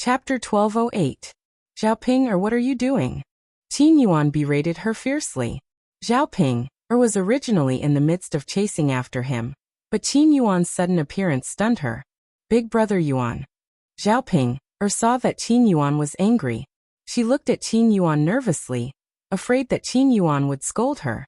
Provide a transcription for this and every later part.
Chapter 1208. Xiaoping, or what are you doing? Qin Yuan berated her fiercely. Xiaoping, or was originally in the midst of chasing after him, but Qin Yuan's sudden appearance stunned her. Big brother Yuan. Xiaoping, or saw that Qin Yuan was angry. She looked at Qin Yuan nervously, afraid that Qin Yuan would scold her.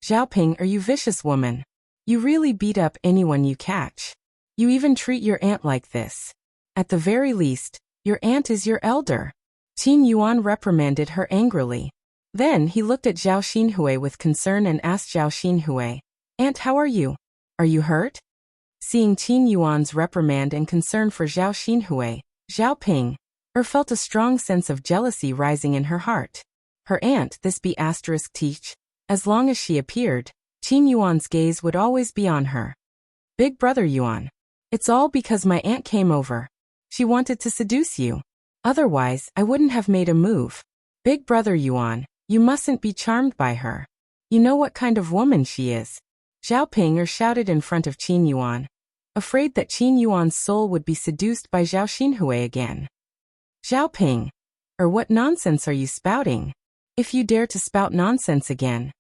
Xiaoping, are you vicious woman? You really beat up anyone you catch. You even treat your aunt like this. At the very least, your aunt is your elder. Qin Yuan reprimanded her angrily. Then he looked at Zhao Xinhui with concern and asked Zhao Xinhui, Aunt, how are you? Are you hurt? Seeing Qin Yuan's reprimand and concern for Zhao Xinhui, Xiaoping, felt a strong sense of jealousy rising in her heart. Her aunt, this be asterisk teach, as long as she appeared, Qin Yuan's gaze would always be on her. Big brother Yuan. It's all because my aunt came over. She wanted to seduce you. Otherwise, I wouldn't have made a move. Big brother Yuan, you mustn't be charmed by her. You know what kind of woman she is. Xiaoping shouted in front of Qin Yuan, afraid that Qin Yuan's soul would be seduced by Zhao Xinhui again. Xiaoping, what nonsense are you spouting? If you dare to spout nonsense again,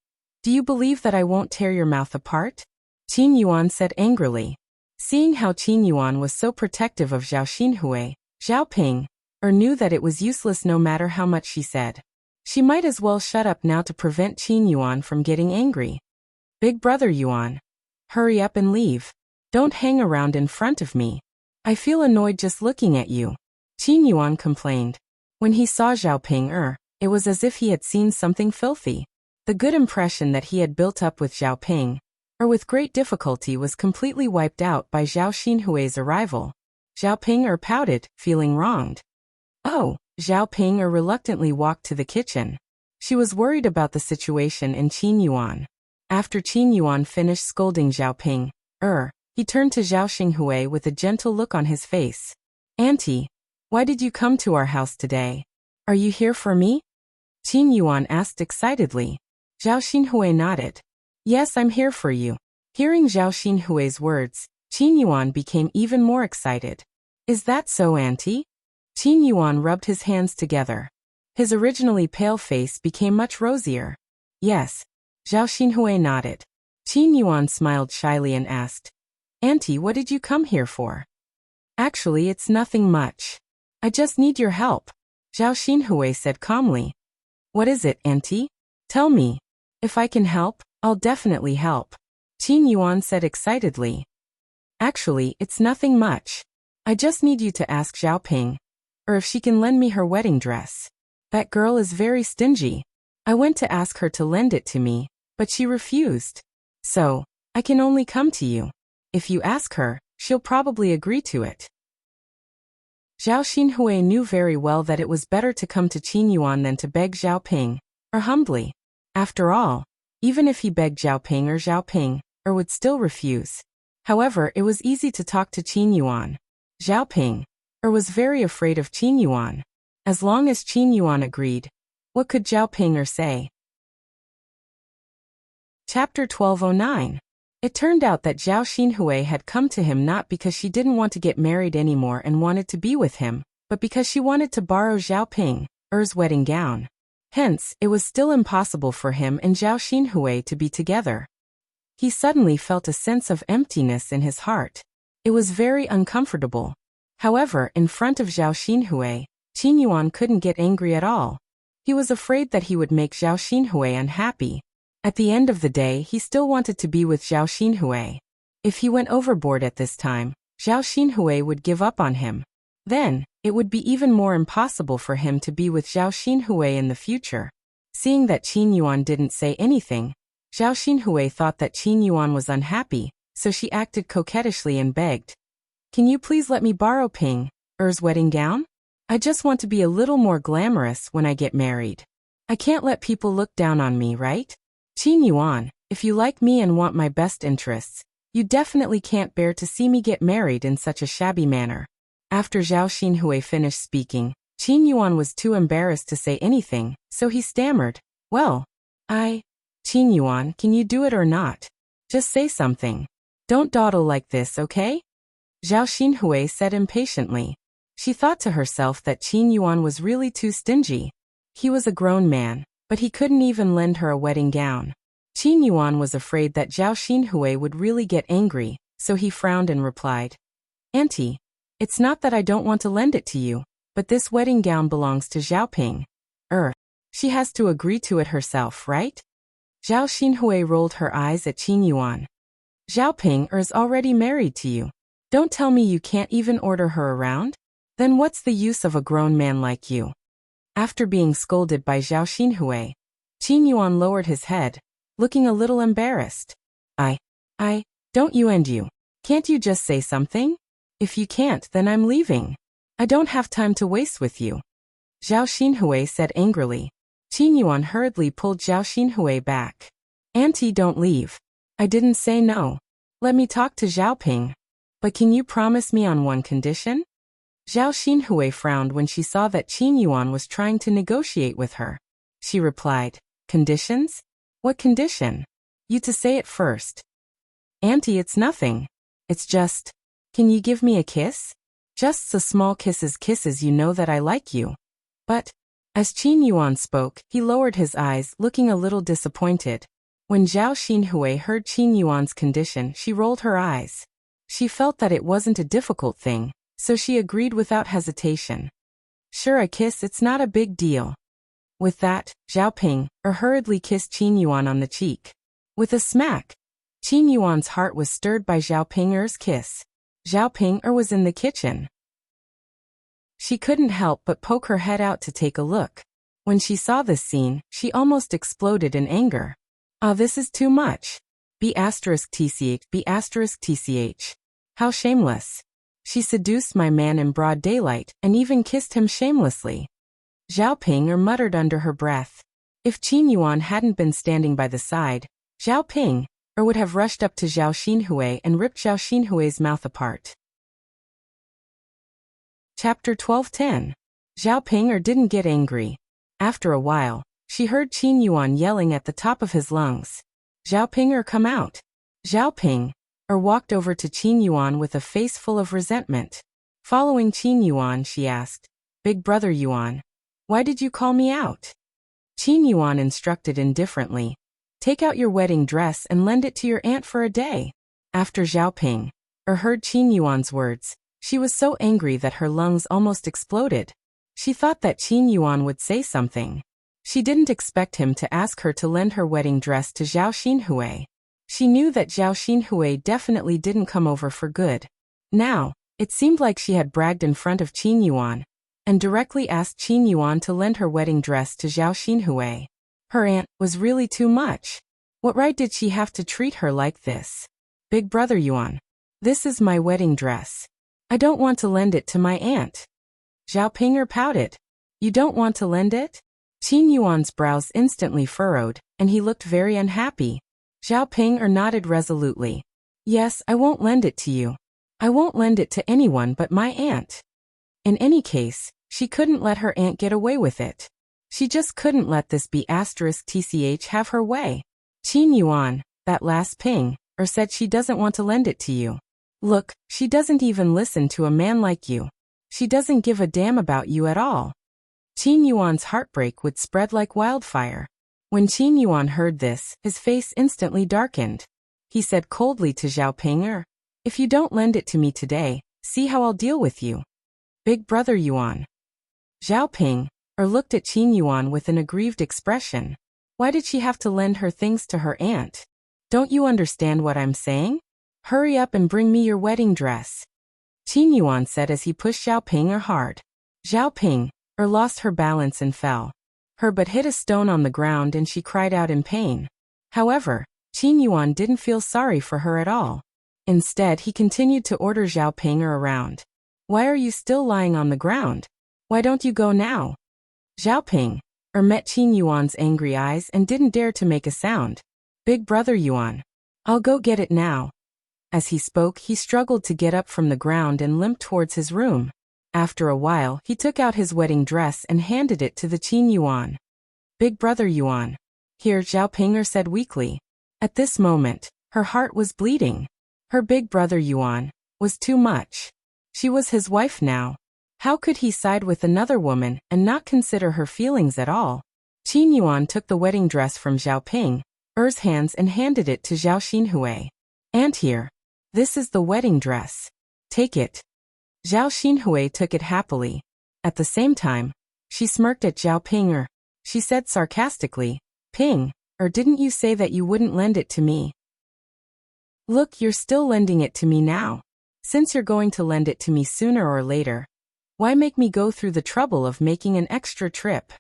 do you believe that I won't tear your mouth apart? Qin Yuan said angrily. Seeing how Qin Yuan was so protective of Zhao Xinhui, Xiaoping, knew that it was useless no matter how much she said. She might as well shut up now to prevent Qin Yuan from getting angry. Big brother Yuan. Hurry up and leave. Don't hang around in front of me. I feel annoyed just looking at you. Qin Yuan complained. When he saw Xiaoping, it was as if he had seen something filthy. The good impression that he had built up with Xiaoping, with great difficulty, was completely wiped out by Zhao Xinhui's arrival. Xiaoping pouted, feeling wronged. Oh, Xiaoping reluctantly walked to the kitchen. She was worried about the situation in Qin Yuan. After Qin Yuan finished scolding Xiaoping, he turned to Zhao Xinhui with a gentle look on his face. Auntie, why did you come to our house today? Are you here for me? Qin Yuan asked excitedly. Zhao Xinhui nodded. Yes, I'm here for you. Hearing Zhao Xinhui's words, Qin Yuan became even more excited. Is that so, Auntie? Qin Yuan rubbed his hands together. His originally pale face became much rosier. Yes. Zhao Xinhui nodded. Qin Yuan smiled shyly and asked, Auntie, what did you come here for? Actually, it's nothing much. I just need your help. Zhao Xinhui said calmly. What is it, Auntie? Tell me. If I can help, I'll definitely help. Qin Yuan said excitedly. Actually, it's nothing much. I just need you to ask Xiaoping, if she can lend me her wedding dress. That girl is very stingy. I went to ask her to lend it to me, but she refused. So, I can only come to you. If you ask her, she'll probably agree to it. Zhao Xinhui knew very well that it was better to come to Qin Yuan than to beg Xiaoping, humbly. After all, even if he begged Xiaoping would still refuse. However, it was easy to talk to Qin Yuan. Xiaoping, was very afraid of Qin Yuan. As long as Qin Yuan agreed, what could Xiaoping say? Chapter 1209. It turned out that Zhao Xinhui had come to him not because she didn't want to get married anymore and wanted to be with him, but because she wanted to borrow Xiaoping's wedding gown. Hence, it was still impossible for him and Zhao Xinhui to be together. He suddenly felt a sense of emptiness in his heart. It was very uncomfortable. However, in front of Zhao Xinhui, Qin Yuan couldn't get angry at all. He was afraid that he would make Zhao Xinhui unhappy. At the end of the day, he still wanted to be with Zhao Xinhui. If he went overboard at this time, Zhao Xinhui would give up on him. Then, it would be even more impossible for him to be with Zhao Xinhui in the future. Seeing that Qin Yuan didn't say anything, Zhao Xinhui thought that Qin Yuan was unhappy, so she acted coquettishly and begged. Can you please let me borrow Ping's wedding gown? I just want to be a little more glamorous when I get married. I can't let people look down on me, right? Qin Yuan, if you like me and want my best interests, you definitely can't bear to see me get married in such a shabby manner. After Zhao Xinhui finished speaking, Qin Yuan was too embarrassed to say anything, so he stammered. Well, Qin Yuan, can you do it or not? Just say something. Don't dawdle like this, okay? Zhao Xinhui said impatiently. She thought to herself that Qin Yuan was really too stingy. He was a grown man, but he couldn't even lend her a wedding gown. Qin Yuan was afraid that Zhao Xinhui would really get angry, so he frowned and replied, "Auntie, it's not that I don't want to lend it to you, but this wedding gown belongs to Xiaoping. She has to agree to it herself, right?" Zhao Xinhui rolled her eyes at Qin Yuan. "Xiaoping is already married to you. Don't tell me you can't even order her around? Then what's the use of a grown man like you?" After being scolded by Zhao Xinhui, Qin Yuan lowered his head, looking a little embarrassed. I, don't you and you. Can't you just say something? If you can't, then I'm leaving. I don't have time to waste with you." Zhao Xinhui said angrily. Qin Yuan hurriedly pulled Zhao Xinhui back. "Auntie, don't leave. I didn't say no. Let me talk to Xiaoping. But can you promise me on one condition?" Zhao Xinhui frowned when she saw that Qin Yuan was trying to negotiate with her. She replied, "Conditions? What condition? You to say it first." "Auntie, it's nothing. It's just, can you give me a kiss? Just a small kisses, you know that I like you." But, as Qin Yuan spoke, he lowered his eyes, looking a little disappointed. When Zhao Xinhui heard Qin Yuan's condition, she rolled her eyes. She felt that it wasn't a difficult thing, so she agreed without hesitation. "Sure, a kiss, it's not a big deal." With that, Xiaoping hurriedly kissed Qin Yuan on the cheek. With a smack, Qin Yuan's heart was stirred by Xiaoping's kiss. Xiaoping was in the kitchen. She couldn't help but poke her head out to take a look. When she saw this scene, she almost exploded in anger. This is too much. B*TCH. How shameless. She seduced my man in broad daylight and even kissed him shamelessly. Xiaoping muttered under her breath. If Qin Yuan hadn't been standing by the side, Xiaoping would have rushed up to Zhao Xinhui and ripped Zhao Xinhui's mouth apart. Chapter 12:10. Xiaoping didn't get angry. After a while, she heard Qin Yuan yelling at the top of his lungs, "Xiaoping, come out." Xiaoping walked over to Qin Yuan with a face full of resentment. Following Qin Yuan, she asked, "Big brother Yuan, why did you call me out?" Qin Yuan instructed indifferently, "Take out your wedding dress and lend it to your aunt for a day." After Xiaoping heard Qin Yuan's words, she was so angry that her lungs almost exploded. She thought that Qin Yuan would say something. She didn't expect him to ask her to lend her wedding dress to Zhao Xinhui. She knew that Zhao Xinhui definitely didn't come over for good. Now, it seemed like she had bragged in front of Qin Yuan, and directly asked Qin Yuan to lend her wedding dress to Zhao Xinhui. Her aunt was really too much. What right did she have to treat her like this? "Big brother Yuan, this is my wedding dress. I don't want to lend it to my aunt." Xiaoping pouted. "You don't want to lend it?" Qin Yuan's brows instantly furrowed, and he looked very unhappy. Xiaoping nodded resolutely. "Yes, I won't lend it to you. I won't lend it to anyone but my aunt." In any case, she couldn't let her aunt get away with it. She just couldn't let this B*TCH have her way. Qin Yuan, that last ping, said she doesn't want to lend it to you. Look, she doesn't even listen to a man like you. She doesn't give a damn about you at all. Qin Yuan's heartbreak would spread like wildfire. When Qin Yuan heard this, his face instantly darkened. He said coldly to Xiaoping, "If you don't lend it to me today, see how I'll deal with you." "Big brother Yuan." Xiaoping looked at Qin Yuan with an aggrieved expression. Why did she have to lend her things to her aunt? Don't you understand what I'm saying? Hurry up and bring me your wedding dress. Qin Yuan said as he pushed Xiaoping hard. Xiaoping lost her balance and fell. Her butt hit a stone on the ground and she cried out in pain. However, Qin Yuan didn't feel sorry for her at all. Instead, he continued to order Xiaoping around. "Why are you still lying on the ground? Why don't you go now?" Xiaoping met Qin Yuan's angry eyes and didn't dare to make a sound. "Big brother Yuan, I'll go get it now." As he spoke, he struggled to get up from the ground and limped towards his room. After a while, he took out his wedding dress and handed it to the Qin Yuan. "Big brother Yuan." Here, Xiaoping said weakly. At this moment, her heart was bleeding. Her big brother Yuan was too much. She was his wife now. How could he side with another woman and not consider her feelings at all? Qin Yuan took the wedding dress from Zhao Ping's hands and handed it to Zhao Xinhui. "Aunt here. This is the wedding dress. Take it." Zhao Xinhui took it happily. At the same time, she smirked at Zhao Ping. She said sarcastically, "Ping, didn't you say that you wouldn't lend it to me? Look, you're still lending it to me now. Since you're going to lend it to me sooner or later, why make me go through the trouble of making an extra trip?"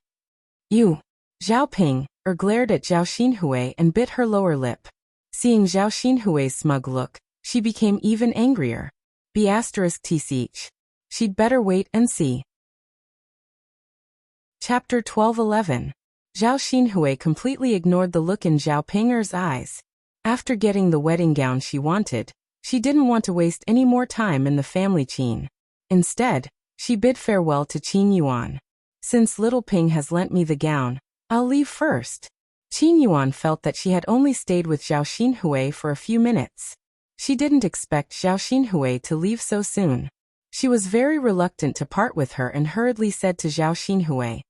"You." Zhao Ping glared at Zhao Xinhui and bit her lower lip. Seeing Zhao Xinhui's smug look, she became even angrier. *tch. She'd better wait and see. Chapter 12:11. Zhao Xinhui completely ignored the look in Zhao Ping's eyes. After getting the wedding gown she wanted, she didn't want to waste any more time in the family Qin. Instead, she bid farewell to Qin Yuan. "Since little Ping has lent me the gown, I'll leave first." Qin Yuan felt that she had only stayed with Zhao Xinhui for a few minutes. She didn't expect Zhao Xinhui to leave so soon. She was very reluctant to part with her and hurriedly said to Zhao Xinhui,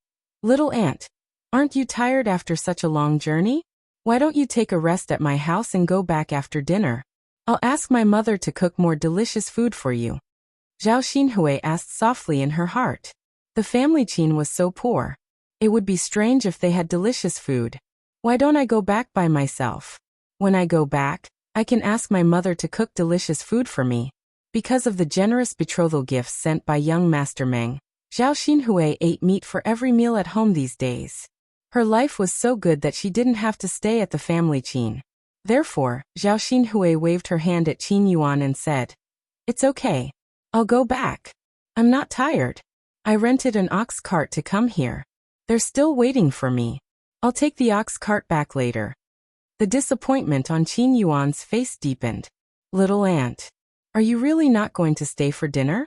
"Little aunt, aren't you tired after such a long journey? Why don't you take a rest at my house and go back after dinner? I'll ask my mother to cook more delicious food for you." Zhao Xinhui asked softly in her heart. The family Qin was so poor. It would be strange if they had delicious food. Why don't I go back by myself? When I go back, I can ask my mother to cook delicious food for me. Because of the generous betrothal gifts sent by young Master Meng, Zhao Xinhui ate meat for every meal at home these days. Her life was so good that she didn't have to stay at the family Qin. Therefore, Zhao Xinhui waved her hand at Qin Yuan and said, "It's okay. I'll go back. I'm not tired. I rented an ox cart to come here. They're still waiting for me. I'll take the ox cart back later." The disappointment on Qin Yuan's face deepened. "Little aunt, are you really not going to stay for dinner?"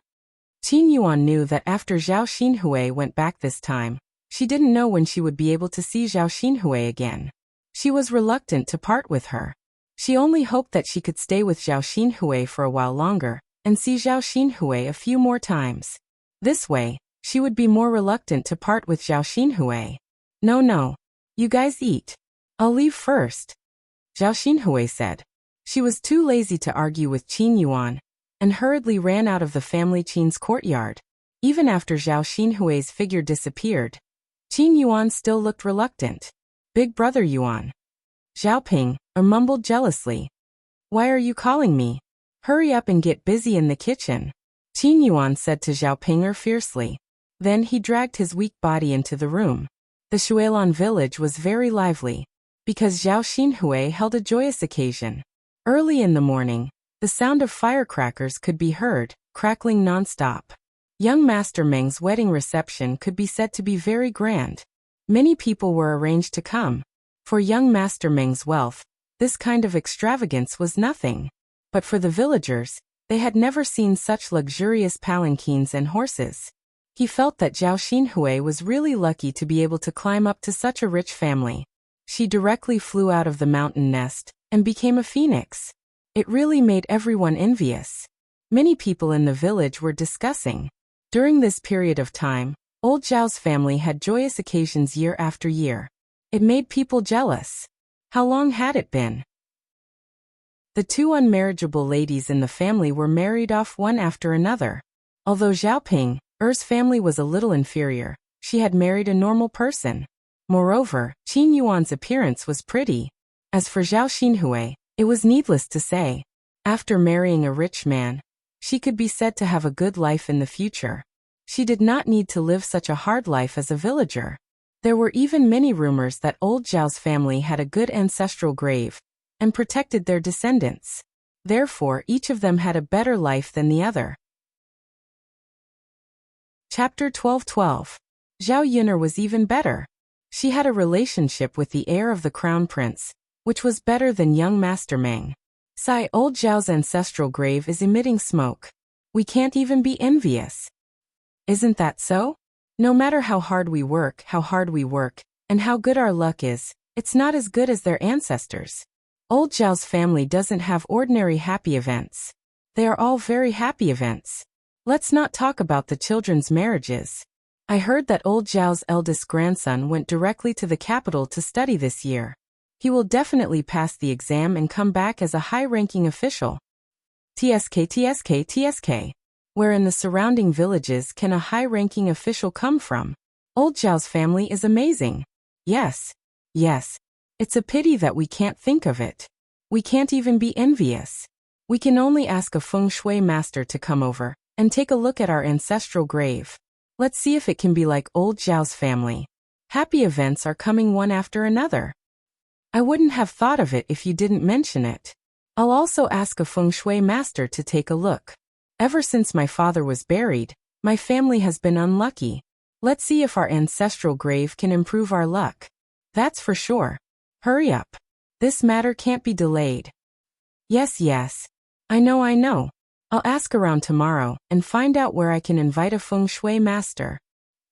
Qin Yuan knew that after Zhao Xinhui went back this time, she didn't know when she would be able to see Zhao Xinhui again. She was reluctant to part with her. She only hoped that she could stay with Zhao Xinhui for a while longer and see Zhao Xinhui a few more times. This way, she would be more reluctant to part with Zhao Xinhui. No, you guys eat. I'll leave first," Zhao Xinhui said. She was too lazy to argue with Qin Yuan, and hurriedly ran out of the family Qin's courtyard. Even after Zhao Xinhui's figure disappeared, Qin Yuan still looked reluctant. "Big brother Yuan." Zhao Ping mumbled jealously. "Why are you calling me? Hurry up and get busy in the kitchen," Qin Yuan said to Zhao Ping fiercely. Then he dragged his weak body into the room. The Shuilan village was very lively, because Zhao Xinhui held a joyous occasion. Early in the morning, the sound of firecrackers could be heard, crackling non-stop. Young Master Meng's wedding reception could be said to be very grand. Many people were arranged to come. For young Master Meng's wealth, this kind of extravagance was nothing. But for the villagers, they had never seen such luxurious palanquins and horses. He felt that Zhao Xinhui was really lucky to be able to climb up to such a rich family. She directly flew out of the mountain nest and became a phoenix. It really made everyone envious. Many people in the village were discussing. During this period of time, old Zhao's family had joyous occasions year after year. It made people jealous. How long had it been? The two unmarriageable ladies in the family were married off one after another. Although Zhao Ping's family was a little inferior, she had married a normal person. Moreover, Qin Yuan's appearance was pretty. As for Zhao Xinhui, it was needless to say. After marrying a rich man, she could be said to have a good life in the future. She did not need to live such a hard life as a villager. There were even many rumors that old Zhao's family had a good ancestral grave and protected their descendants. Therefore, each of them had a better life than the other. Chapter 12:12. Zhao Yun'er was even better. She had a relationship with the heir of the crown prince, which was better than young Master Meng. Sigh, old Zhao's ancestral grave is emitting smoke. We can't even be envious. Isn't that so? No matter how hard we work, and how good our luck is, it's not as good as their ancestors. Old Zhao's family doesn't have ordinary happy events. They are all very happy events. Let's not talk about the children's marriages. I heard that old Zhao's eldest grandson went directly to the capital to study this year. He will definitely pass the exam and come back as a high-ranking official. TSK. Where in the surrounding villages can a high-ranking official come from? Old Zhao's family is amazing. Yes. It's a pity that we can't think of it. We can't even be envious. We can only ask a feng shui master to come over and take a look at our ancestral grave. Let's see if it can be like old Zhao's family. Happy events are coming one after another. I wouldn't have thought of it if you didn't mention it. I'll also ask a feng shui master to take a look. Ever since my father was buried, my family has been unlucky. Let's see if our ancestral grave can improve our luck. That's for sure. Hurry up. This matter can't be delayed. Yes. I know. I'll ask around tomorrow and find out where I can invite a feng shui master.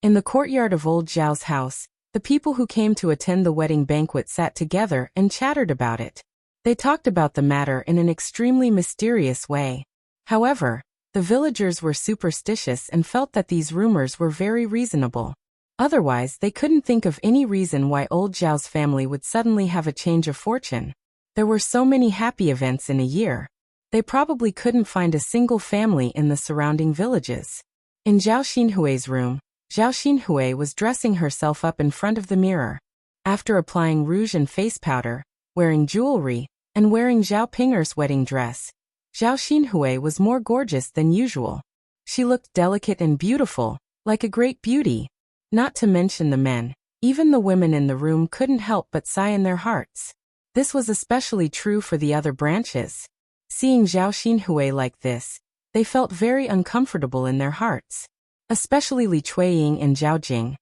In the courtyard of old Zhao's house, the people who came to attend the wedding banquet sat together and chattered about it. They talked about the matter in an extremely mysterious way. However, the villagers were superstitious and felt that these rumors were very reasonable. Otherwise, they couldn't think of any reason why old Zhao's family would suddenly have a change of fortune. There were so many happy events in a year. They probably couldn't find a single family in the surrounding villages. In Zhao Xinhui's room, Zhao Xinhui was dressing herself up in front of the mirror. After applying rouge and face powder, wearing jewelry, and wearing Zhao Ping'er's wedding dress, Zhao Xinhui was more gorgeous than usual. She looked delicate and beautiful, like a great beauty. Not to mention the men, even the women in the room couldn't help but sigh in their hearts. This was especially true for the other branches. Seeing Zhao Xinhui like this, they felt very uncomfortable in their hearts. Especially Li Chuiying and Zhao Jing.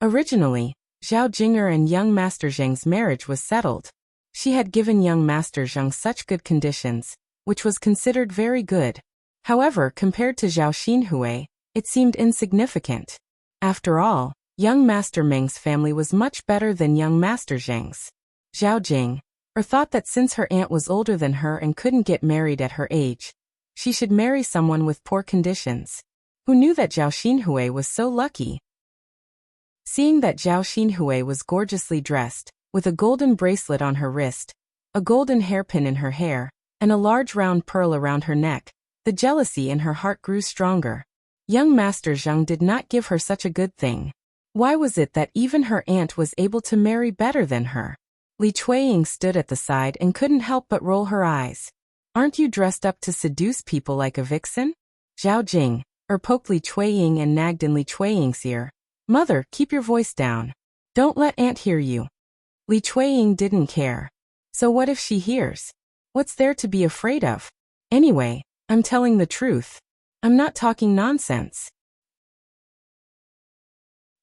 Originally, Zhao Jing'er and young Master Zheng's marriage was settled. She had given young Master Zheng such good conditions, which was considered very good. However, compared to Zhao Xinhui, it seemed insignificant. After all, young Master Meng's family was much better than young Master Zheng's. Zhao Jing, thought that since her aunt was older than her and couldn't get married at her age, she should marry someone with poor conditions. Who knew that Zhao Xinhui was so lucky? Seeing that Zhao Xinhui was gorgeously dressed, with a golden bracelet on her wrist, a golden hairpin in her hair, and a large round pearl around her neck, the jealousy in her heart grew stronger. Young Master Zheng did not give her such a good thing. Why was it that even her aunt was able to marry better than her? Li Chuiying stood at the side and couldn't help but roll her eyes. Aren't you dressed up to seduce people like a vixen? Zhao Jing, poked Li Chuiying and nagged in Li Chuiying's ear. Mother, keep your voice down. Don't let aunt hear you. Li Chuiying didn't care. So what if she hears? What's there to be afraid of? Anyway, I'm telling the truth. I'm not talking nonsense.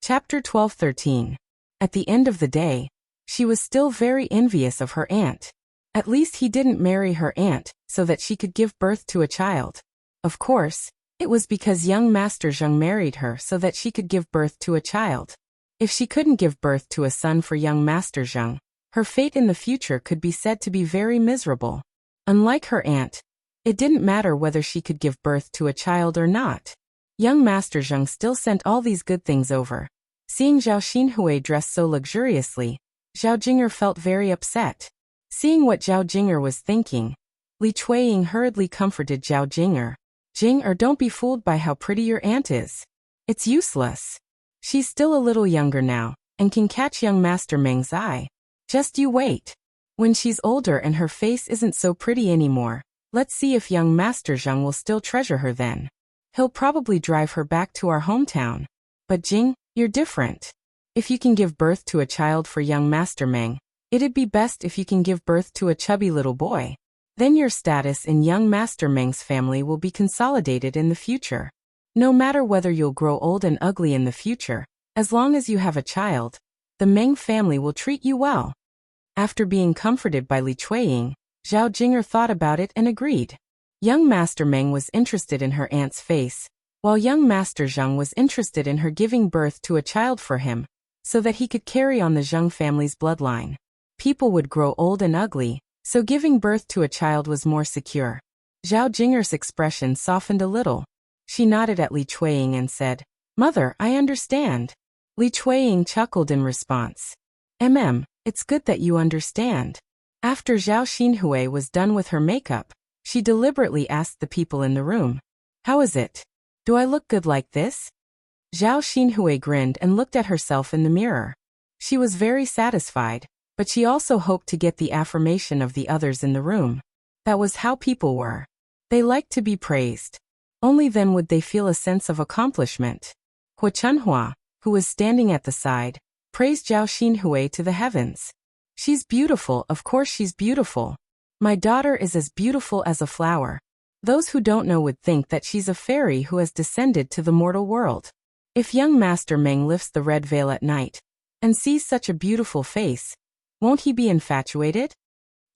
Chapter 12-13. At the end of the day, she was still very envious of her aunt. At least he didn't marry her aunt so that she could give birth to a child. Of course, it was because young Master Zheng married her so that she could give birth to a child. If she couldn't give birth to a son for young Master Zheng, her fate in the future could be said to be very miserable. Unlike her aunt, it didn't matter whether she could give birth to a child or not. Young Master Zheng still sent all these good things over. Seeing Zhao Xinhui dress so luxuriously, Zhao Jing'er felt very upset. Seeing what Zhao Jing'er was thinking, Li Chuiying hurriedly comforted Zhao Jing'er. Jing'er, don't be fooled by how pretty your aunt is. It's useless. She's still a little younger now, and can catch young Master Meng's eye. Just you wait. When she's older and her face isn't so pretty anymore, let's see if young Master Zheng will still treasure her then. He'll probably drive her back to our hometown. But Jing, you're different. If you can give birth to a child for young Master Meng, it'd be best if you can give birth to a chubby little boy. Then your status in young Master Meng's family will be consolidated in the future. No matter whether you'll grow old and ugly in the future, as long as you have a child, the Meng family will treat you well. After being comforted by Li Chuiying, Zhao Jing'er thought about it and agreed. Young Master Meng was interested in her aunt's face, while young Master Zheng was interested in her giving birth to a child for him, so that he could carry on the Zheng family's bloodline. People would grow old and ugly, so giving birth to a child was more secure. Zhao Jing'er's expression softened a little. She nodded at Li Chueying and said, "Mother, I understand." Li Chueying chuckled in response. It's good that you understand." After Zhao Xinhui was done with her makeup, she deliberately asked the people in the room, "How is it? Do I look good like this?" Zhao Xinhui grinned and looked at herself in the mirror. She was very satisfied, but she also hoped to get the affirmation of the others in the room. That was how people were. They liked to be praised. Only then would they feel a sense of accomplishment. Hu Chunhua, who was standing at the side, praised Zhao Xinhui to the heavens. "She's beautiful, of course she's beautiful. My daughter is as beautiful as a flower. Those who don't know would think that she's a fairy who has descended to the mortal world. If young Master Meng lifts the red veil at night and sees such a beautiful face, won't he be infatuated?"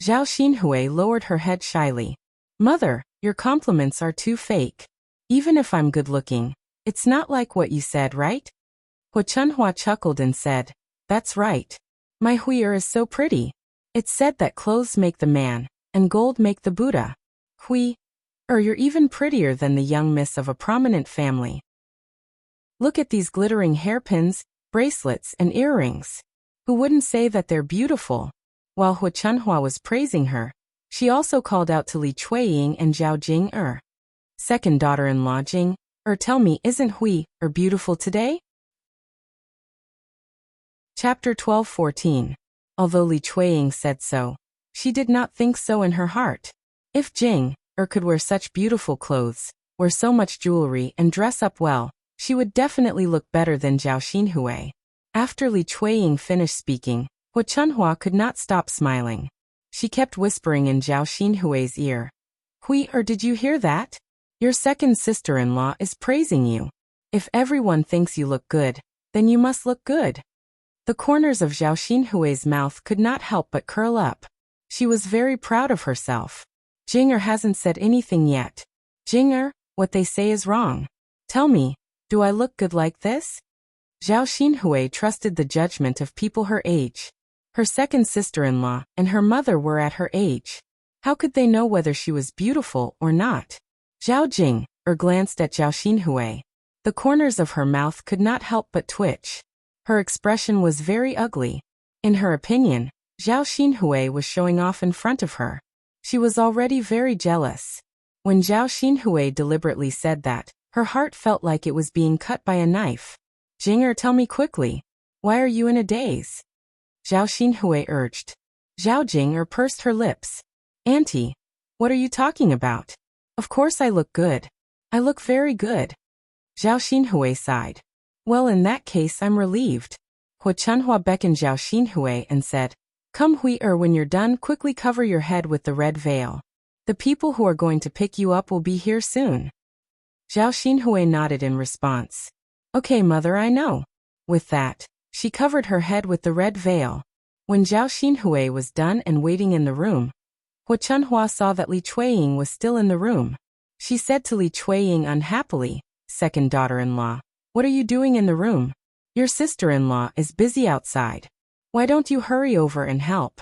Zhao Xinhui lowered her head shyly. "Mother, your compliments are too fake. Even if I'm good-looking, it's not like what you said, right?" Hu Chunhua chuckled and said, "That's right. My Hui'er is so pretty. It's said that clothes make the man, and gold make the Buddha. You're even prettier than the young miss of a prominent family. Look at these glittering hairpins, bracelets, and earrings. Who wouldn't say that they're beautiful?" While Hu Chunhua was praising her, she also called out to Li Chueying and Zhao Jing "Second daughter-in-law Jing, tell me, isn't Hui beautiful today?" Chapter 12:14. Although Li Chueying said so, she did not think so in her heart. If Jing could wear such beautiful clothes, wear so much jewelry, and dress up well, she would definitely look better than Zhao Xinhui. After Li Chueying finished speaking, Hu Chunhua could not stop smiling. She kept whispering in Zhao Xinhui's ear, "Did you hear that? Your second sister-in-law is praising you. If everyone thinks you look good, then you must look good." The corners of Zhao Xinhui's mouth could not help but curl up. She was very proud of herself. "Jinger hasn't said anything yet. Jinger, what they say is wrong. Tell me, do I look good like this?" Zhao Xinhui trusted the judgment of people her age. Her second sister-in-law and her mother were at her age. How could they know whether she was beautiful or not? Zhao Jing glanced at Zhao Xinhui. The corners of her mouth could not help but twitch. Her expression was very ugly. In her opinion, Zhao Xinhui was showing off in front of her. She was already very jealous. When Zhao Xinhui deliberately said that, her heart felt like it was being cut by a knife. "Jinger, tell me quickly. Why are you in a daze?" Zhao Xinhui urged. Zhao Jing pursed her lips. "Auntie, what are you talking about? Of course I look good. I look very good." Zhao Xinhui sighed. "Well, in that case I'm relieved." Hu Chunhua beckoned Zhao Xinhui and said, "Come Hui-er, when you're done, quickly cover your head with the red veil. The people who are going to pick you up will be here soon." Zhao Xinhui nodded in response. "Okay, mother, I know." With that, she covered her head with the red veil. When Zhao Xinhui was done and waiting in the room, Hu Chunhua saw that Li Chueying was still in the room. She said to Li Chueying unhappily, "Second daughter-in-law, what are you doing in the room? Your sister-in-law is busy outside. Why don't you hurry over and help?"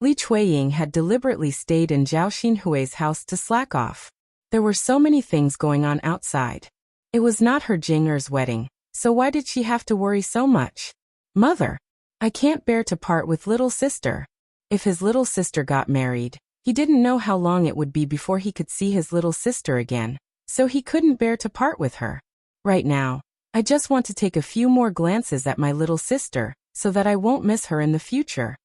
Li Chueying had deliberately stayed in Zhao Xinhui's house to slack off. There were so many things going on outside. It was not her Jinger's wedding, so why did she have to worry so much? "Mother, I can't bear to part with little sister." If his little sister got married, he didn't know how long it would be before he could see his little sister again, so he couldn't bear to part with her. "Right now, I just want to take a few more glances at my little sister, so that I won't miss her in the future,"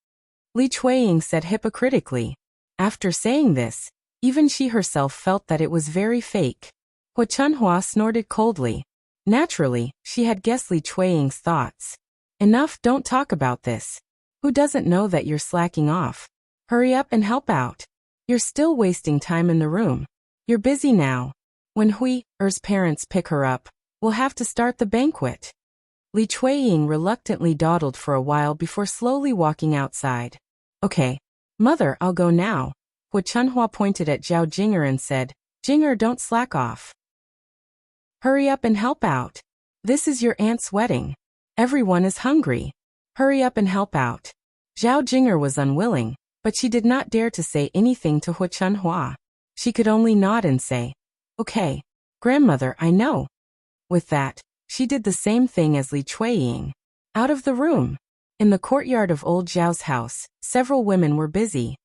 Li Chueying said hypocritically. After saying this, even she herself felt that it was very fake. Hu Chunhua snorted coldly. Naturally, she had guessed Li Chueying's thoughts. "Enough, don't talk about this. Who doesn't know that you're slacking off? Hurry up and help out. You're still wasting time in the room. You're busy now. When Hui-er's parents pick her up, we'll have to start the banquet." Li Chueying reluctantly dawdled for a while before slowly walking outside. "Okay, mother, I'll go now." Hu Chunhua pointed at Zhao Jinger and said, "Jinger, don't slack off. Hurry up and help out. This is your aunt's wedding. Everyone is hungry. Hurry up and help out." Zhao Jinger was unwilling, but she did not dare to say anything to Hu Chunhua. She could only nod and say, "Okay." Grandmother, I know. With that, she did the same thing as Li Chuiying. Out of the room. In the courtyard of old Zhao's house, several women were busy.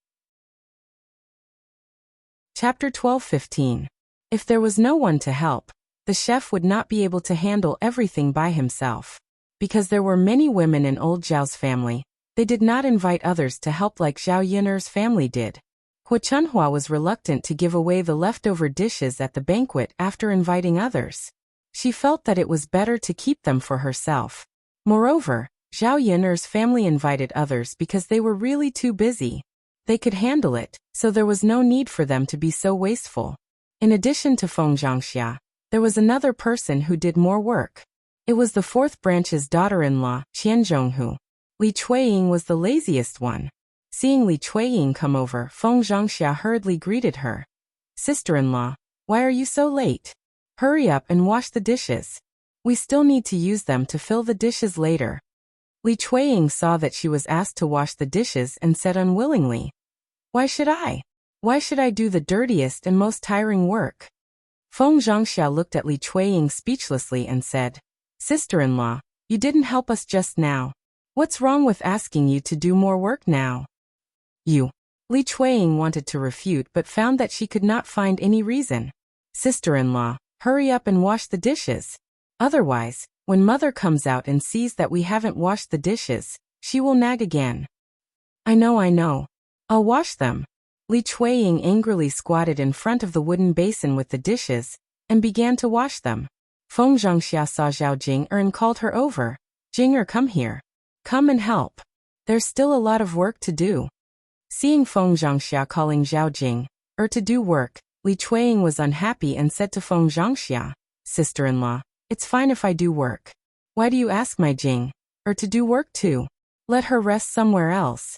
Chapter 12:15. If there was no one to help, the chef would not be able to handle everything by himself. Because there were many women in old Zhao's family, they did not invite others to help like Zhao Yiner's family did. Hu Chunhua was reluctant to give away the leftover dishes at the banquet after inviting others. She felt that it was better to keep them for herself. Moreover, Zhao Yiner's family invited others because they were really too busy. They could handle it, so there was no need for them to be so wasteful. In addition to Feng Zhangxia, there was another person who did more work. It was the fourth branch's daughter-in-law, Qian Zhonghu. Li Chuiying was the laziest one. Seeing Li Chuiying come over, Feng Zhangxia hurriedly greeted her. Sister-in-law, why are you so late? Hurry up and wash the dishes. We still need to use them to fill the dishes later. Li Chuiying saw that she was asked to wash the dishes and said unwillingly, Why should I? Why should I do the dirtiest and most tiring work? Feng Zhangxia looked at Li Chuiying speechlessly and said, Sister-in-law, you didn't help us just now. What's wrong with asking you to do more work now? You. Li Chuiying wanted to refute but found that she could not find any reason. Sister-in-law, hurry up and wash the dishes. Otherwise, when mother comes out and sees that we haven't washed the dishes, she will nag again. I know. I'll wash them. Li Chuiying angrily squatted in front of the wooden basin with the dishes and began to wash them. Feng Zhangxia saw Zhao Jing'er and called her over. Jing'er, come here. Come and help. There's still a lot of work to do. Seeing Feng Zhangxia calling Zhao Jing'er to do work, Li Chuiying was unhappy and said to Feng Zhangxia, Sister-in-law, it's fine if I do work. Why do you ask my Jing'er to do work too? Let her rest somewhere else.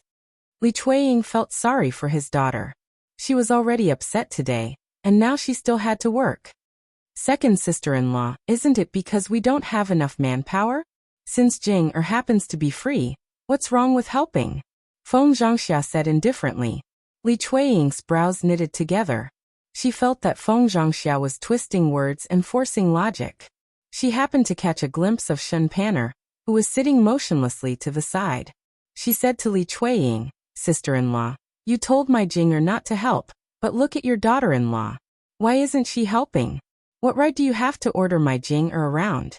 Li Chuiying felt sorry for his daughter. She was already upset today, and now she still had to work. Second sister-in-law, isn't it because we don't have enough manpower? Since Jing'er happens to be free, what's wrong with helping? Feng Zhangxia said indifferently. Li Chuiying's brows knitted together. She felt that Feng Zhangxia was twisting words and forcing logic. She happened to catch a glimpse of Shen Panner, who was sitting motionlessly to the side. She said to Li Chuiying, Sister-in-law, you told my Jing'er not to help, but look at your daughter-in-law. Why isn't she helping? What right do you have to order my Jing'er around?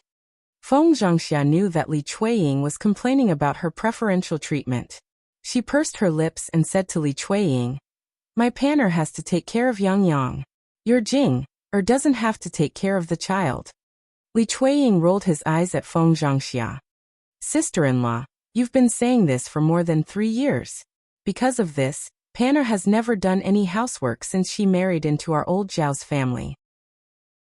Feng Zhangxia knew that Li Chuiying was complaining about her preferential treatment. She pursed her lips and said to Li Chuiying, My Panner has to take care of Yang. Your Jing'er doesn't have to take care of the child. Li Chuiying rolled his eyes at Feng Zhangxia. Sister-in-law, you've been saying this for more than 3 years. Because of this, Panner has never done any housework since she married into our old Zhao's family.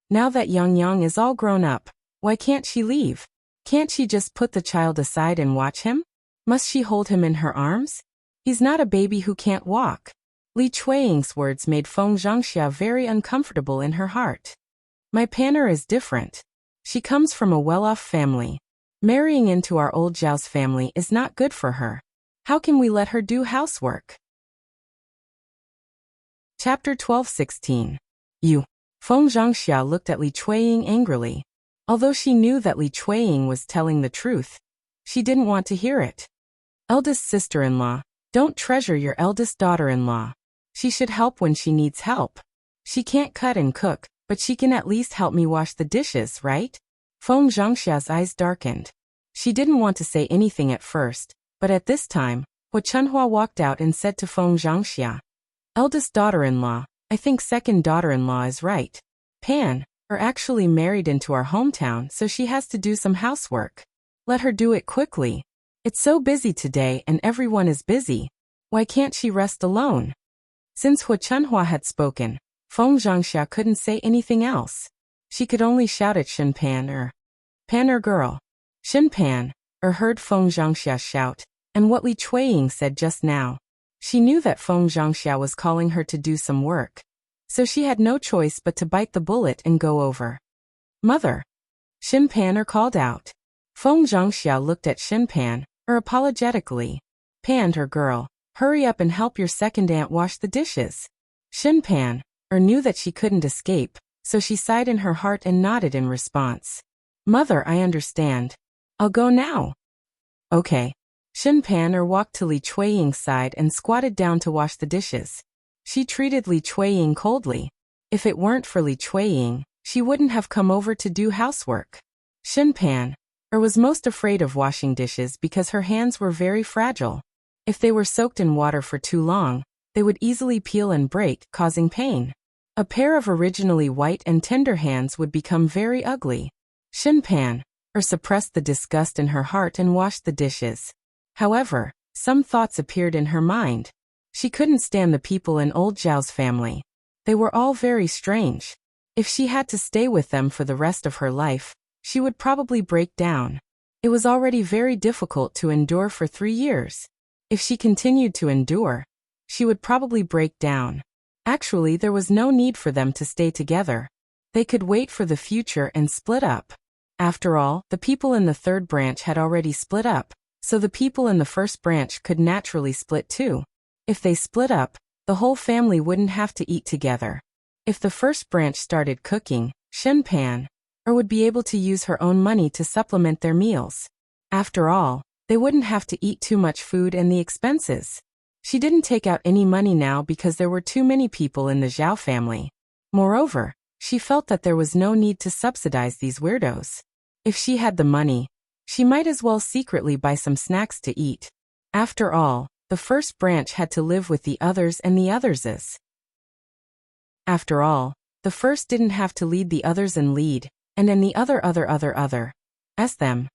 Now that Yang is all grown up, why can't she leave? Can't she just put the child aside and watch him? Must she hold him in her arms? He's not a baby who can't walk. Li Chuiying's words made Feng Zhangxia very uncomfortable in her heart. My Panner is different. She comes from a well-off family. Marrying into our old Zhao's family is not good for her. How can we let her do housework? Chapter 12:16. You. Feng Zhangxia looked at Li Chuiying angrily. Although she knew that Li Chuiying was telling the truth, she didn't want to hear it. Eldest sister-in-law, don't treasure your eldest daughter-in-law. She should help when she needs help. She can't cut and cook, but she can at least help me wash the dishes, right? Feng Zhangxia's eyes darkened. She didn't want to say anything at first, but at this time, Hu Chunhua walked out and said to Feng Zhangxia, Eldest daughter-in-law, I think second daughter-in-law is right. Pan are actually married into our hometown, so she has to do some housework. Let her do it quickly. It's so busy today and everyone is busy. Why can't she rest alone? Since Hu Chunhua had spoken, Feng Zhangxia couldn't say anything else. She could only shout at Shen Panner. Panner girl. Shen Panner heard Feng Zhangxia shout, and what Li Chuiying said just now. She knew that Feng Zhangxia was calling her to do some work, so she had no choice but to bite the bullet and go over. Mother. Shen Panner called out. Feng Zhangxia looked at Shen Panner apologetically. Panner girl, hurry up and help your second aunt wash the dishes. Shen Panner knew that she couldn't escape, so she sighed in her heart and nodded in response. Mother, I understand. I'll go now. Okay. Shen Pan walked to Li Chuiying's side and squatted down to wash the dishes. She treated Li Chuiying coldly. If it weren't for Li Chuiying, she wouldn't have come over to do housework. Shen Pan was most afraid of washing dishes because her hands were very fragile. If they were soaked in water for too long, they would easily peel and break, causing pain. A pair of originally white and tender hands would become very ugly. Shen Pan suppressed the disgust in her heart and washed the dishes. However, some thoughts appeared in her mind. She couldn't stand the people in old Zhao's family. They were all very strange. If she had to stay with them for the rest of her life, she would probably break down. It was already very difficult to endure for 3 years. If she continued to endure, she would probably break down. Actually, there was no need for them to stay together. They could wait for the future and split up. After all, the people in the third branch had already split up, so the people in the first branch could naturally split too. If they split up, the whole family wouldn't have to eat together. If the first branch started cooking, Shen Pan would be able to use her own money to supplement their meals. After all, they wouldn't have to eat too much food and the expenses. She didn't take out any money now because there were too many people in the Zhao family. Moreover, she felt that there was no need to subsidize these weirdos. If she had the money, she might as well secretly buy some snacks to eat. After all, the first branch had to live with the others and the otherses. After all, the first didn't have to lead the others and lead, and then the other as them.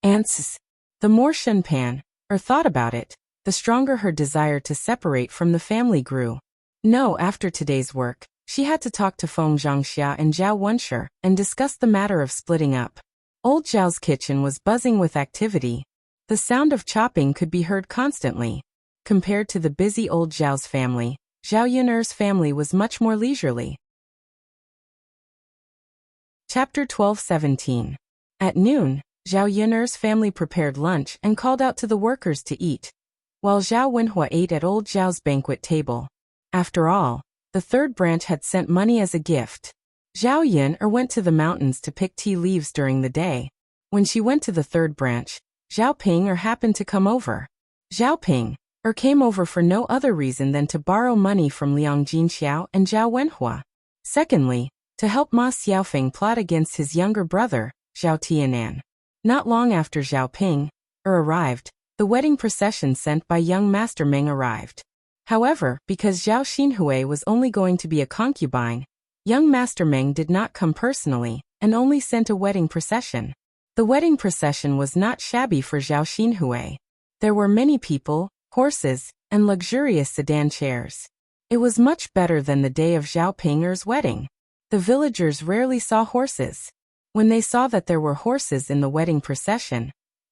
Ants. The more Shen Pan thought about it, the stronger her desire to separate from the family grew. No, after today's work, she had to talk to Feng Zhangxia and Zhao Wenshi and discuss the matter of splitting up. Old Zhao's kitchen was buzzing with activity. The sound of chopping could be heard constantly. Compared to the busy old Zhao's family, Zhao Yun'er's family was much more leisurely. Chapter 12:17. At noon, Zhao Yun'er's family prepared lunch and called out to the workers to eat, while Zhao Wenhua ate at old Zhao's banquet table. After all, the third branch had sent money as a gift. Zhao Yun went to the mountains to pick tea leaves during the day. When she went to the third branch, Zhao Ping happened to come over. Zhao Ping came over for no other reason than to borrow money from Liang Jinxiao and Zhao Wenhua. Secondly, to help Ma Xiaofeng plot against his younger brother, Zhao Tianan. Not long after Zhao Ping arrived, the wedding procession sent by young Master Meng arrived. However, because Zhao Xinhui was only going to be a concubine, young Master Meng did not come personally, and only sent a wedding procession. The wedding procession was not shabby for Zhao Xinhui. There were many people, horses, and luxurious sedan chairs. It was much better than the day of Zhao Ping's wedding. The villagers rarely saw horses. When they saw that there were horses in the wedding procession,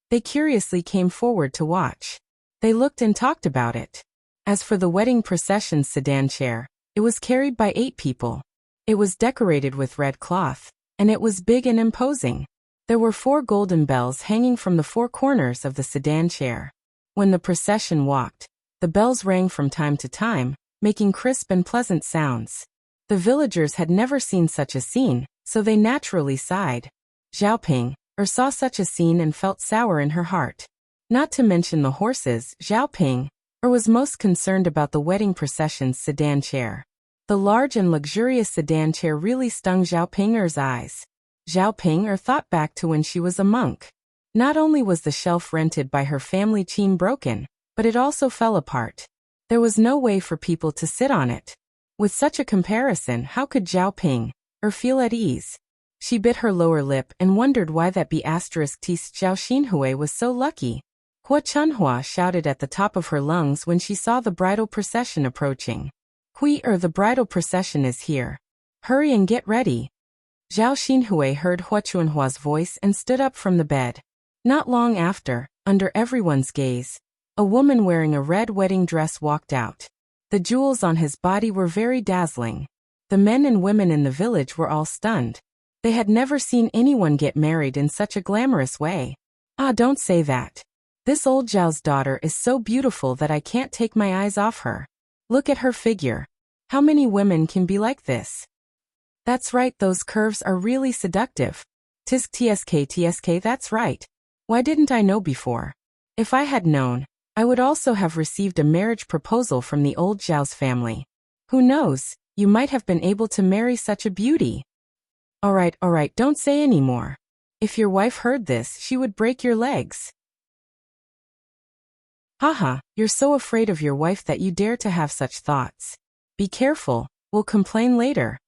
they curiously came forward to watch. They looked and talked about it. As for the wedding procession's sedan chair, it was carried by 8 people. It was decorated with red cloth, and it was big and imposing. There were 4 golden bells hanging from the 4 corners of the sedan chair. When the procession walked, the bells rang from time to time, making crisp and pleasant sounds. The villagers had never seen such a scene, so they naturally sighed. Zhao Ping saw such a scene and felt sour in her heart. Not to mention the horses, Zhao Ping was most concerned about the wedding procession's sedan chair. The large and luxurious sedan chair really stung Zhao Ping's eyes. Zhao Ping thought back to when she was a monk. Not only was the shelf rented by her family Qin broken, but it also fell apart. There was no way for people to sit on it. With such a comparison, how could Zhao Ping feel at ease? She bit her lower lip and wondered why that B***Ts Zhao Xinhui was so lucky. Hua Chunhua shouted at the top of her lungs when she saw the bridal procession approaching. The bridal procession is here. Hurry and get ready. Zhao Xinhui heard Hua Chunhua's voice and stood up from the bed. Not long after, under everyone's gaze, a woman wearing a red wedding dress walked out. The jewels on his body were very dazzling. The men and women in the village were all stunned. They had never seen anyone get married in such a glamorous way. Ah, don't say that. This old Zhao's daughter is so beautiful that I can't take my eyes off her. Look at her figure. How many women can be like this? That's right, those curves are really seductive. Tsk, that's right. Why didn't I know before? If I had known, I would also have received a marriage proposal from the old Zhao's family. Who knows, you might have been able to marry such a beauty. All right, don't say any more. If your wife heard this, she would break your legs. Haha, you're so afraid of your wife that you dare to have such thoughts. Be careful, we'll complain later.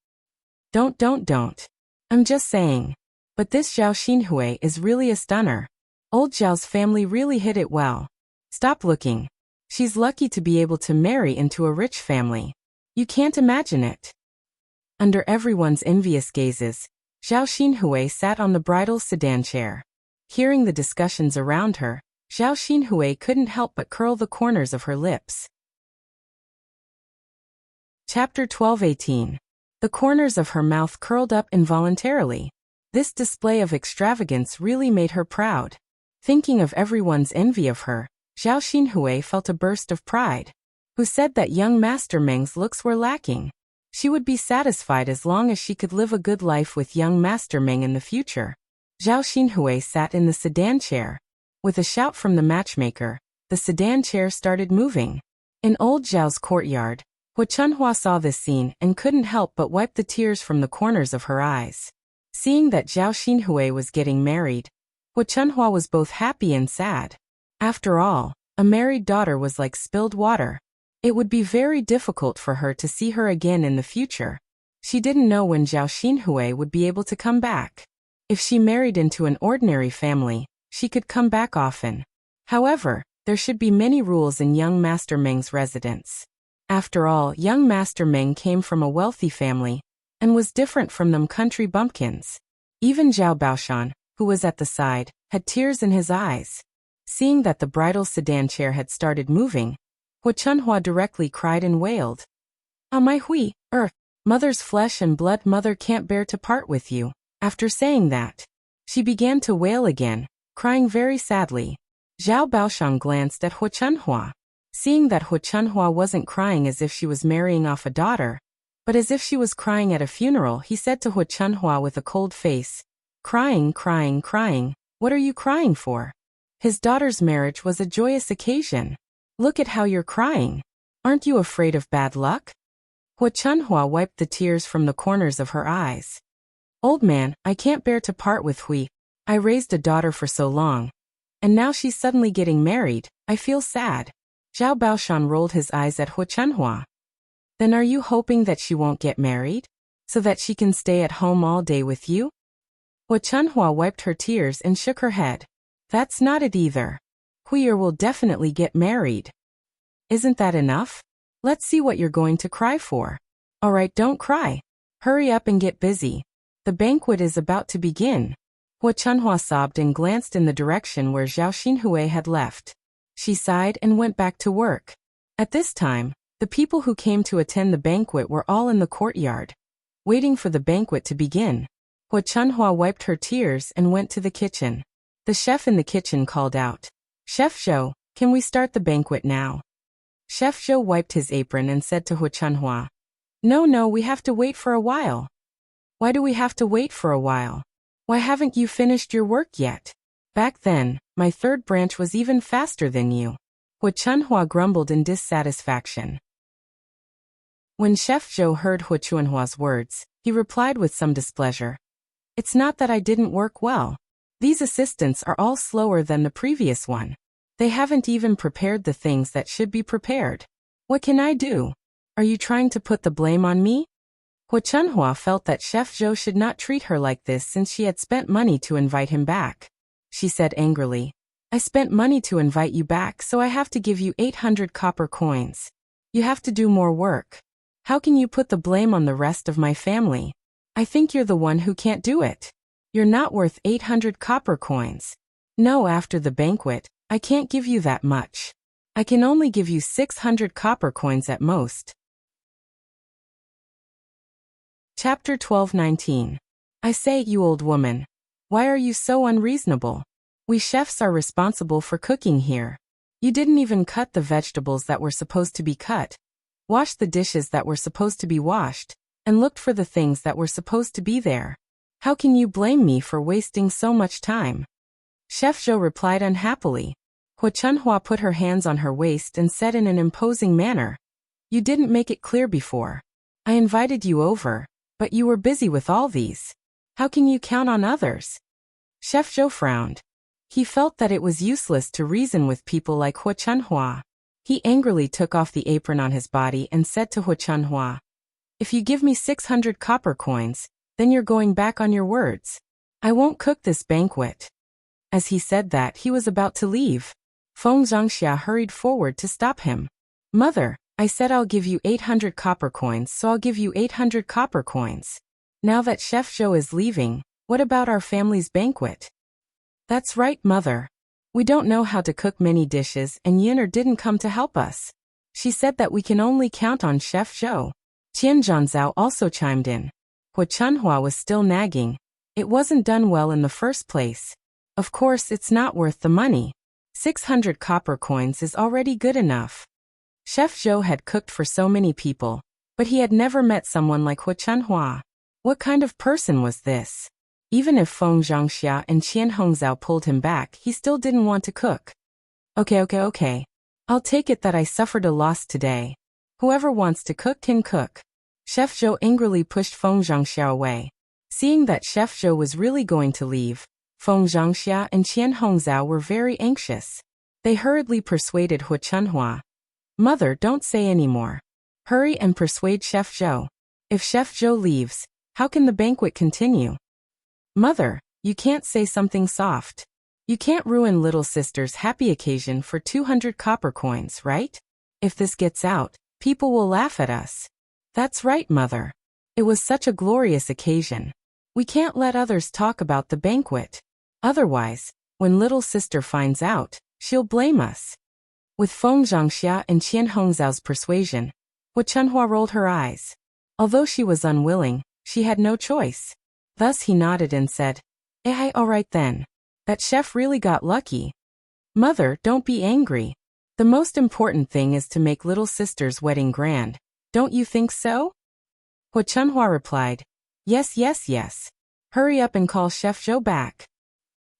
Don't. I'm just saying. But this Zhao Xinhui is really a stunner. Old Zhao's family really hid it well. Stop looking. She's lucky to be able to marry into a rich family. You can't imagine it. Under everyone's envious gazes, Zhao Xinhui sat on the bridal sedan chair. Hearing the discussions around her, Zhao Xinhui couldn't help but curl the corners of her lips. Chapter 12:18. The corners of her mouth curled up involuntarily. This display of extravagance really made her proud. Thinking of everyone's envy of her, Zhao Xinhui felt a burst of pride. Who said that young Master Meng's looks were lacking? She would be satisfied as long as she could live a good life with young Master Meng in the future. Zhao Xinhui sat in the sedan chair. With a shout from the matchmaker, the sedan chair started moving. In old Zhao's courtyard, Hu Chunhua saw this scene and couldn't help but wipe the tears from the corners of her eyes. Seeing that Zhao Xinhui was getting married, Hu Chunhua was both happy and sad. After all, a married daughter was like spilled water. It would be very difficult for her to see her again in the future. She didn't know when Zhao Xinhui would be able to come back. If she married into an ordinary family, she could come back often. However, there should be many rules in young Master Meng's residence. After all, young Master Meng came from a wealthy family, and was different from them country bumpkins. Even Zhao Baoshan, who was at the side, had tears in his eyes. Seeing that the bridal sedan chair had started moving, Hu Chunhua directly cried and wailed. Ah, my Hui, mother's flesh and blood, mother can't bear to part with you. After saying that, she began to wail again, crying very sadly. Zhao Baoshan glanced at Hu Chunhua. Seeing that Hu Chunhua wasn't crying as if she was marrying off a daughter, but as if she was crying at a funeral, he said to Hu Chunhua with a cold face, Crying, what are you crying for? His daughter's marriage was a joyous occasion. Look at how you're crying. Aren't you afraid of bad luck? Hu Chunhua wiped the tears from the corners of her eyes. Old man, I can't bear to part with Hui. I raised a daughter for so long, and now she's suddenly getting married. I feel sad. Zhao Baoshan rolled his eyes at Hu Chunhua. Then are you hoping that she won't get married, so that she can stay at home all day with you? Hu Chunhua wiped her tears and shook her head. That's not it either. Huier will definitely get married. Isn't that enough? Let's see what you're going to cry for. All right, don't cry. Hurry up and get busy. The banquet is about to begin. Hu Chunhua sobbed and glanced in the direction where Zhao Xinhui had left. She sighed and went back to work. At this time, the people who came to attend the banquet were all in the courtyard, waiting for the banquet to begin. Hu Chunhua wiped her tears and went to the kitchen. The chef in the kitchen called out, Chef Zhou, can we start the banquet now? Chef Zhou wiped his apron and said to Hu Chunhua, No, we have to wait for a while. Why do we have to wait for a while? Why haven't you finished your work yet? Back then, my third branch was even faster than you. Hu Chunhua grumbled in dissatisfaction. When Chef Zhou heard Hu Chunhua's words, he replied with some displeasure. It's not that I didn't work well. These assistants are all slower than the previous one. They haven't even prepared the things that should be prepared. What can I do? Are you trying to put the blame on me? Hu Chunhua felt that Chef Zhou should not treat her like this since she had spent money to invite him back. She said angrily, I spent money to invite you back, so I have to give you 800 copper coins. You have to do more work. How can you put the blame on the rest of my family? I think you're the one who can't do it. You're not worth 800 copper coins. No, after the banquet, I can't give you that much. I can only give you 600 copper coins at most. Chapter 12:19. I say, you old woman. Why are you so unreasonable? We chefs are responsible for cooking here. You didn't even cut the vegetables that were supposed to be cut, wash the dishes that were supposed to be washed, and looked for the things that were supposed to be there. How can you blame me for wasting so much time? Chef Zhou replied unhappily. Hu Chunhua put her hands on her waist and said in an imposing manner, "You didn't make it clear before. I invited you over, but you were busy with all these. How can you count on others?" Chef Zhou frowned. He felt that it was useless to reason with people like Hu Chunhua. He angrily took off the apron on his body and said to Hu Chunhua, "If you give me 600 copper coins, then you're going back on your words. I won't cook this banquet." As he said that, he was about to leave. Feng Zhangxia hurried forward to stop him. "Mother, I said I'll give you 800 copper coins, so I'll give you 800 copper coins. Now that Chef Zhou is leaving, what about our family's banquet?" "That's right, Mother. We don't know how to cook many dishes and Yin'er didn't come to help us. She said that we can only count on Chef Zhou." Qian Zhao also chimed in. Hu Chunhua was still nagging. It wasn't done well in the first place. Of course it's not worth the money. 600 copper coins is already good enough. Chef Zhou had cooked for so many people, but he had never met someone like Hu Chunhua. What kind of person was this? Even if Feng Zhangxia and Qian Hongzhao pulled him back, he still didn't want to cook. Okay. I'll take it that I suffered a loss today. Whoever wants to cook can cook." Chef Zhou angrily pushed Feng Zhangxia away. Seeing that Chef Zhou was really going to leave, Feng Zhangxia and Qian Hongzhao were very anxious. They hurriedly persuaded Hu Chunhua. "Mother, don't say any more. Hurry and persuade Chef Zhou. If Chef Zhou leaves, how can the banquet continue?" "Mother, you can't say something soft. You can't ruin little sister's happy occasion for 200 copper coins, right? If this gets out, people will laugh at us." "That's right, Mother. It was such a glorious occasion. We can't let others talk about the banquet. Otherwise, when little sister finds out, she'll blame us." With Feng Zhangxia and Qian Hongzhao's persuasion, Hu Chunhua rolled her eyes. Although she was unwilling, she had no choice. Thus he nodded and said, All right then. That chef really got lucky." "Mother, don't be angry. The most important thing is to make little sister's wedding grand. Don't you think so?" Hu Chunhua replied, Yes. Hurry up and call Chef Zhou back."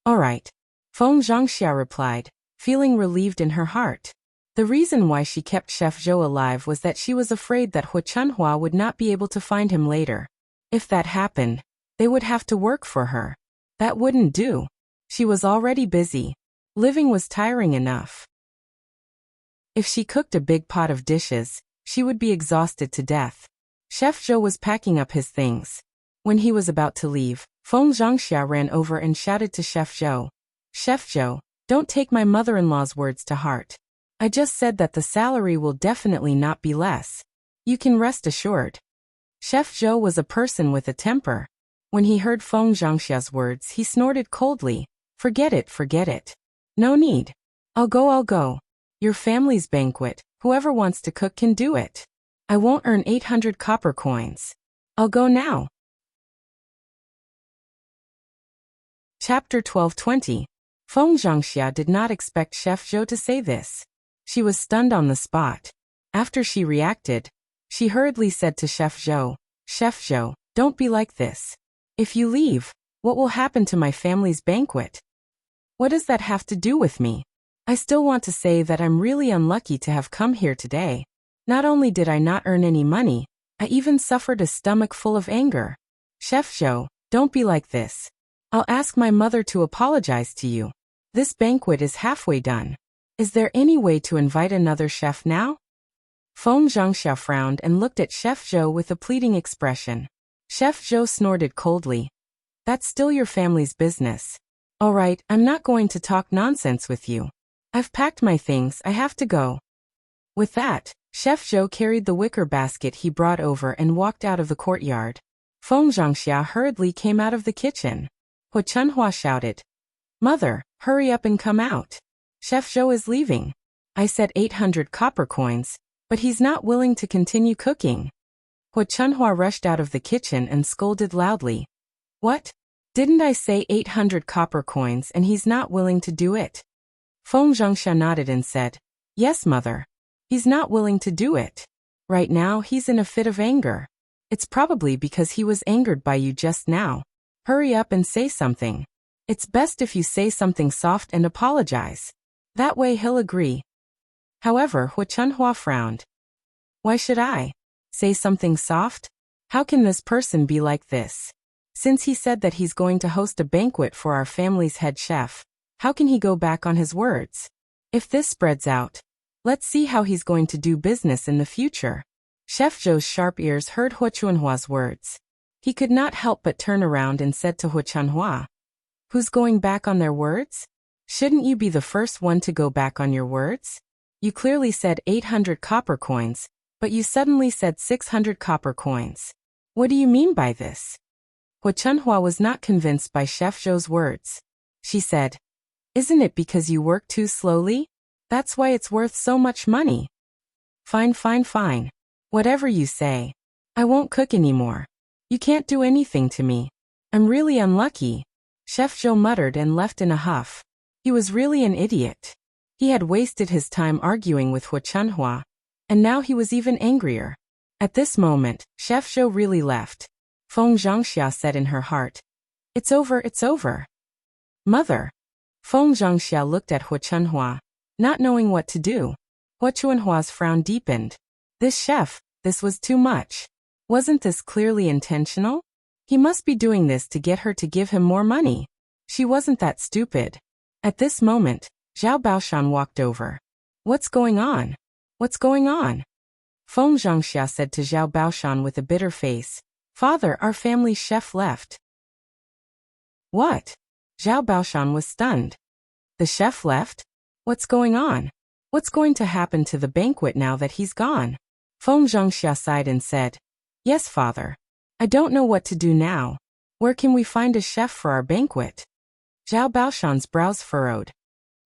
"All right." Feng Zhangxia replied, feeling relieved in her heart. The reason why she kept Chef Zhou alive was that she was afraid that Hu Chunhua would not be able to find him later. If that happened, they would have to work for her. That wouldn't do. She was already busy. Living was tiring enough. If she cooked a big pot of dishes, she would be exhausted to death. Chef Zhou was packing up his things. When he was about to leave, Feng Zhangxia ran over and shouted to Chef Zhou, "Chef Zhou, don't take my mother-in-law's words to heart. I just said that the salary will definitely not be less. You can rest assured." Chef Zhou was a person with a temper. When he heard Feng Zhangxia's words, he snorted coldly, Forget it. No need. I'll go. Your family's banquet, whoever wants to cook can do it. I won't earn 800 copper coins. I'll go now." Chapter 12:20. Feng Zhangxia did not expect Chef Zhou to say this. She was stunned on the spot. After she reacted, she hurriedly said to Chef Zhou, "Chef Zhou, don't be like this. If you leave, what will happen to my family's banquet? What does that have to do with me? I still want to say that I'm really unlucky to have come here today. Not only did I not earn any money, I even suffered a stomach full of anger. Chef Zhou, don't be like this. I'll ask my mother to apologize to you. This banquet is halfway done. Is there any way to invite another chef now?" Feng Zhangxia frowned and looked at Chef Zhou with a pleading expression. Chef Zhou snorted coldly. "That's still your family's business. All right, I'm not going to talk nonsense with you. I've packed my things, I have to go." With that, Chef Zhou carried the wicker basket he brought over and walked out of the courtyard. Feng Zhangxia hurriedly came out of the kitchen. Hu Chunhua shouted, "Mother, hurry up and come out. Chef Zhou is leaving. I said 800 copper coins, but he's not willing to continue cooking." Hu Chunhua rushed out of the kitchen and scolded loudly. "What? Didn't I say 800 copper coins and he's not willing to do it?" Feng Zhangxia nodded and said, "Yes, Mother. He's not willing to do it. Right now he's in a fit of anger." It's probably because he was angered by you just now. Hurry up and say something. It's best if you say something soft and apologize. That way he'll agree. However, Hu Chunhua frowned. Why should I say something soft? How can this person be like this? Since he said that he's going to host a banquet for our family's head chef, how can he go back on his words? If this spreads out, let's see how he's going to do business in the future. Chef Zhou's sharp ears heard Hu Chunhua's words. He could not help but turn around and said to Hu Chunhua, "Who's going back on their words? Shouldn't you be the first one to go back on your words? You clearly said 800 copper coins, but you suddenly said 600 copper coins. What do you mean by this?" Hu Chunhua was not convinced by Chef Zhou's words. She said, "Isn't it because you work too slowly? That's why it's worth so much money." Fine. Whatever you say. I won't cook anymore. You can't do anything to me. I'm really unlucky. Chef Zhou muttered and left in a huff. He was really an idiot. He had wasted his time arguing with Hu Chunhua, and now he was even angrier. At this moment, Chef Zhou really left. Feng Zhangxia said in her heart, It's over. Mother. Feng Zhangxia looked at Hu Chunhua, not knowing what to do. Hu Chunhua's frown deepened. This chef, this was too much. Wasn't this clearly intentional? He must be doing this to get her to give him more money. She wasn't that stupid. At this moment, Zhao Baoshan walked over. What's going on? Feng Zhangxia said to Zhao Baoshan with a bitter face, Father, our family's chef left. What? Zhao Baoshan was stunned. The chef left? What's going on? What's going to happen to the banquet now that he's gone? Feng Zhangxia sighed and said, Yes, Father. I don't know what to do now. Where can we find a chef for our banquet? Zhao Baoshan's brows furrowed.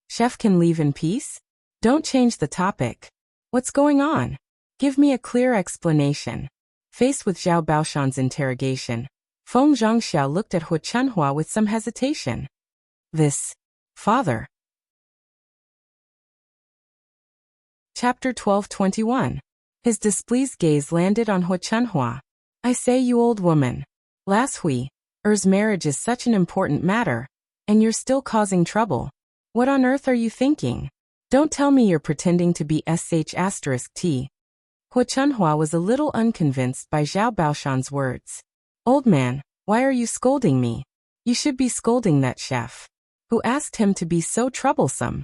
Chef can leave in peace? Don't change the topic. What's going on? Give me a clear explanation. Faced with Zhao Baoshan's interrogation, Feng Zhangxia looked at Hu Chunhua with some hesitation. This, Father. Chapter 12:21. His displeased gaze landed on Hu Chunhua. I say, you old woman. Last Hui-er's marriage is such an important matter, and you're still causing trouble. What on earth are you thinking? Don't tell me you're pretending to be sh*t. Hu Chunhua was a little unconvinced by Zhao Baoshan's words. Old man, why are you scolding me? You should be scolding that chef. Who asked him to be so troublesome?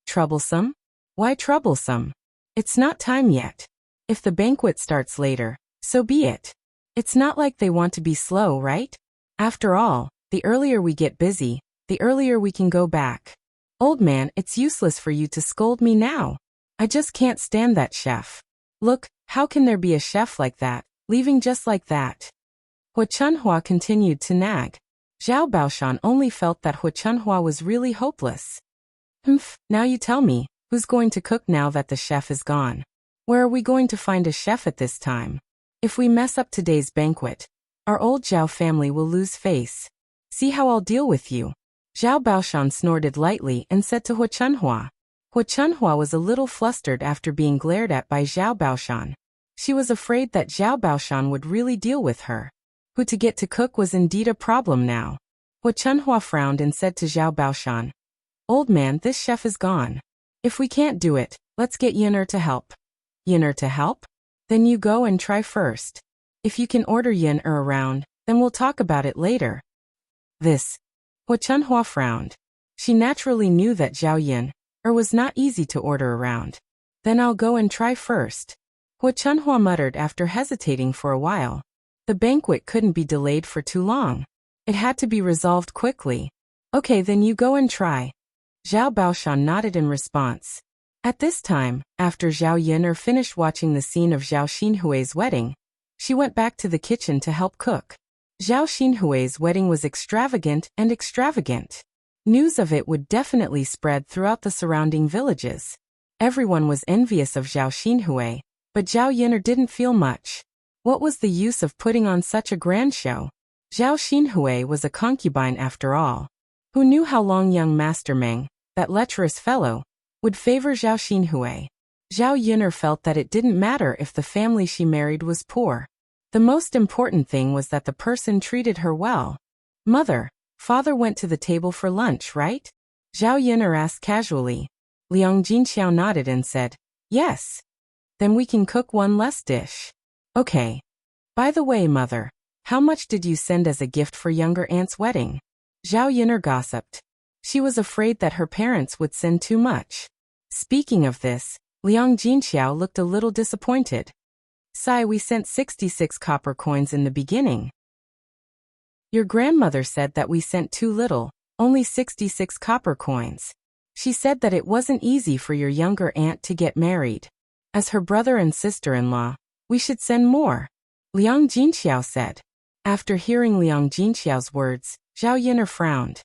Troublesome? Why troublesome? It's not time yet. If the banquet starts later, so be it. It's not like they want to be slow, right? After all, the earlier we get busy, the earlier we can go back. Old man, it's useless for you to scold me now. I just can't stand that chef. Look, how can there be a chef like that, leaving just like that? Hu Chunhua continued to nag. Zhao Baoshan only felt that Hu Chunhua was really hopeless. Now you tell me, who's going to cook now that the chef is gone? Where are we going to find a chef at this time? If we mess up today's banquet, our old Zhao family will lose face. See how I'll deal with you. Zhao Baoshan snorted lightly and said to Hu Chunhua. Hu Chunhua was a little flustered after being glared at by Zhao Baoshan. She was afraid that Zhao Baoshan would really deal with her. Who to get to cook was indeed a problem now. Hu Chunhua frowned and said to Zhao Baoshan, Old man, this chef is gone. If we can't do it, let's get Yin'er to help. Yin'er to help? Then you go and try first. If you can order Yin'er around, then we'll talk about it later. This. Hu Chunhua frowned. She naturally knew that Zhao Yin'er was not easy to order around. Then I'll go and try first. Hu Chunhua muttered after hesitating for a while. The banquet couldn't be delayed for too long. It had to be resolved quickly. Okay, then you go and try. Zhao Baoshan nodded in response. At this time, after Zhao Yin'er finished watching the scene of Zhao Xinhui's wedding, she went back to the kitchen to help cook. Zhao Xinhui's wedding was extravagant. News of it would definitely spread throughout the surrounding villages. Everyone was envious of Zhao Xinhui, but Zhao Yin'er didn't feel much. What was the use of putting on such a grand show? Zhao Xinhui was a concubine after all. Who knew how long young Master Meng, that lecherous fellow, would favor Zhao Xinhui? Zhao Yin'er felt that it didn't matter if the family she married was poor. The most important thing was that the person treated her well. Mother, father went to the table for lunch, right? Zhao Yun'er asked casually. Liang Jinxiao nodded and said, yes. Then we can cook one less dish. Okay. By the way, mother, how much did you send as a gift for younger aunt's wedding? Zhao Yun'er gossiped. She was afraid that her parents would send too much. Speaking of this, Liang Jinxiao looked a little disappointed. Sai, we sent 66 copper coins in the beginning. Your grandmother said that we sent too little, only 66 copper coins. She said that it wasn't easy for your younger aunt to get married. As her brother and sister-in-law, we should send more, Liang Jinxiao said. After hearing Liang Jinxiao's words, Zhao Yun'er frowned.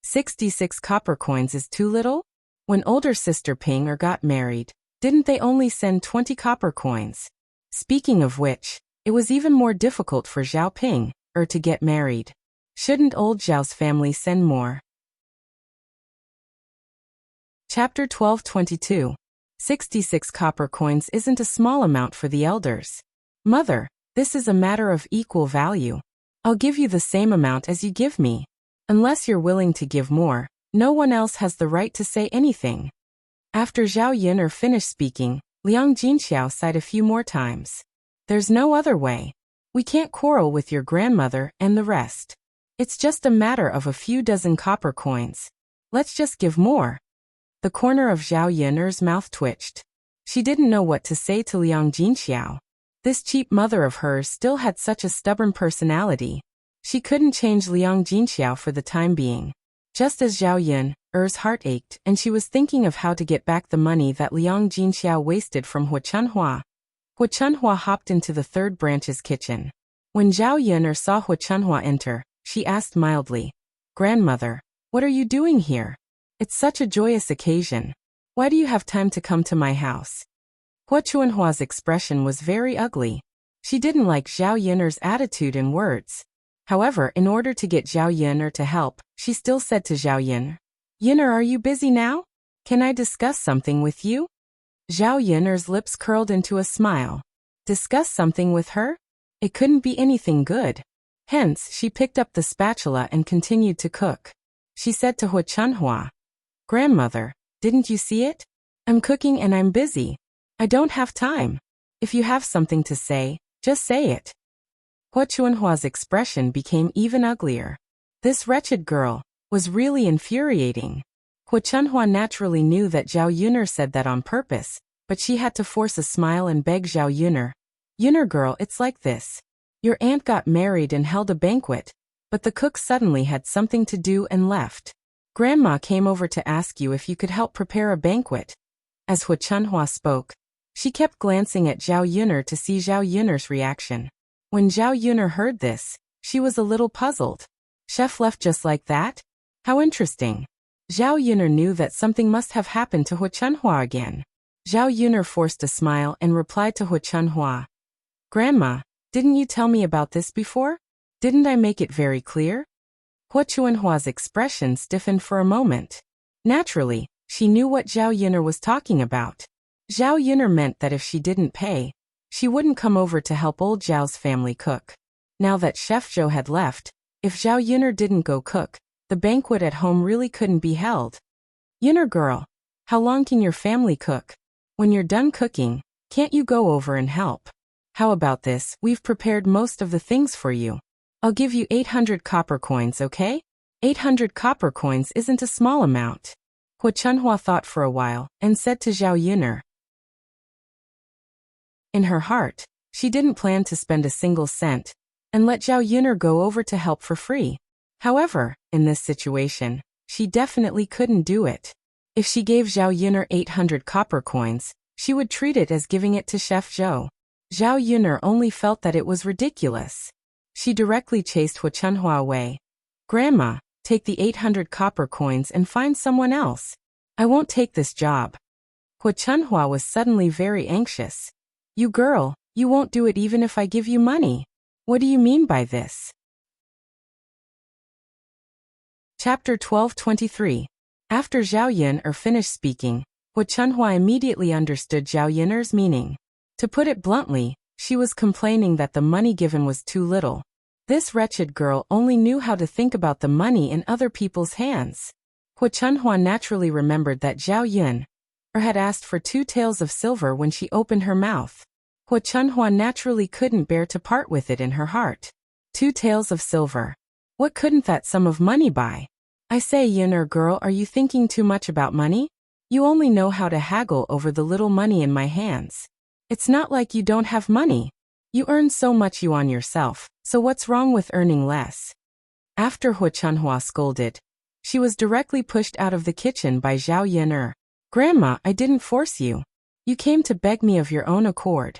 66 copper coins is too little? When older sister Ping got married, didn't they only send 20 copper coins? Speaking of which, it was even more difficult for Zhao Ping to get married. Shouldn't old Zhao's family send more? Chapter 12:22. 66 copper coins isn't a small amount for the elders. Mother, this is a matter of equal value. I'll give you the same amount as you give me. Unless you're willing to give more, no one else has the right to say anything. After Zhao Yun'er finished speaking, Liang Jinxiao sighed a few more times. There's no other way. We can't quarrel with your grandmother and the rest. It's just a matter of a few dozen copper coins. Let's just give more. The corner of Zhao Yun'er's mouth twitched. She didn't know what to say to Liang Jinxiao. This cheap mother of hers still had such a stubborn personality. She couldn't change Liang Jinxiao for the time being. Just as Zhao Yun'er's heart ached and she was thinking of how to get back the money that Liang Jinxiao wasted from Hua Chunhua. Hua Chunhua hopped into the third branch's kitchen. When Zhao Yun'er saw Hua Chunhua enter, she asked mildly, Grandmother, what are you doing here? It's such a joyous occasion. Why do you have time to come to my house? Hua Chunhua's expression was very ugly. She didn't like Zhao Yun'er's attitude and words. However, in order to get Zhao Yun'er to help, she still said to Zhao Yun'er, Yun'er, are you busy now? Can I discuss something with you? Zhao Yun'er's lips curled into a smile. Discuss something with her? It couldn't be anything good. Hence, she picked up the spatula and continued to cook. She said to Hua Chunhua, Grandmother, didn't you see it? I'm cooking and I'm busy. I don't have time. If you have something to say, just say it. Hua Chunhua's expression became even uglier. This wretched girl was really infuriating. Hua Chunhua naturally knew that Zhao Yun'er said that on purpose, but she had to force a smile and beg Zhao Yun'er, Yun'er girl, it's like this. Your aunt got married and held a banquet, but the cook suddenly had something to do and left. Grandma came over to ask you if you could help prepare a banquet. As Hua Chunhua spoke, she kept glancing at Zhao Yun'er to see Zhao Yun'er's reaction. When Zhao Yun'er heard this, she was a little puzzled. Chef left just like that? How interesting. Zhao Yun'er knew that something must have happened to Hua Chunhua again. Zhao Yun'er forced a smile and replied to Hua Chunhua, Grandma, didn't you tell me about this before? Didn't I make it very clear? Hua Chunhua's expression stiffened for a moment. Naturally, she knew what Zhao Yun'er was talking about. Zhao Yun'er meant that if she didn't pay, she wouldn't come over to help old Zhao's family cook. Now that Chef Zhou had left, if Zhao Yun'er didn't go cook, the banquet at home really couldn't be held. Yun'er girl, how long can your family cook? When you're done cooking, can't you go over and help? How about this? We've prepared most of the things for you. I'll give you 800 copper coins, okay? 800 copper coins isn't a small amount. Hua Chunhua thought for a while and said to Zhao Yun'er. In her heart, she didn't plan to spend a single cent and let Zhao Yun'er go over to help for free. However, in this situation, she definitely couldn't do it. If she gave Zhao Yun'er 800 copper coins, she would treat it as giving it to Chef Zhou. Zhao Yun'er only felt that it was ridiculous. She directly chased Hua Chunhua away. Grandma, take the 800 copper coins and find someone else. I won't take this job. Hua Chunhua was suddenly very anxious. You girl, you won't do it even if I give you money. What do you mean by this? Chapter 12:23. After Zhao Yun'er finished speaking, Hua Chunhua immediately understood Zhao Yun'er's meaning. To put it bluntly, She was complaining that the money given was too little. This wretched girl only knew how to think about the money in other people's hands. Hu Chunhua naturally remembered that Zhao Yun had asked for 2 taels of silver when she opened her mouth. Hu Chunhua naturally couldn't bear to part with it in her heart. 2 taels of silver. What couldn't that sum of money buy? I say, Yun girl, are you thinking too much about money? You only know how to haggle over the little money in my hands. It's not like you don't have money. You earn so much yuan yourself, so what's wrong with earning less? After Hu Chunhua scolded, she was directly pushed out of the kitchen by Zhao Yun. Grandma, I didn't force you. You came to beg me of your own accord.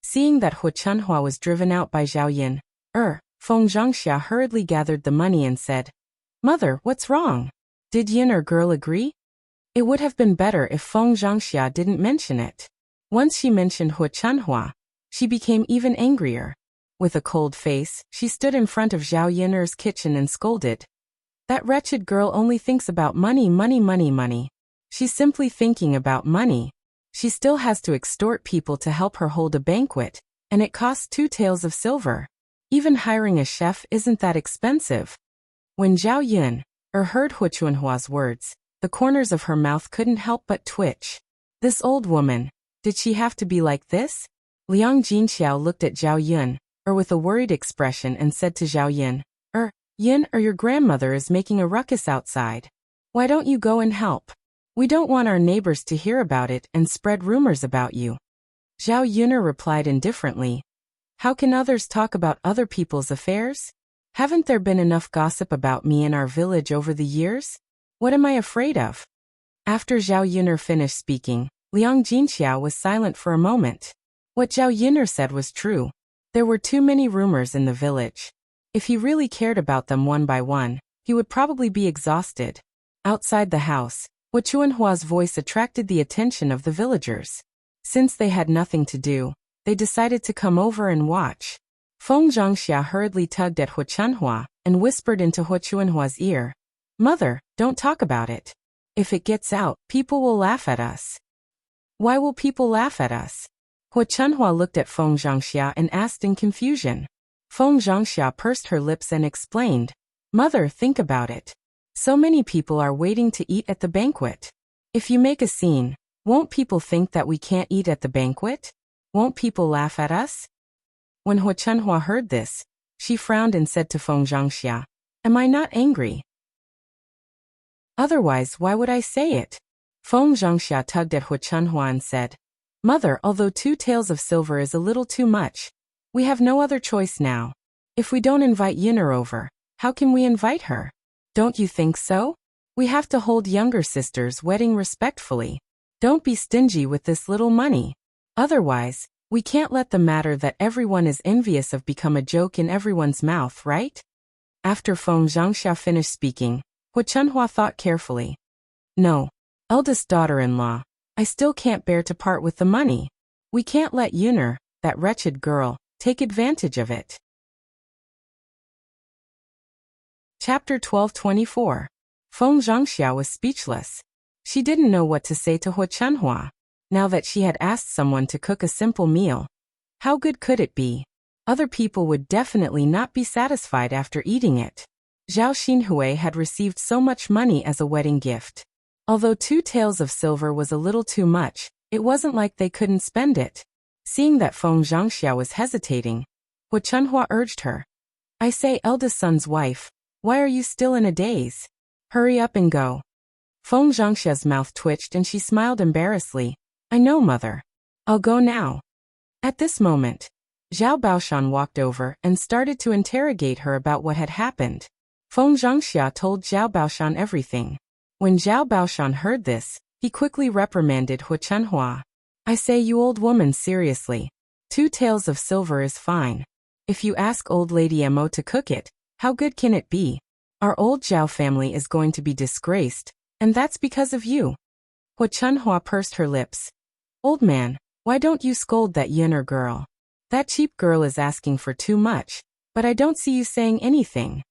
Seeing that Hu Chunhua was driven out by Zhao Yun, Feng Zhangxia hurriedly gathered the money and said, Mother, what's wrong? Did Yun girl agree? It would have been better if Feng Zhangxia didn't mention it. Once she mentioned Hu Chunhua, she became even angrier. With a cold face, she stood in front of Zhao Yun's kitchen and scolded. That wretched girl only thinks about money, money, money, money. She's simply thinking about money. She still has to extort people to help her hold a banquet, and it costs 2 taels of silver. Even hiring a chef isn't that expensive. When Zhao Yun heard Hu Chunhua's words, the corners of her mouth couldn't help but twitch. This old woman, did she have to be like this? Liang Jinxiao looked at Zhao Yun with a worried expression and said to Zhao Yun, Yun, your grandmother is making a ruckus outside. Why don't you go and help? We don't want our neighbors to hear about it and spread rumors about you. Zhao Yun replied indifferently. How can others talk about other people's affairs? Haven't there been enough gossip about me in our village over the years? What am I afraid of? After Zhao Yun finished speaking, Liang Jinxiao was silent for a moment. What Zhao Yun said was true. There were too many rumors in the village. If he really cared about them one by one, he would probably be exhausted. Outside the house, Hu Chunhua's voice attracted the attention of the villagers. Since they had nothing to do, they decided to come over and watch. Feng Zhangxia hurriedly tugged at Hu Chunhua and whispered into Hu Chunhua's ear, Mother, don't talk about it. If it gets out, people will laugh at us. Why will people laugh at us? Hu Chunhua looked at Feng Zhangxia and asked in confusion. Feng Zhangxia pursed her lips and explained, Mother, think about it. So many people are waiting to eat at the banquet. If you make a scene, won't people think that we can't eat at the banquet? Won't people laugh at us? When Hu Chunhua heard this, she frowned and said to Feng Zhangxia, Am I not angry? Otherwise, why would I say it? Feng Zhangxia tugged at Hu Chunhua and said, Mother, although 2 taels of silver is a little too much, we have no other choice now. If we don't invite Yun over, how can we invite her? Don't you think so? We have to hold younger sister's wedding respectfully. Don't be stingy with this little money. Otherwise, we can't let the matter that everyone is envious of become a joke in everyone's mouth, right? After Feng Zhangxia finished speaking, Hu Chunhua thought carefully. No, eldest daughter-in-law, I still can't bear to part with the money. We can't let Yun, that wretched girl, take advantage of it. Chapter 1224. Feng Zhangxia was speechless. She didn't know what to say to Hu Chunhua. Now that she had asked someone to cook a simple meal, how good could it be? Other people would definitely not be satisfied after eating it. Zhao Xinhui had received so much money as a wedding gift. Although 2 taels of silver was a little too much, it wasn't like they couldn't spend it. Seeing that Feng Zhangxia was hesitating, Hu Chunhua urged her. I say, eldest son's wife, why are you still in a daze? Hurry up and go. Feng Zhangxia's mouth twitched and she smiled embarrassedly. I know, mother. I'll go now. At this moment, Zhao Baoshan walked over and started to interrogate her about what had happened. Feng Zhangxia told Zhao Baoshan everything. When Zhao Baoshan heard this, he quickly reprimanded Hu Chunhua. I say, you old woman, seriously. 2 taels of silver is fine. If you ask old lady Mo to cook it, how good can it be? Our old Zhao family is going to be disgraced, and that's because of you. Hu Chunhua pursed her lips. Old man, why don't you scold that Yun girl? That cheap girl is asking for too much, but I don't see you saying anything.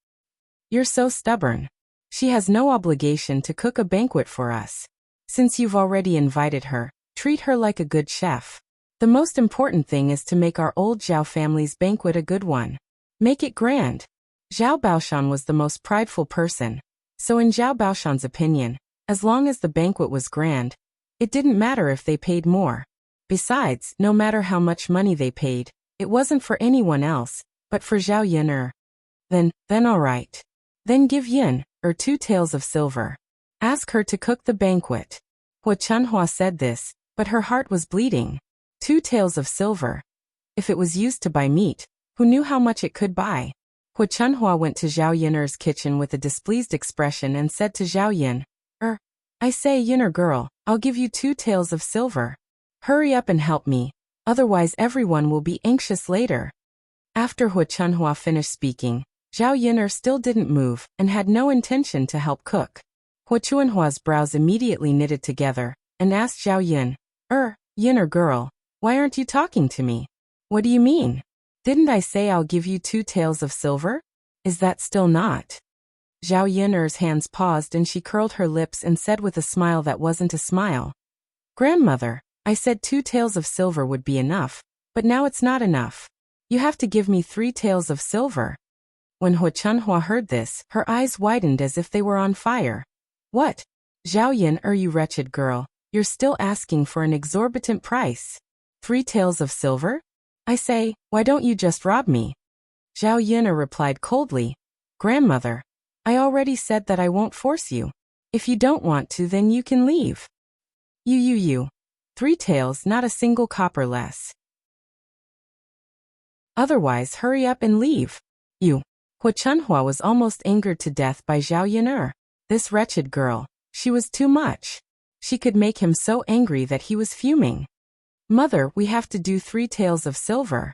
You're so stubborn. She has no obligation to cook a banquet for us. Since you've already invited her, treat her like a good chef. The most important thing is to make our old Zhao family's banquet a good one. Make it grand. Zhao Baoshan was the most prideful person. So in Zhao Baoshan's opinion, as long as the banquet was grand, it didn't matter if they paid more. Besides, no matter how much money they paid, it wasn't for anyone else, but for Zhao Yin. Then all right. Then give Yin, 2 taels of silver. Ask her to cook the banquet. Hua Chunhua said this, but her heart was bleeding. 2 taels of silver. If it was used to buy meat, who knew how much it could buy? Hua Chunhua went to Zhao Yin's kitchen with a displeased expression and said to Zhao Yin, I say, Yin girl, I'll give you 2 taels of silver. Hurry up and help me, otherwise everyone will be anxious later. After Hua Chunhua finished speaking, Zhao Yin still didn't move and had no intention to help cook. Hua Chunhua's brows immediately knitted together and asked Zhao Yin, Yin girl, why aren't you talking to me? What do you mean? Didn't I say I'll give you 2 taels of silver? Is that still not? Zhao Yin's hands paused and she curled her lips and said with a smile that wasn't a smile. Grandmother, I said 2 taels of silver would be enough, but now it's not enough. You have to give me 3 taels of silver. When Hua Chunhua heard this, her eyes widened as if they were on fire. What? Zhao Yin, you wretched girl, you're still asking for an exorbitant price. 3 taels of silver? I say, why don't you just rob me? Zhao Yin replied coldly, Grandmother, I already said that I won't force you. If you don't want to, then you can leave. You. 3 taels, not a single copper less. Otherwise, hurry up and leave. You. Hua Chunhua was almost angered to death by Zhao Yin. This wretched girl, she was too much. She could make him so angry that he was fuming. Mother, we have to do 3 taels of silver.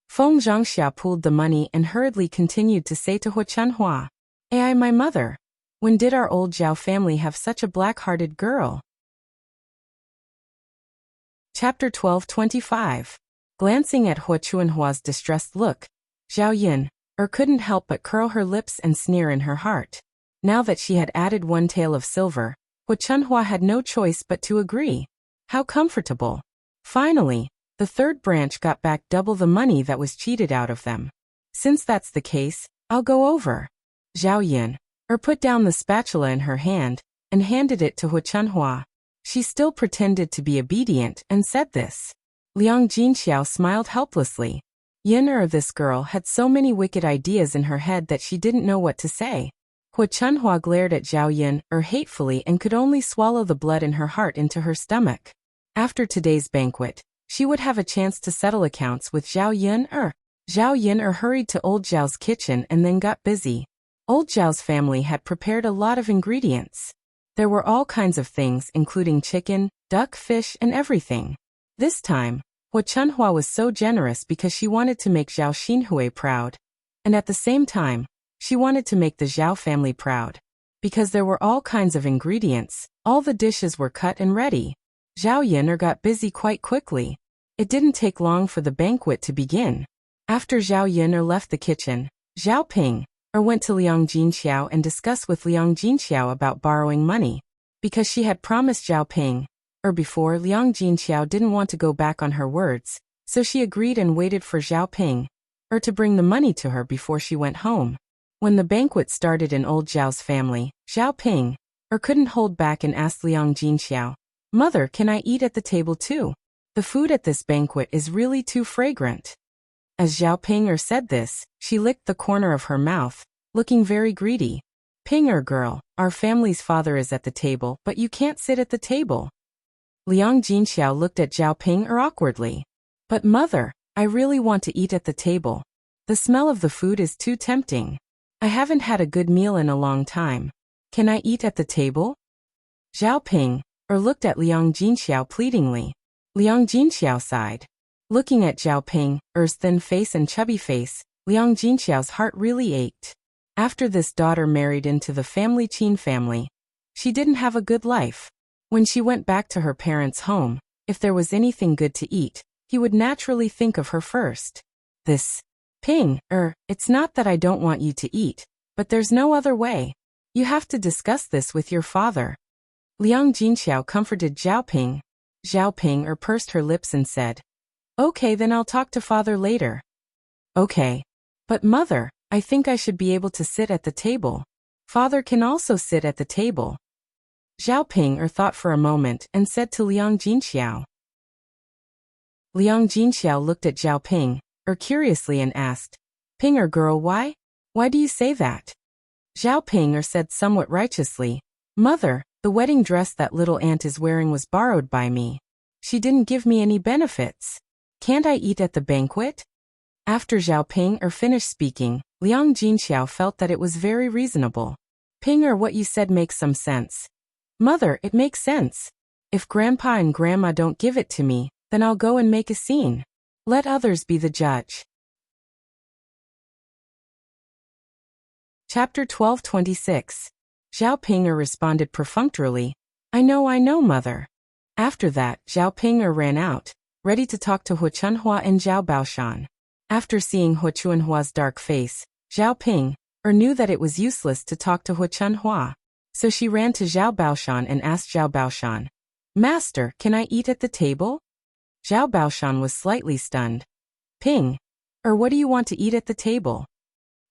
Feng Zhangxia pulled the money and hurriedly continued to say to Hua Chunhua, Ai, my mother, when did our old Zhao family have such a black-hearted girl? Chapter 12:25. Glancing at Hua Chunhua's distressed look, Zhao Yin couldn't help but curl her lips and sneer in her heart. Now that she had added 1 tael of silver, Hua Chunhua had no choice but to agree. How comfortable. Finally, the third branch got back double the money that was cheated out of them. Since that's the case, I'll go over. Zhao Yin put down the spatula in her hand and handed it to Hua Chunhua. She still pretended to be obedient and said this. Liang Jinxiao smiled helplessly. Yin this girl had so many wicked ideas in her head that she didn't know what to say. Hua Chunhua glared at Zhao Yin hatefully and could only swallow the blood in her heart into her stomach. After today's banquet, she would have a chance to settle accounts with Zhao Yin. Zhao Yin hurried to Old Zhao's kitchen and then got busy. Old Zhao's family had prepared a lot of ingredients. There were all kinds of things including chicken, duck, fish, and everything. This time, Hua Chunhua was so generous because she wanted to make Zhao Xinhui proud. And at the same time, she wanted to make the Zhao family proud. Because there were all kinds of ingredients, all the dishes were cut and ready. Zhao Yin got busy quite quickly. It didn't take long for the banquet to begin. After Zhao Yin left the kitchen, Zhao Ping went to Liang Jinxiao and discussed with Liang Jinxiao about borrowing money. Because she had promised Zhao Ping before, Liang Jinxiao didn't want to go back on her words, so she agreed and waited for Zhao Ping to bring the money to her before she went home. When the banquet started in Old Zhao's family, Zhao Ping couldn't hold back and asked Liang Jinxiao, Mother, can I eat at the table too? The food at this banquet is really too fragrant. As Zhao Ping said this, she licked the corner of her mouth, looking very greedy. Ping girl, our family's father is at the table, but you can't sit at the table. Liang Jinxiao looked at Zhao Ping awkwardly. But mother, I really want to eat at the table. The smell of the food is too tempting. I haven't had a good meal in a long time. Can I eat at the table? Zhao Ping looked at Liang Jinxiao pleadingly. Liang Jinxiao sighed. Looking at Zhao Ping's thin face and chubby face, Liang Jinxiao's heart really ached. After this daughter married into the family Qin family, she didn't have a good life. When she went back to her parents' home, if there was anything good to eat, he would naturally think of her first. This Ping, it's not that I don't want you to eat, but there's no other way. You have to discuss this with your father. Liang Jinxiao comforted Zhao Ping. Zhao Ping pursed her lips and said, Okay, then I'll talk to father later. Okay. But mother, I think I should be able to sit at the table. Father can also sit at the table. Zhao Ping thought for a moment and said to Liang Jinxiao. Liang Jinxiao looked at Zhao Ping curiously and asked, Ping girl, why? Why do you say that? Zhao Ping said somewhat righteously, Mother, the wedding dress that little aunt is wearing was borrowed by me. She didn't give me any benefits. Can't I eat at the banquet? After Zhao Ping finished speaking, Liang Jinxiao felt that it was very reasonable. Ping, what you said makes some sense. Mother, it makes sense. If Grandpa and Grandma don't give it to me, then I'll go and make a scene. Let others be the judge. Chapter 12:26. Zhao Ping responded perfunctorily, I know, mother. After that, Zhao Ping ran out, ready to talk to Hu Chunhua and Zhao Baoshan. After seeing Hu Chunhua's dark face, Zhao Ping knew that it was useless to talk to Hu Chunhua. So she ran to Zhao Baoshan and asked Zhao Baoshan, Master, can I eat at the table? Zhao Baoshan was slightly stunned. Ping, what do you want to eat at the table?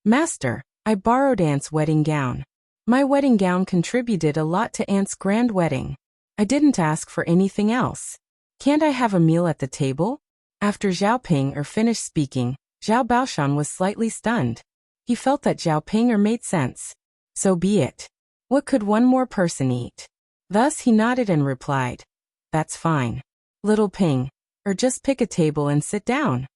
Master, I borrowed Aunt's wedding gown. My wedding gown contributed a lot to Aunt's grand wedding. I didn't ask for anything else. Can't I have a meal at the table? After Zhao Ping finished speaking, Zhao Baoshan was slightly stunned. He felt that Zhao Ping made sense. So be it. What could one more person eat? Thus he nodded and replied, That's fine. Little Ping, just pick a table and sit down.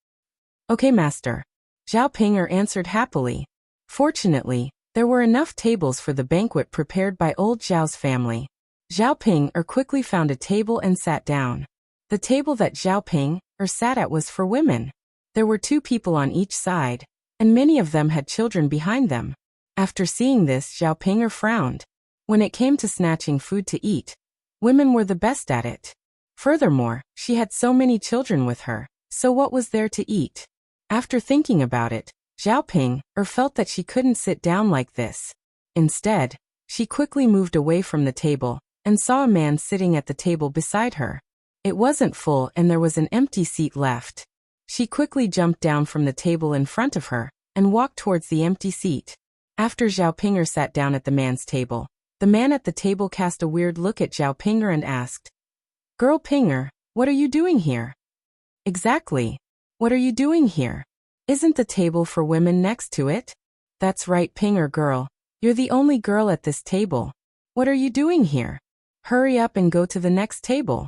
Okay, master. Zhao Ping answered happily. Fortunately, there were enough tables for the banquet prepared by old Zhao's family. Zhao Ping quickly found a table and sat down. The table that Zhao Ping sat at was for women. There were 2 people on each side, and many of them had children behind them. After seeing this, Zhao Ping frowned. When it came to snatching food to eat, women were the best at it. Furthermore, she had so many children with her, so what was there to eat? After thinking about it, Zhao Ping felt that she couldn't sit down like this. Instead, she quickly moved away from the table and saw a man sitting at the table beside her. It wasn't full and there was an empty seat left. She quickly jumped down from the table in front of her and walked towards the empty seat. After Zhao Ping sat down at the man's table, the man at the table cast a weird look at Zhao Ping and asked, Girl Ping, what are you doing here? Exactly. What are you doing here? Isn't the table for women next to it? That's right, Ping girl. You're the only girl at this table. What are you doing here? Hurry up and go to the next table.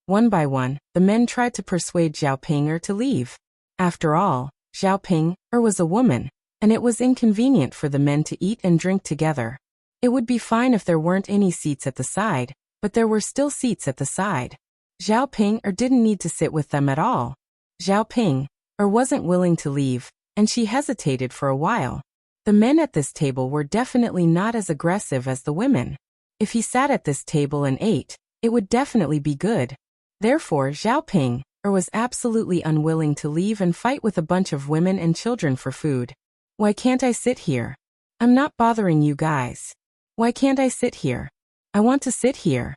One by one, the men tried to persuade Zhao Ping to leave. After all, Zhao Ping was a woman, and it was inconvenient for the men to eat and drink together. It would be fine if there weren't any seats at the side, but there were still seats at the side. Zhao Ping didn't need to sit with them at all. Zhao Ping wasn't willing to leave, and she hesitated for a while. The men at this table were definitely not as aggressive as the women. If he sat at this table and ate, it would definitely be good. Therefore, Zhao Ping was absolutely unwilling to leave and fight with a bunch of women and children for food. Why can't I sit here? I'm not bothering you guys. Why can't I sit here? I want to sit here.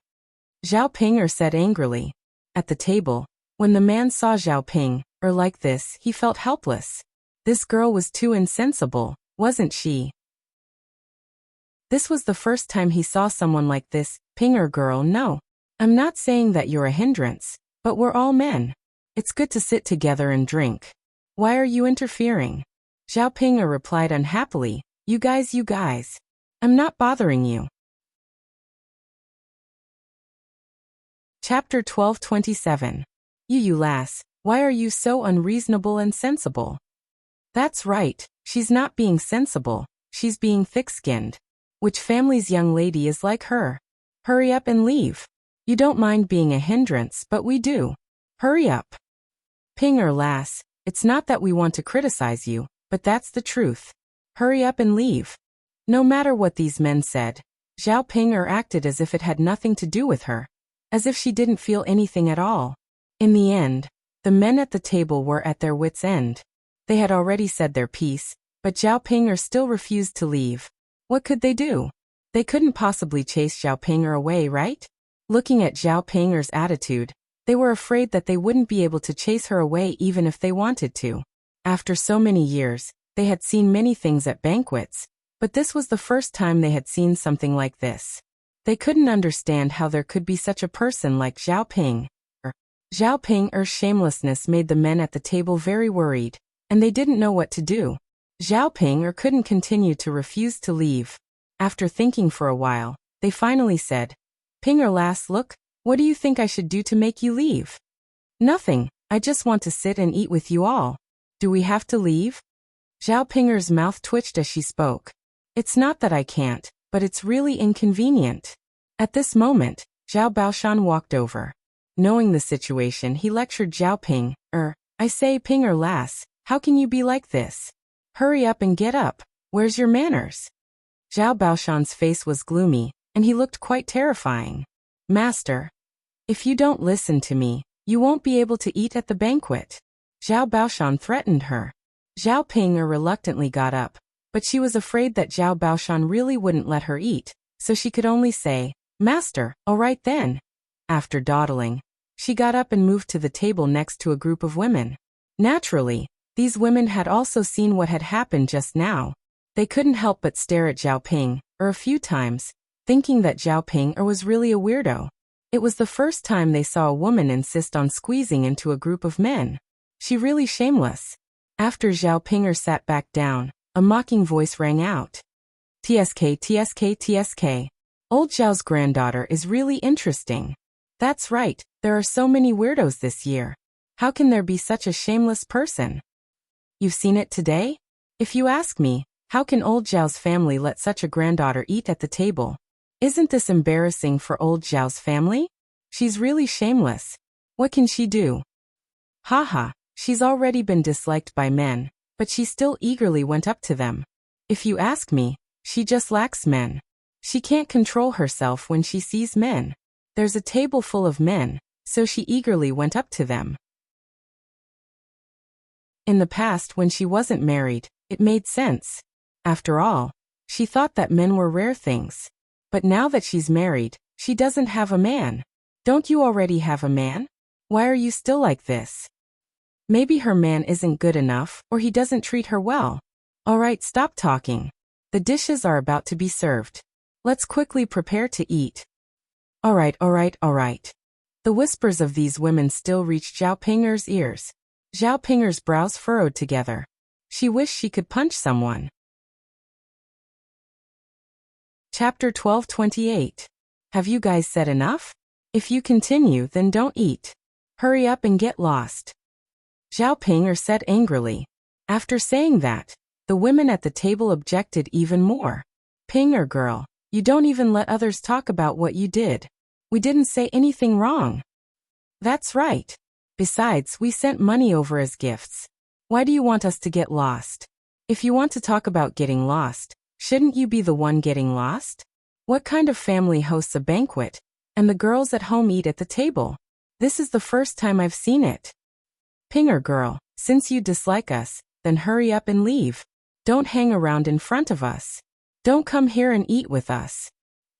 Zhao Ping said angrily. At the table, when the man saw Zhao Ping like this, he felt helpless. This girl was too insensible, wasn't she? This was the first time he saw someone like this. Ping girl, no. I'm not saying that you're a hindrance, but we're all men. It's good to sit together and drink. Why are you interfering? Zhao Ping replied unhappily, You guys. I'm not bothering you. Chapter 12:27. You lass, why are you so unreasonable and sensible? That's right, she's not being sensible, she's being thick-skinned. Which family's young lady is like her? Hurry up and leave. You don't mind being a hindrance, but we do. Hurry up. Ping lass, it's not that we want to criticize you, but that's the truth. Hurry up and leave. No matter what these men said, Zhao Ping acted as if it had nothing to do with her, as if she didn't feel anything at all. In the end, the men at the table were at their wits' end. They had already said their piece, but Zhao Ping still refused to leave. What could they do? They couldn't possibly chase Zhao Ping away, right? Looking at Zhao Ping's attitude, They were afraid that they wouldn't be able to chase her away even if they wanted to. After so many years, they had seen many things at banquets, but this was the first time they had seen something like this. They couldn't understand how there could be such a person like Zhao Ping. Zhao Ping's shamelessness made the men at the table very worried, and they didn't know what to do. Zhao Ping couldn't continue to refuse to leave. After thinking for a while, they finally said, Ping lass, look, what do you think I should do to make you leave? Nothing, I just want to sit and eat with you all. Do we have to leave? Zhao Ping's mouth twitched as she spoke. It's not that I can't, but it's really inconvenient. At this moment, Zhao Baoshan walked over. Knowing the situation, he lectured Zhao Ping, I say Ping lass, how can you be like this? Hurry up and get up, where's your manners? Zhao Baoshan's face was gloomy, and he looked quite terrifying. Master, if you don't listen to me, you won't be able to eat at the banquet. Zhao Baoshan threatened her. Zhao Ping reluctantly got up, but she was afraid that Zhao Baoshan really wouldn't let her eat, so she could only say, Master, all right then. After dawdling, she got up and moved to the table next to a group of women. Naturally, these women had also seen what had happened just now. They couldn't help but stare at Zhao Ping a few times, thinking that Zhao Ping was really a weirdo. It was the first time they saw a woman insist on squeezing into a group of men. She really shameless. After Zhao Ping sat back down, a mocking voice rang out. TSK, TSK, TSK. Old Zhao's granddaughter is really interesting. That's right, there are so many weirdos this year. How can there be such a shameless person? You've seen it today? If you ask me, how can old Zhao's family let such a granddaughter eat at the table? Isn't this embarrassing for old Zhao's family? She's really shameless. What can she do? Haha, she's already been disliked by men, but she still eagerly went up to them. If you ask me, she just lacks men. She can't control herself when she sees men. There's a table full of men, so she eagerly went up to them. In the past, when she wasn't married, it made sense. After all, she thought that men were rare things. But now that she's married, she doesn't have a man. Don't you already have a man? Why are you still like this? Maybe her man isn't good enough, or he doesn't treat her well. All right, stop talking. The dishes are about to be served. Let's quickly prepare to eat. All right, all right, all right. The whispers of these women still reached Zhao Ping's ears. Zhao Ping's brows furrowed together. She wished she could punch someone. Chapter 12:28. Have you guys said enough? If you continue, then don't eat. Hurry up and get lost. Zhao Ping said angrily. After saying that, the women at the table objected even more. Ping girl, you don't even let others talk about what you did. We didn't say anything wrong. That's right. Besides, we sent money over as gifts. Why do you want us to get lost? If you want to talk about getting lost, shouldn't you be the one getting lost? What kind of family hosts a banquet, and the girls at home eat at the table? This is the first time I've seen it. Ping girl, since you dislike us, then hurry up and leave. Don't hang around in front of us. Don't come here and eat with us.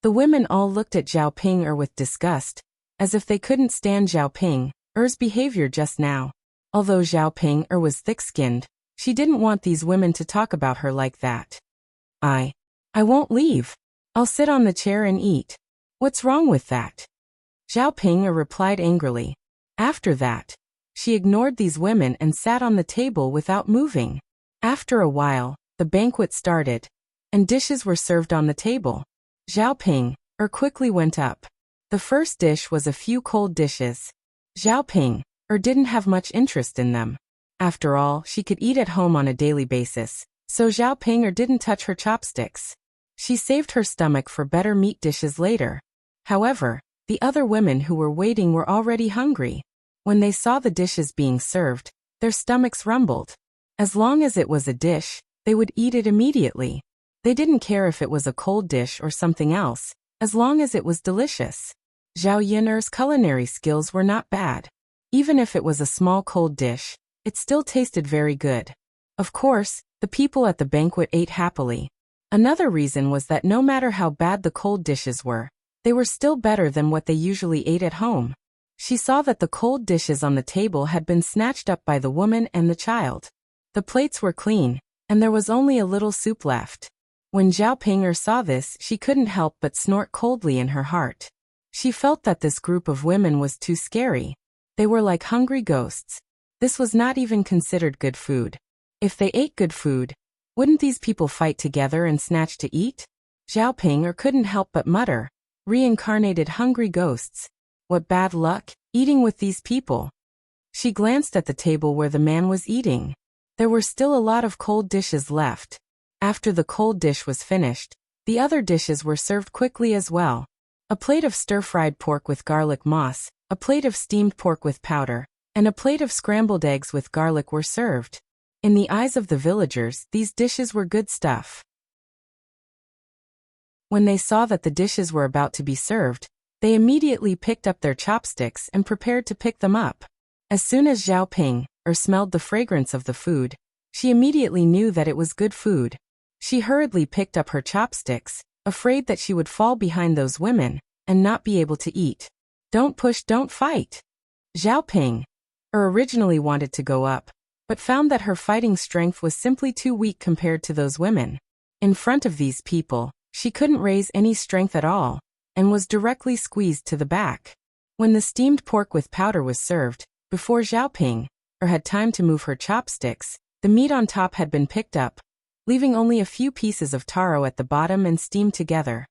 The women all looked at Zhao Ping with disgust, as if they couldn't stand Zhao Ping's behavior just now. Although Zhao Ping was thick-skinned, she didn't want these women to talk about her like that. I won't leave. I'll sit on the chair and eat. What's wrong with that? Zhao Ping replied angrily. After that, she ignored these women and sat on the table without moving. After a while, the banquet started, and dishes were served on the table. Zhao Ping quickly went up. The first dish was a few cold dishes. Zhao Ping didn't have much interest in them. After all, she could eat at home on a daily basis, so Zhao Ping didn't touch her chopsticks. She saved her stomach for better meat dishes later. However, the other women who were waiting were already hungry. When they saw the dishes being served, their stomachs rumbled. As long as it was a dish, they would eat it immediately. They didn't care if it was a cold dish or something else, as long as it was delicious. Zhao Yin's culinary skills were not bad. Even if it was a small cold dish, it still tasted very good. Of course, the people at the banquet ate happily. Another reason was that no matter how bad the cold dishes were, they were still better than what they usually ate at home. She saw that the cold dishes on the table had been snatched up by the woman and the child. The plates were clean, and there was only a little soup left. When Zhao Ping saw this, she couldn't help but snort coldly in her heart. She felt that this group of women was too scary. They were like hungry ghosts. This was not even considered good food. If they ate good food, wouldn't these people fight together and snatch to eat? Zhao Ping couldn't help but mutter, "Reincarnated hungry ghosts. What bad luck, eating with these people." She glanced at the table where the man was eating. There were still a lot of cold dishes left. After the cold dish was finished, the other dishes were served quickly as well. A plate of stir-fried pork with garlic moss, a plate of steamed pork with powder, and a plate of scrambled eggs with garlic were served. In the eyes of the villagers, these dishes were good stuff. When they saw that the dishes were about to be served, they immediately picked up their chopsticks and prepared to pick them up. As soon as Zhao Ping smelled the fragrance of the food, she immediately knew that it was good food. She hurriedly picked up her chopsticks, afraid that she would fall behind those women and not be able to eat. Don't push, don't fight. Zhao Ping originally wanted to go up, but found that her fighting strength was simply too weak compared to those women. In front of these people, she couldn't raise any strength at all, and was directly squeezed to the back. When the steamed pork with powder was served, before Zhao Ping had time to move her chopsticks, the meat on top had been picked up, leaving only a few pieces of taro at the bottom and steamed together.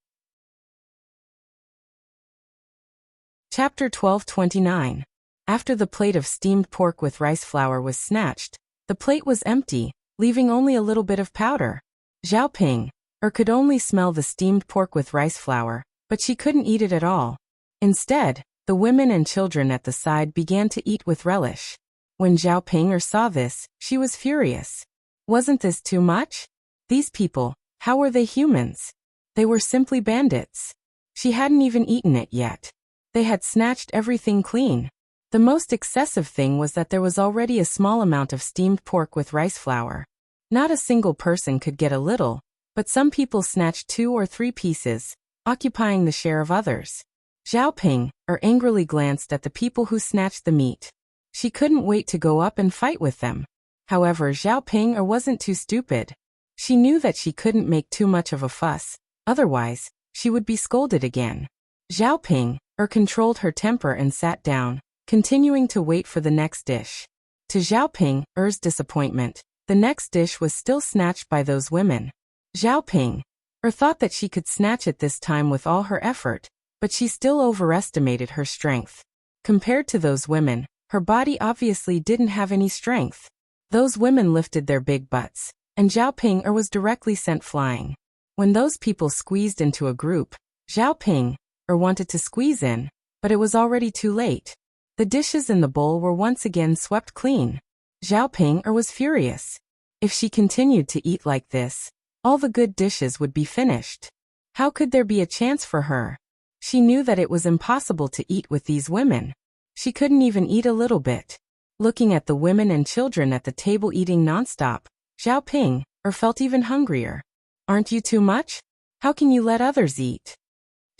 Chapter 12:29. After the plate of steamed pork with rice flour was snatched, the plate was empty, leaving only a little bit of powder. Zhao Ping could only smell the steamed pork with rice flour, but she couldn't eat it at all. Instead, the women and children at the side began to eat with relish. When Zhao Ping saw this, she was furious. Wasn't this too much? These people, how were they humans? They were simply bandits. She hadn't even eaten it yet. They had snatched everything clean. The most excessive thing was that there was already a small amount of steamed pork with rice flour. Not a single person could get a little, but some people snatched 2 or 3 pieces, occupying the share of others. Zhao Ping angrily glanced at the people who snatched the meat. She couldn't wait to go up and fight with them. However, Zhao Ping wasn't too stupid. She knew that she couldn't make too much of a fuss, otherwise, she would be scolded again. Zhao Ping controlled her temper and sat down, continuing to wait for the next dish. To Zhao Ping's disappointment, the next dish was still snatched by those women. Zhao Ping thought that she could snatch it this time with all her effort, but she still overestimated her strength. Compared to those women, her body obviously didn't have any strength. Those women lifted their big butts, and Zhao Ping was directly sent flying. When those people squeezed into a group, Zhao Ping wanted to squeeze in, but it was already too late. The dishes in the bowl were once again swept clean. Zhao Ping was furious. If she continued to eat like this, all the good dishes would be finished. How could there be a chance for her? She knew that it was impossible to eat with these women. She couldn't even eat a little bit. Looking at the women and children at the table eating nonstop, Zhao Ping felt even hungrier. Aren't you too much? How can you let others eat?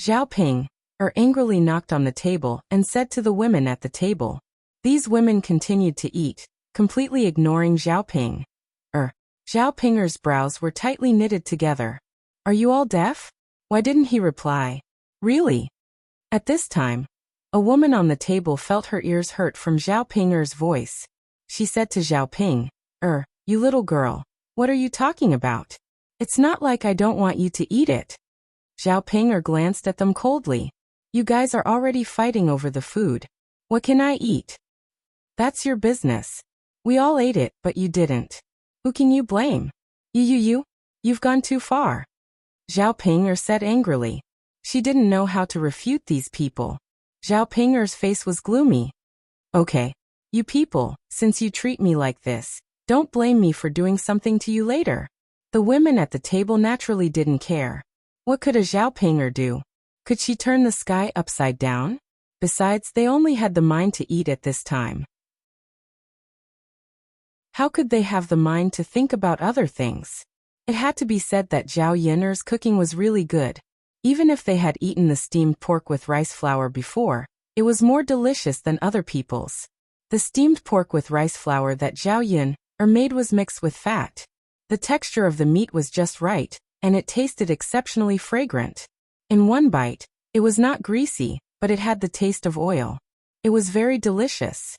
Zhao Ping angrily knocked on the table and said to the women at the table. These women continued to eat, completely ignoring Zhao Ping. Zhao Ping's brows were tightly knitted together. Are you all deaf? Why didn't he reply? Really? At this time, a woman on the table felt her ears hurt from Zhao Ping's voice. She said to Zhao Ping, you little girl, what are you talking about? It's not like I don't want you to eat it. Zhao Ping glanced at them coldly. You guys are already fighting over the food. What can I eat? That's your business. We all ate it, but you didn't. Who can you blame? You've gone too far. Zhao Ping said angrily. She didn't know how to refute these people. Zhao Ping's face was gloomy. Okay. You people, since you treat me like this, don't blame me for doing something to you later. The women at the table naturally didn't care. What could a Zhao Ping do? Could she turn the sky upside down? Besides, they only had the mind to eat at this time. How could they have the mind to think about other things? It had to be said that Zhao Yin's cooking was really good. Even if they had eaten the steamed pork with rice flour before, It was more delicious than other people's. The steamed pork with rice flour that Zhao Yun made was mixed with fat. The texture of the meat was just right, and it tasted exceptionally fragrant. In one bite, it was not greasy, but it had the taste of oil. It was very delicious.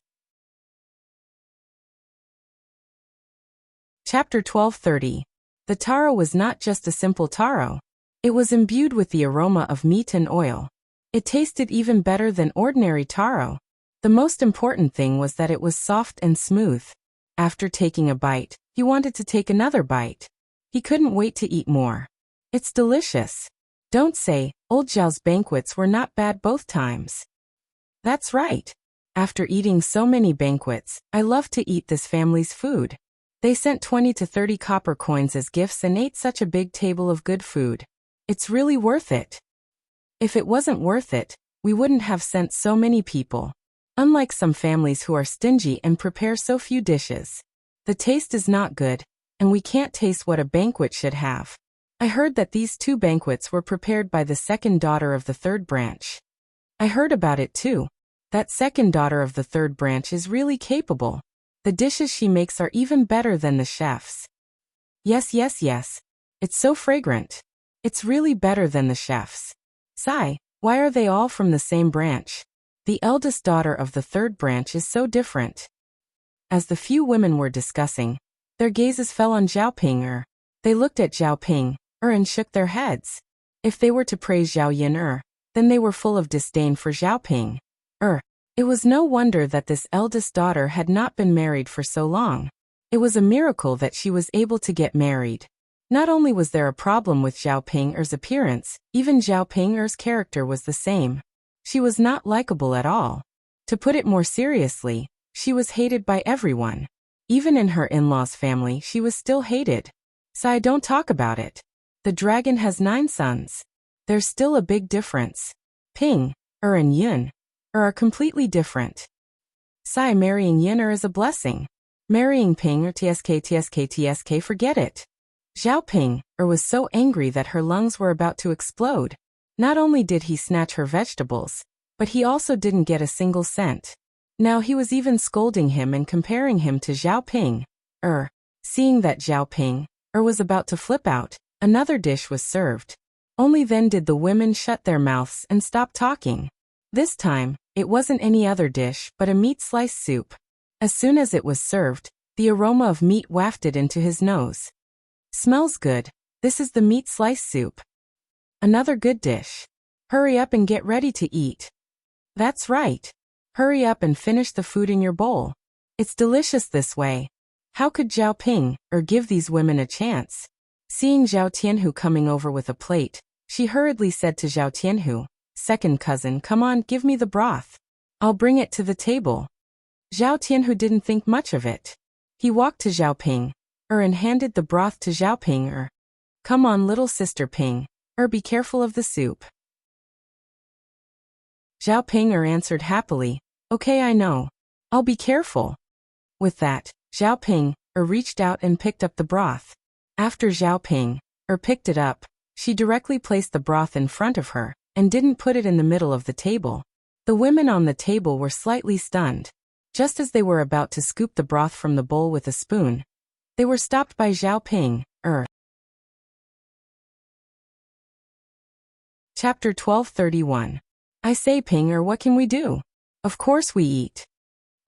Chapter 12:30. The taro was not just a simple taro. It was imbued with the aroma of meat and oil. It tasted even better than ordinary taro. The most important thing was that it was soft and smooth. After taking a bite, he wanted to take another bite. He couldn't wait to eat more. It's delicious. Don't say, old Zhao's banquets were not bad both times. That's right. After eating so many banquets, I love to eat this family's food. They sent 20 to 30 copper coins as gifts and ate such a big table of good food. It's really worth it. If it wasn't worth it, we wouldn't have sent so many people. Unlike some families who are stingy and prepare so few dishes. The taste is not good, and we can't taste what a banquet should have. I heard that these 2 banquets were prepared by the second daughter of the third branch. I heard about it too. That second daughter of the third branch is really capable. The dishes she makes are even better than the chef's. Yes. It's so fragrant. It's really better than the chef's. Sigh, why are they all from the same branch? The eldest daughter of the third branch is so different. As the few women were discussing, their gazes fell on Zhao Ping. They looked at Zhao Ping and shook their heads. If they were to praise Zhao Yun then they were full of disdain for Zhao Ping. It was no wonder that this eldest daughter had not been married for so long. It was a miracle that she was able to get married. Not only was there a problem with Zhao Ping's appearance, even Zhao Ping's character was the same. She was not likable at all. To put it more seriously, she was hated by everyone. Even in her in-laws' family she was still hated. Sigh, don't talk about it. The dragon has 9 sons. There's still a big difference. Ping, and Yun are completely different. Sigh, marrying Yun is a blessing. Marrying Ping tsk, forget it. Zhao Ping was so angry that her lungs were about to explode. Not only did he snatch her vegetables, but he also didn't get a single cent. Now he was even scolding him and comparing him to Zhao Ping. Seeing that Zhao Ping was about to flip out, another dish was served. Only then did the women shut their mouths and stop talking. This time, it wasn't any other dish but a meat slice soup. As soon as it was served, the aroma of meat wafted into his nose. Smells good. This is the meat slice soup. Another good dish. Hurry up and get ready to eat. That's right. Hurry up and finish the food in your bowl. It's delicious this way. How could Zhao Ping give these women a chance? Seeing Zhao Tianhu coming over with a plate, she hurriedly said to Zhao Tianhu, "Second cousin, come on, give me the broth. I'll bring it to the table." Zhao Tianhu didn't think much of it. He walked to Zhao Ping and handed the broth to Zhao Ping. "Come on, little sister Ping, be careful of the soup." Zhao Ping answered happily, "Okay, I know. I'll be careful." With that, Zhao Ping reached out and picked up the broth. After Zhao Ping picked it up, she directly placed the broth in front of her and didn't put it in the middle of the table. The women on the table were slightly stunned. Just as they were about to scoop the broth from the bowl with a spoon, they were stopped by Zhao Ping. Chapter 12:31. I say, Ping, what can we do? Of course we eat.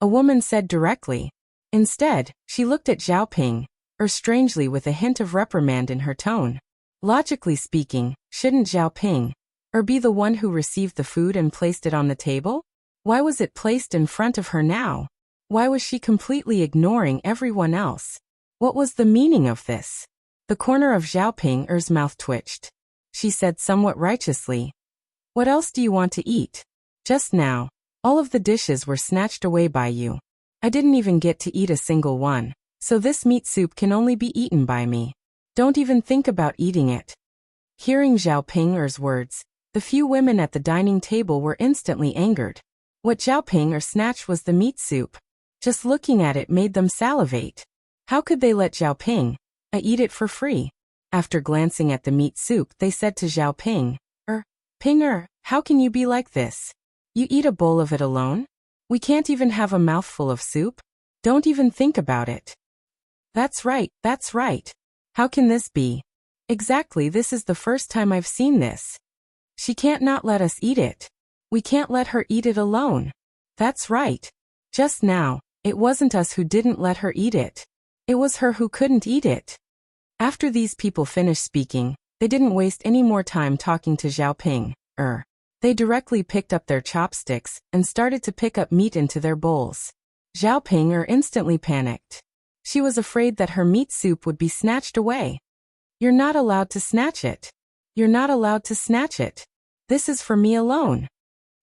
A woman said directly. Instead, she looked at Zhao Ping, strangely with a hint of reprimand in her tone. Logically speaking, shouldn't Zhao Ping be the one who received the food and placed it on the table? Why was it placed in front of her now? Why was she completely ignoring everyone else? What was the meaning of this? The corner of Zhao Ping's mouth twitched. She said somewhat righteously, "What else do you want to eat? Just now, all of the dishes were snatched away by you. I didn't even get to eat a single one, so this meat soup can only be eaten by me. Don't even think about eating it." Hearing Zhao Ping's words, the few women at the dining table were instantly angered. What Zhao Ping snatched was the meat soup. Just looking at it made them salivate. How could they let Zhao Ping eat it for free? After glancing at the meat soup, they said to Zhao Ping, Ping, how can you be like this? You eat a bowl of it alone? We can't even have a mouthful of soup? Don't even think about it. That's right, that's right. How can this be? Exactly, this is the first time I've seen this. She can't not let us eat it. We can't let her eat it alone. That's right. Just now, it wasn't us who didn't let her eat it. It was her who couldn't eat it. After these people finished speaking, they didn't waste any more time talking to Xiaoping. They directly picked up their chopsticks and started to pick up meat into their bowls. Xiaoping instantly panicked. She was afraid that her meat soup would be snatched away. You're not allowed to snatch it. You're not allowed to snatch it. This is for me alone.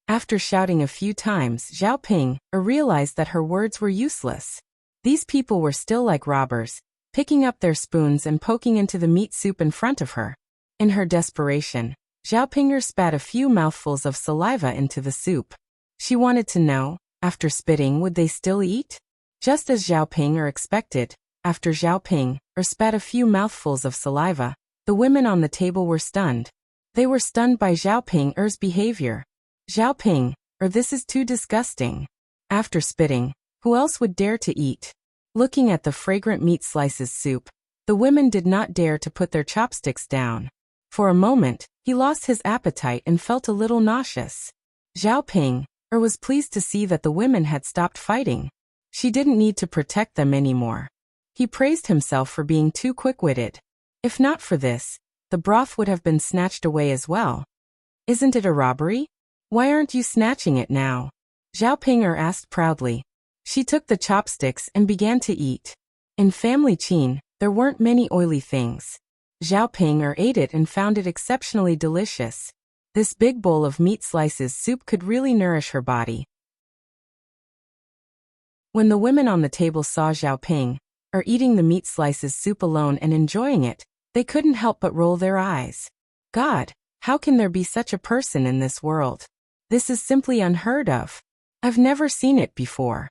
After shouting a few times, Xiaoping realized that her words were useless. These people were still like robbers, picking up their spoons and poking into the meat soup in front of her. In her desperation, Xiaoping spat a few mouthfuls of saliva into the soup. She wanted to know, after spitting, would they still eat? Just as Xiaoping expected, after Xiaoping spat a few mouthfuls of saliva, the women on the table were stunned. They were stunned by Xiaoping's behavior. Xiaoping, this is too disgusting. After spitting, who else would dare to eat? Looking at the fragrant meat slices soup, the women did not dare to put their chopsticks down. For a moment, he lost his appetite and felt a little nauseous. Xiaoping was pleased to see that the women had stopped fighting. She didn't need to protect them anymore. He praised himself for being too quick-witted. If not for this, the broth would have been snatched away as well. Isn't it a robbery? Why aren't you snatching it now? Xiaoping asked proudly. She took the chopsticks and began to eat. In family Qin, there weren't many oily things. Xiaoping ate it and found it exceptionally delicious. This big bowl of meat slices soup could really nourish her body. When the women on the table saw Xiaoping eating the meat slices soup alone and enjoying it, they couldn't help but roll their eyes. God, how can there be such a person in this world? This is simply unheard of. I've never seen it before.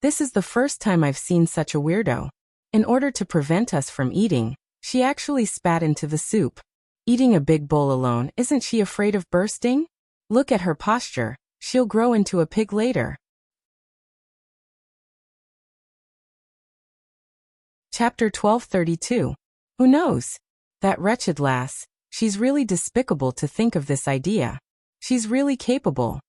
This is the first time I've seen such a weirdo. In order to prevent us from eating, she actually spat into the soup. Eating a big bowl alone, isn't she afraid of bursting? Look at her posture, she'll grow into a pig later. Chapter 1232. Who knows? That wretched lass, she's really despicable to think of this idea. She's really capable.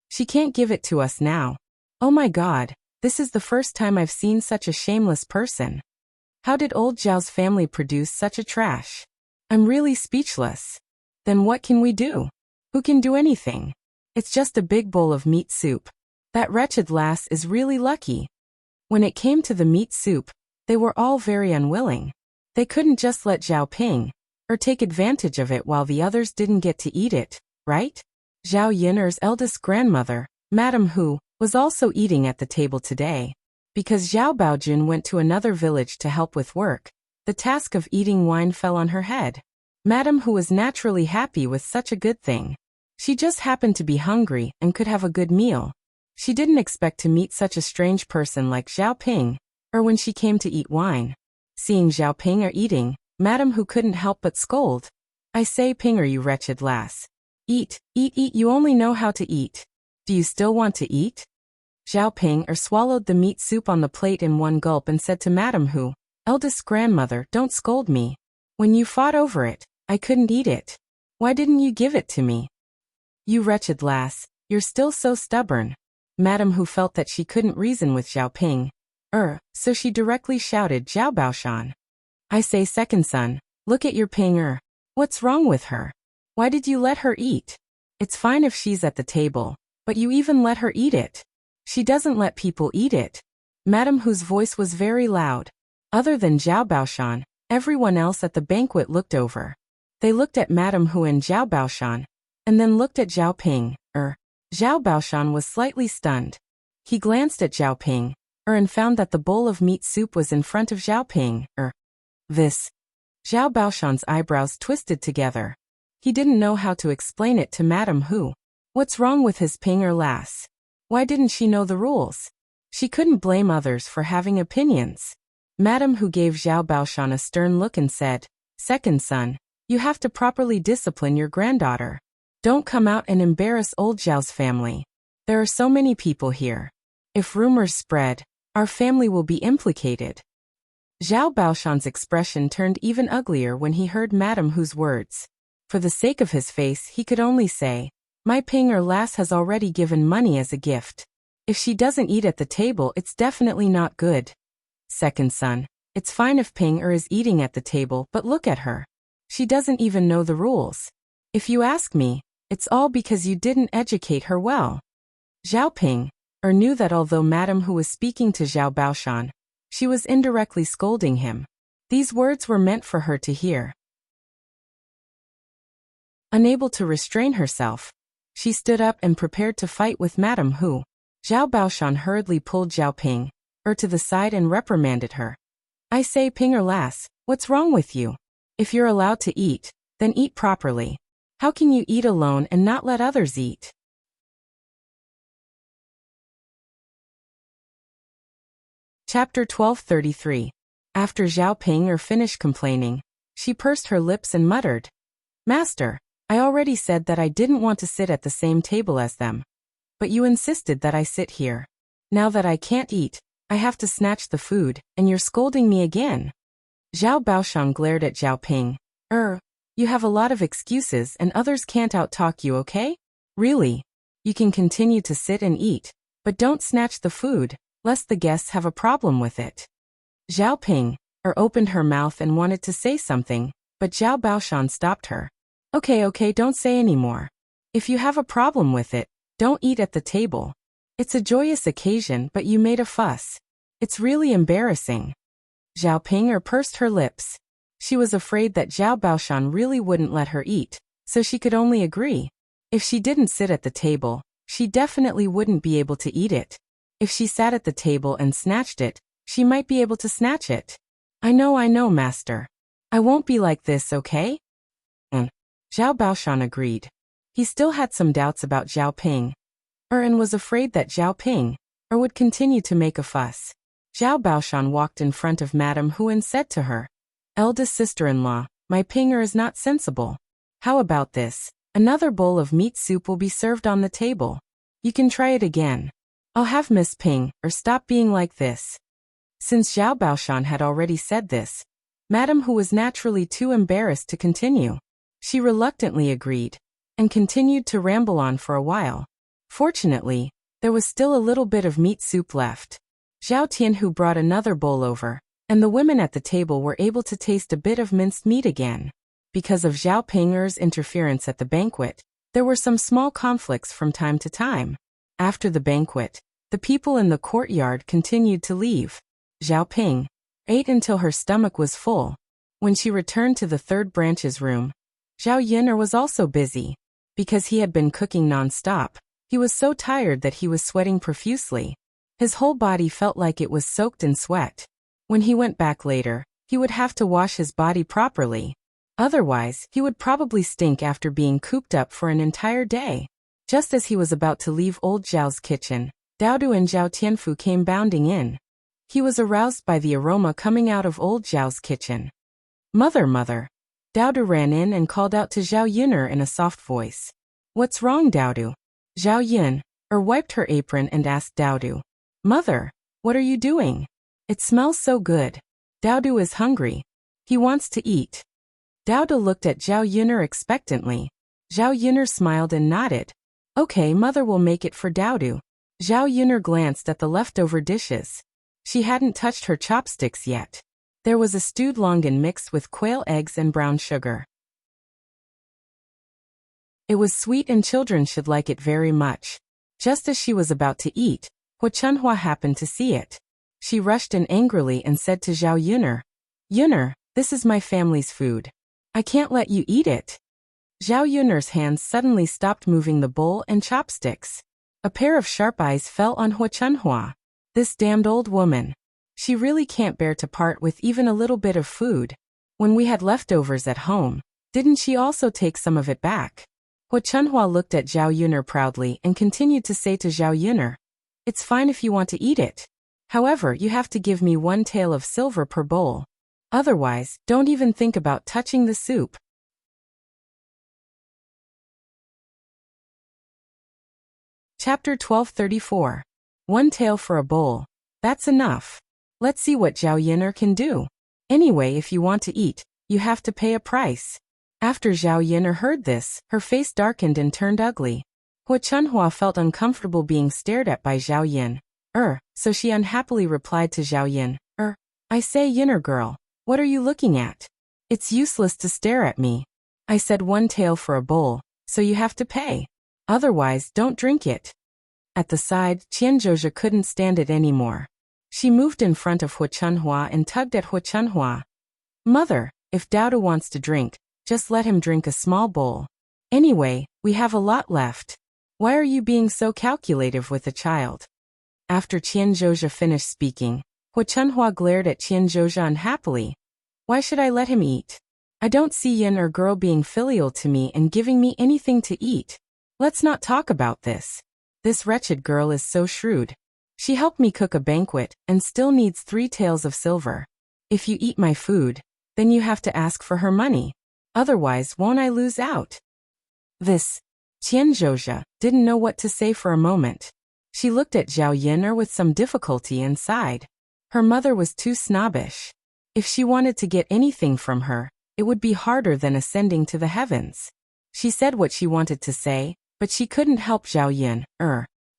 She can't give it to us now. Oh my God, this is the first time I've seen such a shameless person. How did old Zhao's family produce such a trash? I'm really speechless. Then what can we do? Who can do anything? It's just a big bowl of meat soup. That wretched lass is really lucky. When it came to the meat soup, they were all very unwilling. They couldn't just let Xiaoping take advantage of it while the others didn't get to eat it, right? Zhao Yin'er's eldest grandmother, Madame Hu, was also eating at the table today. Because Zhao Baojun went to another village to help with work, the task of eating wine fell on her head. Madame Hu was naturally happy with such a good thing. She just happened to be hungry and could have a good meal. She didn't expect to meet such a strange person like Xiaoping, when she came to eat wine. Seeing Xiaoping eating, Madame Hu couldn't help but scold. I say, Pinger, you wretched lass. Eat, eat, eat, you only know how to eat. Do you still want to eat? Xiaoping swallowed the meat soup on the plate in one gulp and said to Madame Hu, eldest grandmother, don't scold me. When you fought over it, I couldn't eat it. Why didn't you give it to me? You wretched lass, you're still so stubborn. Madame Hu felt that she couldn't reason with Xiaoping. So she directly shouted, Zhao Baoshan. I say, second son, look at your Ping. What's wrong with her? Why did you let her eat? It's fine if she's at the table, but you even let her eat it. She doesn't let people eat it. Madame Hu's voice was very loud. Other than Zhao Baoshan, everyone else at the banquet looked over. They looked at Madame Hu and Zhao Baoshan, and then looked at Xiaoping. Zhao Baoshan was slightly stunned. He glanced at Xiaoping, and found that the bowl of meat soup was in front of Xiaoping. This. Zhao Baoshan's eyebrows twisted together. He didn't know how to explain it to Madame Hu. What's wrong with his Pinger lass? Why didn't she know the rules? She couldn't blame others for having opinions. Madame Hu gave Zhao Baoshan a stern look and said, second son, you have to properly discipline your granddaughter. Don't come out and embarrass old Zhao's family. There are so many people here. If rumors spread, our family will be implicated. Zhao Baoshan's expression turned even uglier when he heard Madame Hu's words. For the sake of his face, he could only say, my Ping or lass has already given money as a gift. If she doesn't eat at the table, it's definitely not good. Second son, it's fine if Ping is eating at the table, but look at her. She doesn't even know the rules. If you ask me, it's all because you didn't educate her well. Zhao Ping knew that although Madame Hu was speaking to Zhao Baoshan, she was indirectly scolding him. These words were meant for her to hear. Unable to restrain herself, she stood up and prepared to fight with Madame Hu. Zhao Baoshan hurriedly pulled Zhao Ping to the side and reprimanded her. I say, Ping or lass, what's wrong with you? If you're allowed to eat, then eat properly. How can you eat alone and not let others eat? Chapter 1233. After Zhao Ping finished complaining, she pursed her lips and muttered, Master, I already said that I didn't want to sit at the same table as them. But you insisted that I sit here. Now that I can't eat, I have to snatch the food, and you're scolding me again. Zhao Baoshan glared at Zhao Ping. You have a lot of excuses and others can't outtalk you, okay? Really? You can continue to sit and eat, but don't snatch the food, lest the guests have a problem with it. Zhao Ping opened her mouth and wanted to say something, but Zhao Baoshan stopped her. Okay, don't say any more. If you have a problem with it, don't eat at the table. It's a joyous occasion, but you made a fuss. It's really embarrassing. Zhao Ping pursed her lips. She was afraid that Zhao Baoshan really wouldn't let her eat, so she could only agree. If she didn't sit at the table, she definitely wouldn't be able to eat it. If she sat at the table and snatched it, she might be able to snatch it. I know, master. I won't be like this, okay? Zhao Baoshan agreed. He still had some doubts about Zhao Ping, and was afraid that Zhao Ping would continue to make a fuss. Zhao Baoshan walked in front of Madame Hu and said to her, Eldest sister-in-law, my Ping is not sensible. How about this? Another bowl of meat soup will be served on the table. You can try it again. I'll have Miss Ping stop being like this. Since Zhao Baoshan had already said this, Madame Hu was naturally too embarrassed to continue. She reluctantly agreed, and continued to ramble on for a while. Fortunately, there was still a little bit of meat soup left. Zhao Tianhu brought another bowl over, and the women at the table were able to taste a bit of minced meat again. Because of Zhao Ping's interference at the banquet, there were some small conflicts from time to time. After the banquet, the people in the courtyard continued to leave. Zhao Ping ate until her stomach was full. When she returned to the third branch's room, Zhao Yin'er was also busy. Because he had been cooking non-stop, he was so tired that he was sweating profusely. His whole body felt like it was soaked in sweat. When he went back later, he would have to wash his body properly. Otherwise, he would probably stink after being cooped up for an entire day. Just as he was about to leave old Zhao's kitchen, Daodu and Zhao Tianfu came bounding in. He was aroused by the aroma coming out of old Zhao's kitchen. Mother. Daodu ran in and called out to Zhao Yin'er in a soft voice. What's wrong, Daodu? Zhao Yin wiped her apron and asked Daodu. Mother, what are you doing? It smells so good. Daodu is hungry. He wants to eat. Daodu looked at Zhao Yin'er expectantly. Zhao Yin'er smiled and nodded. Okay, mother will make it for Daodu. Zhao Yin'er glanced at the leftover dishes. She hadn't touched her chopsticks yet. There was a stewed longan mixed with quail eggs and brown sugar. It was sweet and children should like it very much. Just as she was about to eat, Hu Chunhua happened to see it. She rushed in angrily and said to Zhao Yin'er, Yin'er, this is my family's food. I can't let you eat it. Zhao Yun'er's hands suddenly stopped moving the bowl and chopsticks. A pair of sharp eyes fell on Hu Chunhua. This damned old woman. She really can't bear to part with even a little bit of food. When we had leftovers at home, didn't she also take some of it back? Hu Chunhua looked at Zhao Yun'er proudly and continued to say to Zhao Yun'er, It's fine if you want to eat it. However, you have to give me 1 tael of silver per bowl. Otherwise, don't even think about touching the soup. Chapter 1234. One tail for a bowl. That's enough. Let's see what Zhao Yin'er can do. Anyway, if you want to eat, you have to pay a price. After Zhao Yin'er heard this, her face darkened and turned ugly. Hua Chunhua felt uncomfortable being stared at by Zhao Yin. So she unhappily replied to Zhao Yin, I say, Yin'er girl, what are you looking at? It's useless to stare at me. I said one tael for a bowl, so you have to pay. Otherwise, don't drink it. At the side, Qianzhozhi couldn't stand it anymore. She moved in front of Hua Chunhua and tugged at Hua Chunhua. Mother, if Daodu wants to drink, just let him drink a small bowl. Anyway, we have a lot left. Why are you being so calculative with the child? After Qianzhozhi finished speaking, Hua Chunhua glared at Qianzhozhi unhappily. Why should I let him eat? I don't see Yin or girl being filial to me and giving me anything to eat. Let's not talk about this. This wretched girl is so shrewd. She helped me cook a banquet and still needs 3 taels of silver. If you eat my food, then you have to ask for her money. Otherwise, won't I lose out? Qianzhozhi didn't know what to say for a moment. She looked at Zhao Yin'er with some difficulty and sighed. Her mother was too snobbish. If she wanted to get anything from her, it would be harder than ascending to the heavens. She said what she wanted to say, but she couldn't help Zhao Yin.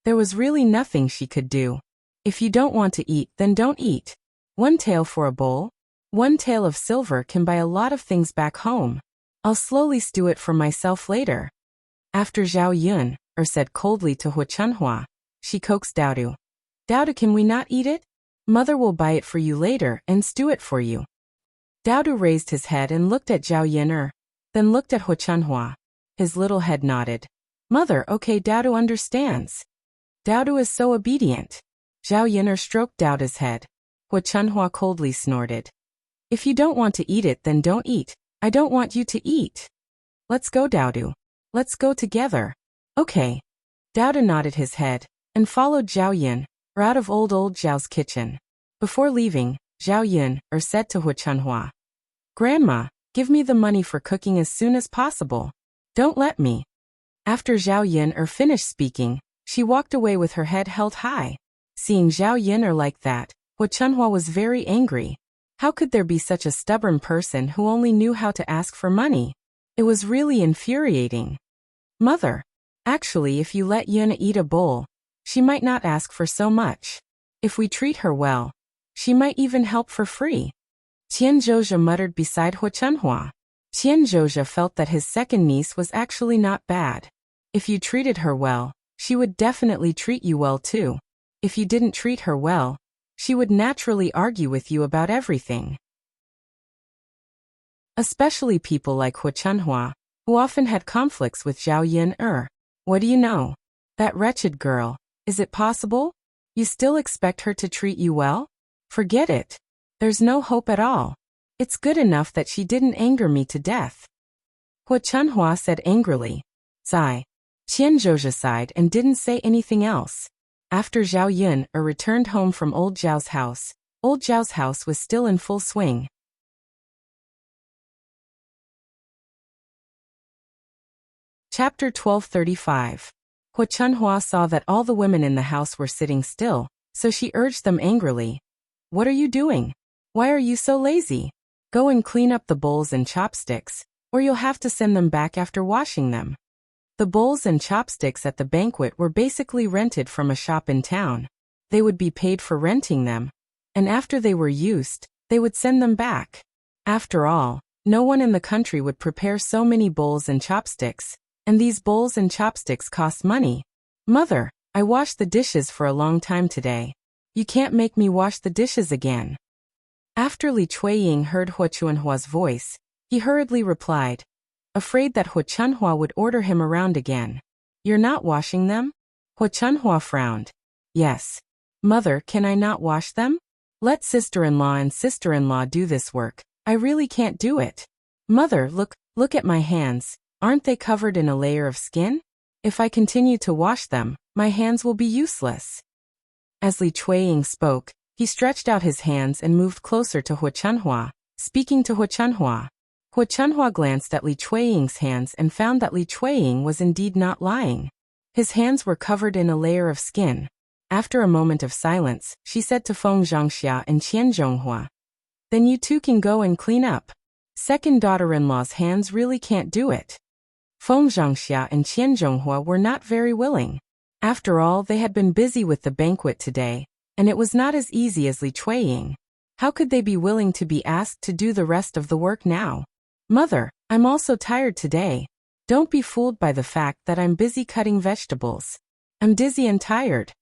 There was really nothing she could do. If you don't want to eat, then don't eat. 1 tael for a bowl? 1 tael of silver can buy a lot of things back home. I'll slowly stew it for myself later. After Zhao Yun said coldly to Hua Chunhua, she coaxed Daodu. Daodu, can we not eat it? Mother will buy it for you later and stew it for you. Daodu raised his head and looked at Zhao Yin'er, then looked at Hua Chunhua. His little head nodded. Mother, okay, Daodu understands. Daodu is so obedient. Zhao Yin'er stroked Daodu's head. Hua Chunhua coldly snorted. If you don't want to eat it, then don't eat. I don't want you to eat. Let's go, Daodu. Let's go together. Okay. Daodu nodded his head and followed Zhao Yin out of old Zhao's kitchen. Before leaving, Zhao Yin said to Hua Chunhua, Grandma, give me the money for cooking as soon as possible. Don't let me. After Zhao Yin finished speaking, she walked away with her head held high. Seeing Zhao Yin like that, Hua Chunhua was very angry. How could there be such a stubborn person who only knew how to ask for money? It was really infuriating. Mother, actually, if you let Yin eat a bowl, she might not ask for so much. If we treat her well, she might even help for free. Qianzhozhi muttered beside Hua Chunhua. Qianzhozhi felt that his second niece was actually not bad. If you treated her well, she would definitely treat you well too. If you didn't treat her well, she would naturally argue with you about everything. Especially people like Hua Chunhua, who often had conflicts with Zhao Yin. What do you know? That wretched girl. Is it possible? You still expect her to treat you well? Forget it. There's no hope at all. It's good enough that she didn't anger me to death. Hua Chunhua said angrily. Sigh. Qianzhozhi sighed and didn't say anything else. After Zhao Yin returned home from old Zhao's house was still in full swing. Chapter 1235. Hua Chunhua saw that all the women in the house were sitting still, so she urged them angrily. What are you doing? Why are you so lazy? Go and clean up the bowls and chopsticks, or you'll have to send them back after washing them. The bowls and chopsticks at the banquet were basically rented from a shop in town. They would be paid for renting them, and after they were used, they would send them back. After all, no one in the country would prepare so many bowls and chopsticks, and these bowls and chopsticks cost money. Mother, I washed the dishes for a long time today. You can't make me wash the dishes again. After Li Chuiying heard Hua Chunhua's voice, he hurriedly replied, afraid that Hua Chunhua would order him around again. You're not washing them? Hua Chunhua frowned. Yes. Mother, can I not wash them? Let sister-in-law and sister-in-law do this work. I really can't do it. Mother, look at my hands. Aren't they covered in a layer of skin? If I continue to wash them, my hands will be useless. As Li Chuiying spoke, he stretched out his hands and moved closer to Hua Chunhua, speaking to Hua Chunhua. Hua Chunhua glanced at Li Chuiying's hands and found that Li Chuiying was indeed not lying. His hands were covered in a layer of skin. After a moment of silence, she said to Feng Zhangxia and Qian Zhonghua, "Then you two can go and clean up. Second daughter-in-law's hands really can't do it." Feng Zhangxia and Qian Zhonghua were not very willing. After all, they had been busy with the banquet today, and it was not as easy as Li Chuiying. How could they be willing to be asked to do the rest of the work now? "Mother, I'm also tired today. Don't be fooled by the fact that I'm busy cutting vegetables. I'm dizzy and tired,"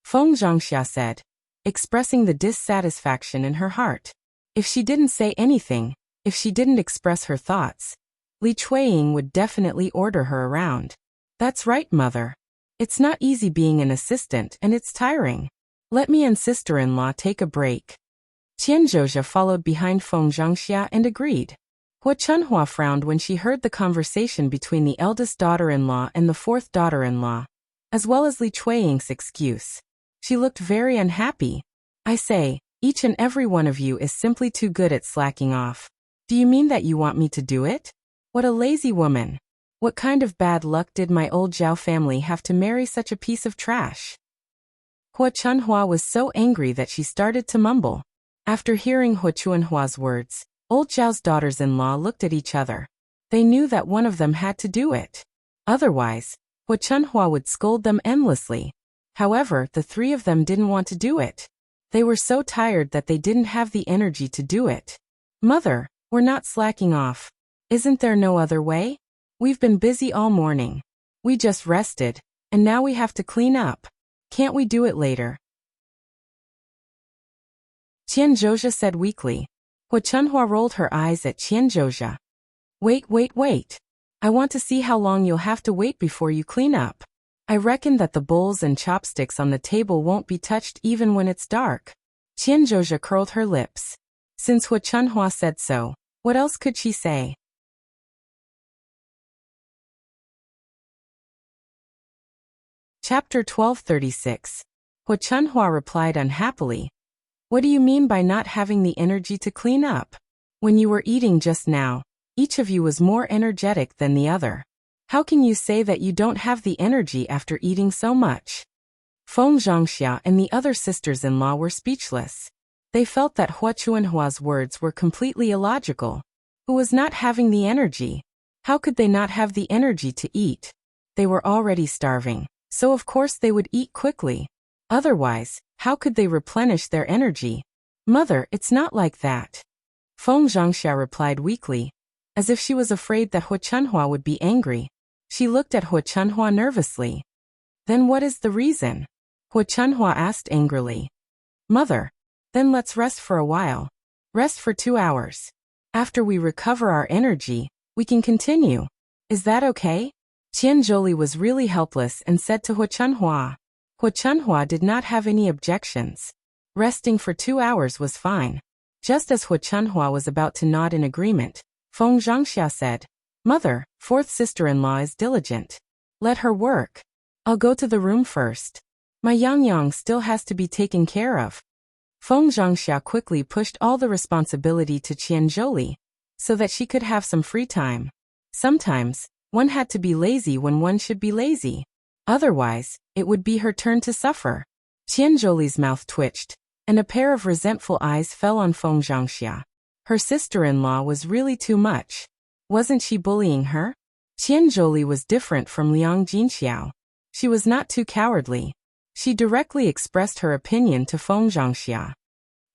Feng Zhangxia said, expressing the dissatisfaction in her heart. If she didn't say anything, if she didn't express her thoughts, Li Chuiying would definitely order her around. "That's right, mother. It's not easy being an assistant and it's tiring. Let me and sister-in-law take a break." Qian Zhozha followed behind Feng Zhangxia and agreed. Hua Chunhua frowned when she heard the conversation between the eldest daughter-in-law and the fourth daughter-in-law, as well as Li Chuiying's excuse. She looked very unhappy. "I say, each and every one of you is simply too good at slacking off. Do you mean that you want me to do it? What a lazy woman. What kind of bad luck did my old Zhao family have to marry such a piece of trash?" Hua Chunhua was so angry that she started to mumble. After hearing Hua Chunhua's words, old Zhao's daughters-in-law looked at each other. They knew that one of them had to do it. Otherwise, Hua Chunhua would scold them endlessly. However, the three of them didn't want to do it. They were so tired that they didn't have the energy to do it. "Mother, we're not slacking off. Isn't there no other way? We've been busy all morning. We just rested, and now we have to clean up. Can't we do it later?" Qian Zhozha said weakly. Hua Chunhua rolled her eyes at Qian Zhozha. Wait. I want to see how long you'll have to wait before you clean up. I reckon that the bowls and chopsticks on the table won't be touched even when it's dark." Qian Zhozha curled her lips. Since Hua Chunhua said so, what else could she say? Chapter 1236. Hua Chunhua replied unhappily. "What do you mean by not having the energy to clean up? When you were eating just now, each of you was more energetic than the other. How can you say that you don't have the energy after eating so much?" Feng Zhangxia and the other sisters-in-law were speechless. They felt that Hua Chunhua's words were completely illogical. Who was not having the energy? How could they not have the energy to eat? They were already starving, so of course they would eat quickly. Otherwise, how could they replenish their energy? "Mother, it's not like that," Feng Zhangxia replied weakly, as if she was afraid that Hua Chunhua would be angry. She looked at Hua Chunhua nervously. "Then what is the reason?" Hua Chunhua asked angrily. "Mother, then let's rest for a while. Rest for 2 hours. After we recover our energy, we can continue. Is that okay?" Qian Zholi was really helpless and said to Hua Chunhua. Hua Chunhua did not have any objections. Resting for 2 hours was fine. Just as Hua Chunhua was about to nod in agreement, Feng Zhangxia said, "Mother, fourth sister-in-law is diligent. Let her work. I'll go to the room first. My Yang still has to be taken care of." Feng Zhangxia quickly pushed all the responsibility to Qian Zholi, so that she could have some free time. Sometimes, one had to be lazy when one should be lazy. Otherwise, it would be her turn to suffer. Qian Zholi's mouth twitched, and a pair of resentful eyes fell on Feng Zhangxia. Her sister-in-law was really too much. Wasn't she bullying her? Qian Zholi was different from Liang Jinxiao. She was not too cowardly. She directly expressed her opinion to Feng Zhangxia.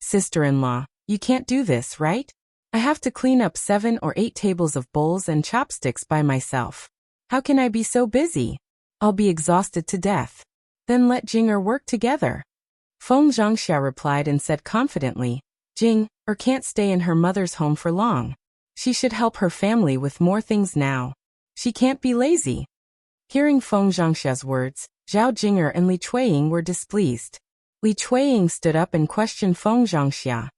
"Sister-in-law, you can't do this, right? I have to clean up 7 or 8 tables of bowls and chopsticks by myself. How can I be so busy? I'll be exhausted to death. Then let Jing work together." Feng Zhangxia replied and said confidently, "Jing can't stay in her mother's home for long. She should help her family with more things now. She can't be lazy." Hearing Feng Zhangxia's words, Zhao Jing'er and Li Chuiying were displeased. Li Chuiying stood up and questioned Feng Zhangxia.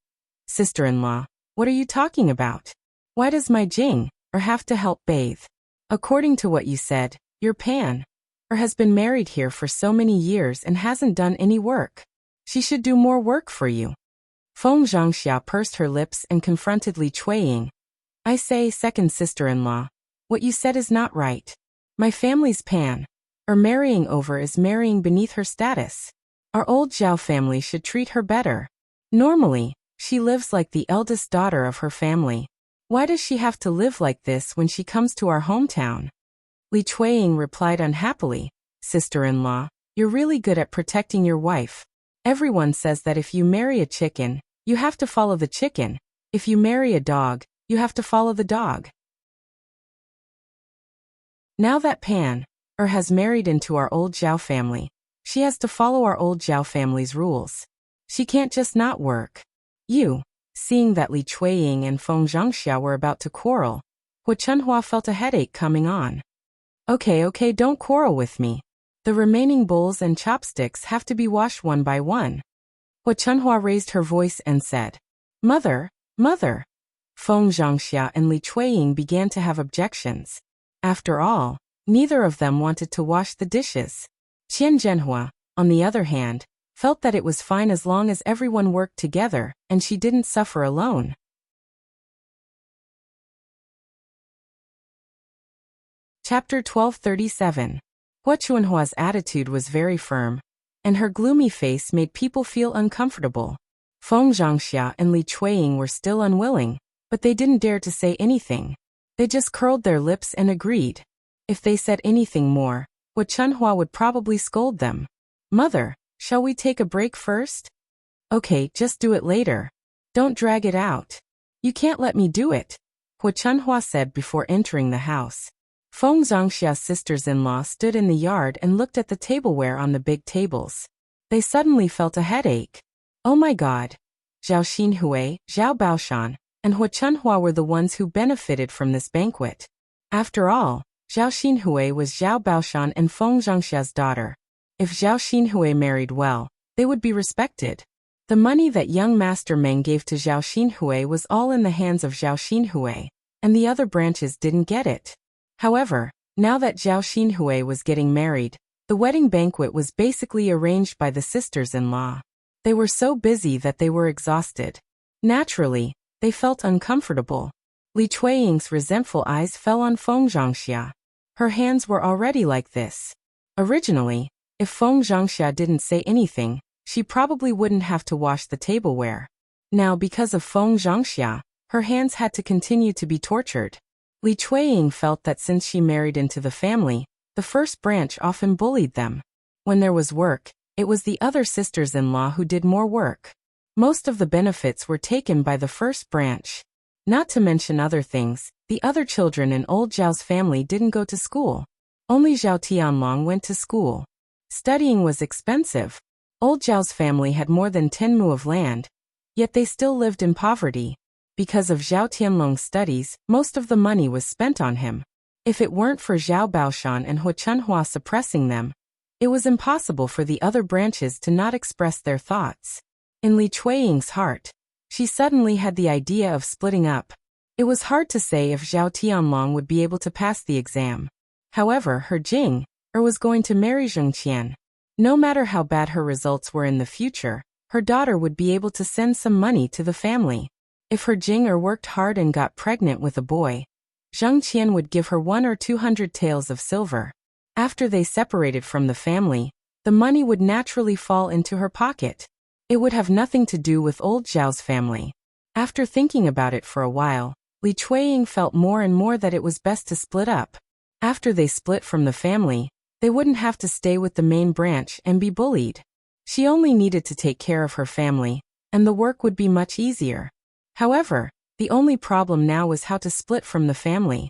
"Sister-in-law, what are you talking about? Why does my Jing have to help bathe? According to what you said, your Pan has been married here for so many years and hasn't done any work. She should do more work for you." Feng Zhangxia pursed her lips and confronted Li Chuiying. "I say, second sister-in-law, what you said is not right. My family's Pan or marrying over is marrying beneath her status. Our old Zhao family should treat her better. Normally, she lives like the eldest daughter of her family. Why does she have to live like this when she comes to our hometown? Li Chuiying replied unhappily, Sister-in-law, you're really good at protecting your wife. Everyone says that if you marry a chicken, you have to follow the chicken. If you marry a dog, you have to follow the dog. Now that Pan has married into our old Zhao family, she has to follow our old Zhao family's rules. She can't just not work. Seeing that Li Chuiying and Feng Zhangxia were about to quarrel, Hu Chunhua felt a headache coming on. Okay, don't quarrel with me. The remaining bowls and chopsticks have to be washed one by one. Hu Chunhua raised her voice and said, Mother. Feng Zhangxia and Li Chuiying began to have objections. After all, neither of them wanted to wash the dishes. Qian Zhenhua, on the other hand, felt that it was fine as long as everyone worked together and she didn't suffer alone. Chapter 1237. Hu Chunhua's attitude was very firm, and her gloomy face made people feel uncomfortable. Feng Zhangxia and Li Chuiying were still unwilling, but they didn't dare to say anything. They just curled their lips and agreed. If they said anything more, Hu Chunhua would probably scold them. Mother, shall we take a break first? Okay, just do it later. Don't drag it out. You can't let me do it, Hu Chunhua said before entering the house. Feng Zhangxia's sisters-in-law stood in the yard and looked at the tableware on the big tables. They suddenly felt a headache. Oh my God! Zhao Xinhui, Zhao Baoshan, and Hu Chunhua were the ones who benefited from this banquet. After all, Zhao Xinhui was Zhao Baoshan and Feng Zhangxia's daughter. If Zhao Xinhui married well, they would be respected. The money that young Master Meng gave to Zhao Xinhui was all in the hands of Zhao Xinhui, and the other branches didn't get it. However, now that Zhao Xinhui was getting married, the wedding banquet was basically arranged by the sisters-in-law. They were so busy that they were exhausted. Naturally, they felt uncomfortable. Li Chuiying's resentful eyes fell on Feng Zhangxia. Her hands were already like this. Originally, if Feng Zhangxia didn't say anything, she probably wouldn't have to wash the tableware. Now because of Feng Zhangxia, her hands had to continue to be tortured. Li Chuiying felt that since she married into the family, the first branch often bullied them. When there was work, it was the other sisters-in-law who did more work. Most of the benefits were taken by the first branch. Not to mention other things, the other children in old Zhao's family didn't go to school. Only Zhao Tianlong went to school. Studying was expensive. Old Zhao's family had more than 10 mu of land, yet they still lived in poverty. Because of Zhao Tianlong's studies, most of the money was spent on him. If it weren't for Zhao Baoshan and Hu Chunhua suppressing them, it was impossible for the other branches to not express their thoughts. In Li Chuiying's heart, she suddenly had the idea of splitting up. It was hard to say if Zhao Tianlong would be able to pass the exam. However, her Jing was going to marry Zheng Qian. No matter how bad her results were in the future, her daughter would be able to send some money to the family. If her Jing worked hard and got pregnant with a boy, Zheng Qian would give her 100 or 200 taels of silver. After they separated from the family, the money would naturally fall into her pocket. It would have nothing to do with old Zhao's family. After thinking about it for a while, Li Chuiying felt more and more that it was best to split up. After they split from the family, they wouldn't have to stay with the main branch and be bullied. She only needed to take care of her family, and the work would be much easier. However, the only problem now was how to split from the family.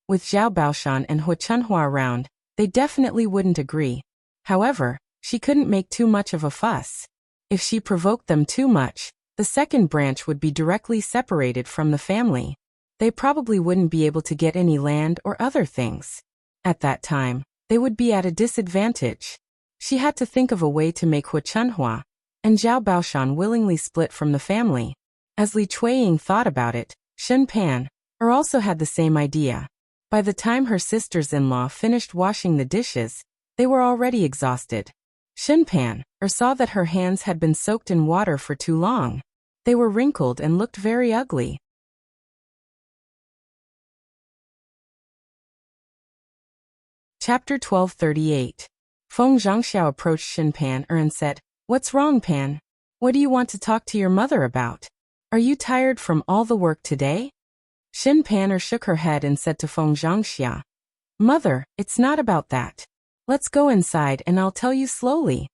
With Zhao Baoshan and Hu Chunhua around, they definitely wouldn't agree. However, she couldn't make too much of a fuss. If she provoked them too much, the second branch would be directly separated from the family. They probably wouldn't be able to get any land or other things. At that time, they would be at a disadvantage. She had to think of a way to make Hu Chunhua and Zhao Baoshan willingly split from the family. As Li Chuiying thought about it, Shen Pan also had the same idea. By the time her sisters-in-law finished washing the dishes, they were already exhausted. Shen Pan saw that her hands had been soaked in water for too long. They were wrinkled and looked very ugly. Chapter 1238. Feng Zhangxiao approached Xin Pan and said, "What's wrong, Pan? What do you want to talk to your mother about? Are you tired from all the work today?" Xin Pan shook her head and said to Feng Zhangxia, "Mother, it's not about that. Let's go inside and I'll tell you slowly."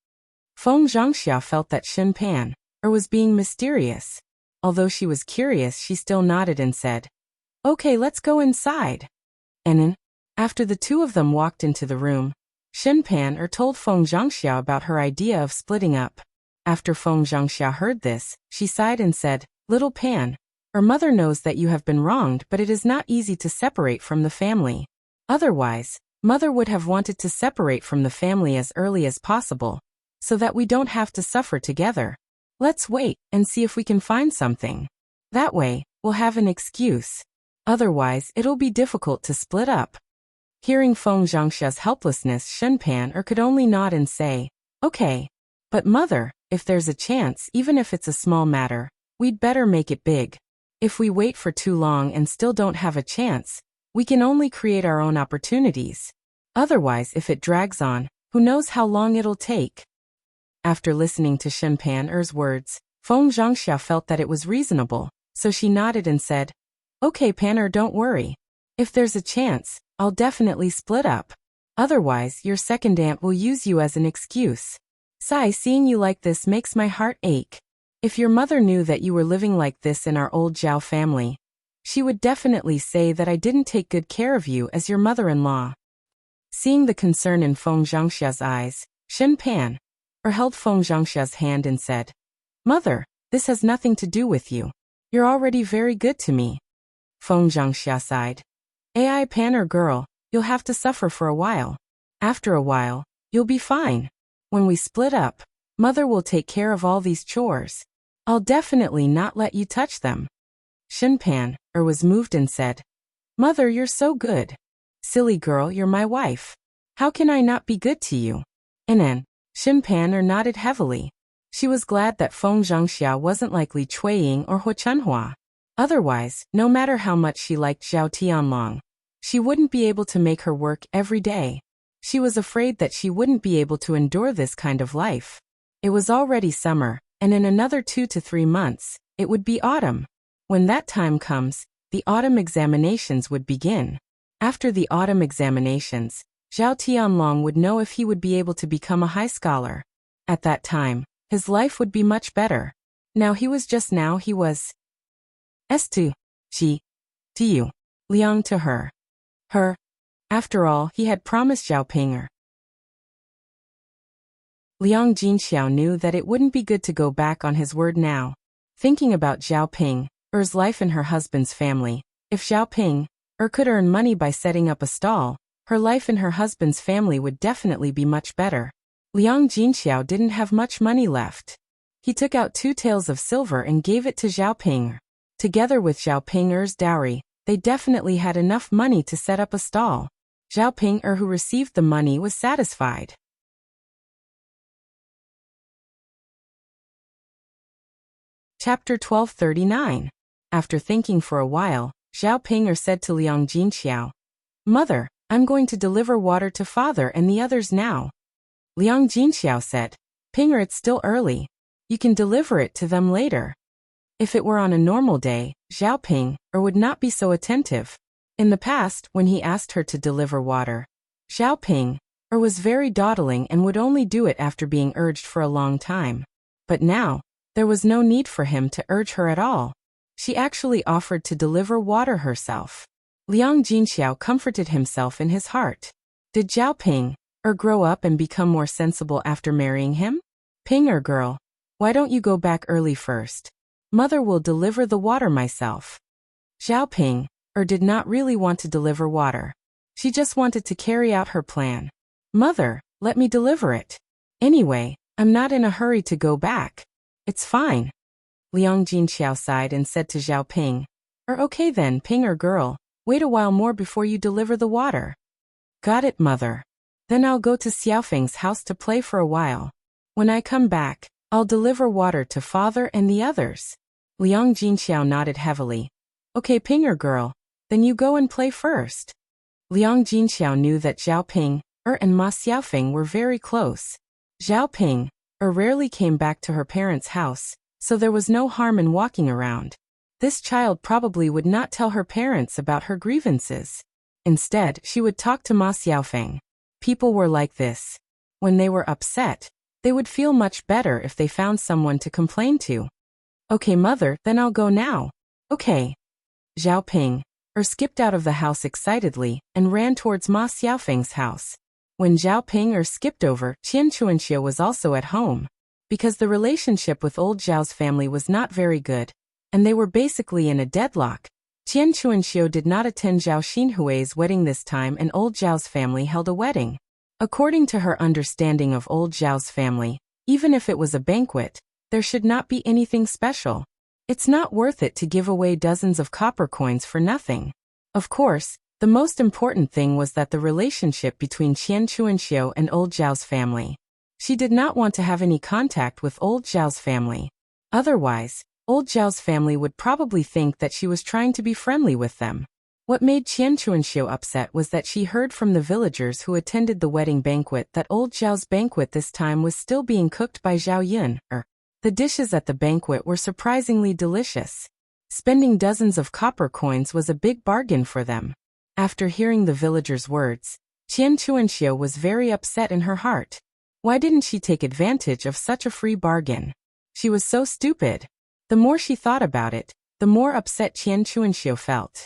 Feng Zhangxia felt that Xin Pan was being mysterious. Although she was curious, she still nodded and said, "Okay, let's go inside." And then, after the two of them walked into the room, Xin Pan told Feng Zhangxia about her idea of splitting up. After Feng Zhangxia heard this, she sighed and said, "Little Pan, our mother knows that you have been wronged, but it is not easy to separate from the family. Otherwise, mother would have wanted to separate from the family as early as possible, so that we don't have to suffer together. Let's wait and see if we can find something. That way, we'll have an excuse. Otherwise, it'll be difficult to split up." Hearing Feng Zhangxia's helplessness, Xin Pan could only nod and say, "Okay. But mother, if there's a chance, even if it's a small matter, we'd better make it big. If we wait for too long and still don't have a chance, we can only create our own opportunities. Otherwise, if it drags on, who knows how long it'll take." After listening to Xin Pan's words, Feng Zhangxia felt that it was reasonable, so she nodded and said, "Okay, Pan, don't worry. If there's a chance, I'll definitely split up. Otherwise, your second aunt will use you as an excuse. Sigh, seeing you like this makes my heart ache. If your mother knew that you were living like this in our old Zhao family, she would definitely say that I didn't take good care of you as your mother-in-law." Seeing the concern in Feng Zhangxia's eyes, Xin Pan held Feng Zhangxia's hand and said, "Mother, this has nothing to do with you. You're already very good to me." Feng Zhangxia sighed. "Ai Pan girl, you'll have to suffer for a while. After a while, you'll be fine. When we split up, mother will take care of all these chores. I'll definitely not let you touch them." Xin Pan was moved and said, "Mother, you're so good. Silly girl, you're my wife. How can I not be good to you?" And then, Xin Pan nodded heavily. She was glad that Feng Zhangxia wasn't like Li Chuiying or Hu Chunhua. Otherwise, no matter how much she liked Zhao Tianlong, she wouldn't be able to make her work every day. She was afraid that she wouldn't be able to endure this kind of life. It was already summer, and in another 2 to 3 months, it would be autumn. When that time comes, the autumn examinations would begin. After the autumn examinations, Zhao Tianlong would know if he would be able to become a high scholar. At that time, his life would be much better. He was S2, G, Du, Liang to her. After all, he had promised Zhao Ping. Liang Jinxiao knew that it wouldn't be good to go back on his word now. Thinking about Zhao Ping's life in her husband's family, if Zhao Ping could earn money by setting up a stall, her life in her husband's family would definitely be much better. Liang Jinxiao didn't have much money left. He took out 2 taels of silver and gave it to Zhao Ping. Together with Zhao Ping's dowry, they definitely had enough money to set up a stall. Zhao Ping, who received the money, was satisfied. Chapter 1239. After thinking for a while, Zhao Ping said to Liang Jinxiao, "Mother, I'm going to deliver water to father and the others now." Liang Jinxiao said, "Pinger, it's still early. You can deliver it to them later." If it were on a normal day, Zhao Ping would not be so attentive. In the past, when he asked her to deliver water, Zhao Ping was very dawdling and would only do it after being urged for a long time. But now, there was no need for him to urge her at all. She actually offered to deliver water herself. Liang Jinxiao comforted himself in his heart. Did Zhao Ping grow up and become more sensible after marrying him? "Ping girl, why don't you go back early first? Mother will deliver the water myself." Zhao Ping did not really want to deliver water. She just wanted to carry out her plan. "Mother, let me deliver it. Anyway, I'm not in a hurry to go back. It's fine." Liang Jinxiao sighed and said to Zhao Ping, "Okay then, Ping girl, wait a while more before you deliver the water." "Got it, mother. Then I'll go to Xiaofeng's house to play for a while. When I come back, I'll deliver water to father and the others." Liang Jinxiao nodded heavily. "Okay, Ping girl, then you go and play first." Liang Jinxiao knew that Zhao Ping and Ma Xiaofeng were very close. Zhao Ping rarely came back to her parents' house, so there was no harm in walking around. This child probably would not tell her parents about her grievances. Instead, she would talk to Ma Xiaofeng. People were like this. When they were upset, they would feel much better if they found someone to complain to. Okay, mother, then I'll go now. Okay. Zhao Ping skipped out of the house excitedly and ran towards Ma Xiaofeng's house. When Zhao Ping skipped over, Qian Chuanxiu was also at home. Because the relationship with old Zhao's family was not very good, and they were basically in a deadlock, Qian Chuanxiu did not attend Zhao Xinhui's wedding this time, and old Zhao's family held a wedding. According to her understanding of old Zhao's family, even if it was a banquet, there should not be anything special. It's not worth it to give away dozens of copper coins for nothing. Of course, the most important thing was that the relationship between Qian Chuanxiu and old Zhao's family. She did not want to have any contact with old Zhao's family. Otherwise, old Zhao's family would probably think that she was trying to be friendly with them. What made Qian Chuanxiu upset was that she heard from the villagers who attended the wedding banquet that old Zhao's banquet this time was still being cooked by Zhao Yun. The dishes at the banquet were surprisingly delicious. Spending dozens of copper coins was a big bargain for them. After hearing the villagers' words, Qian Chuanxiu was very upset in her heart. Why didn't she take advantage of such a free bargain? She was so stupid. The more she thought about it, the more upset Qian Chuanxiu felt.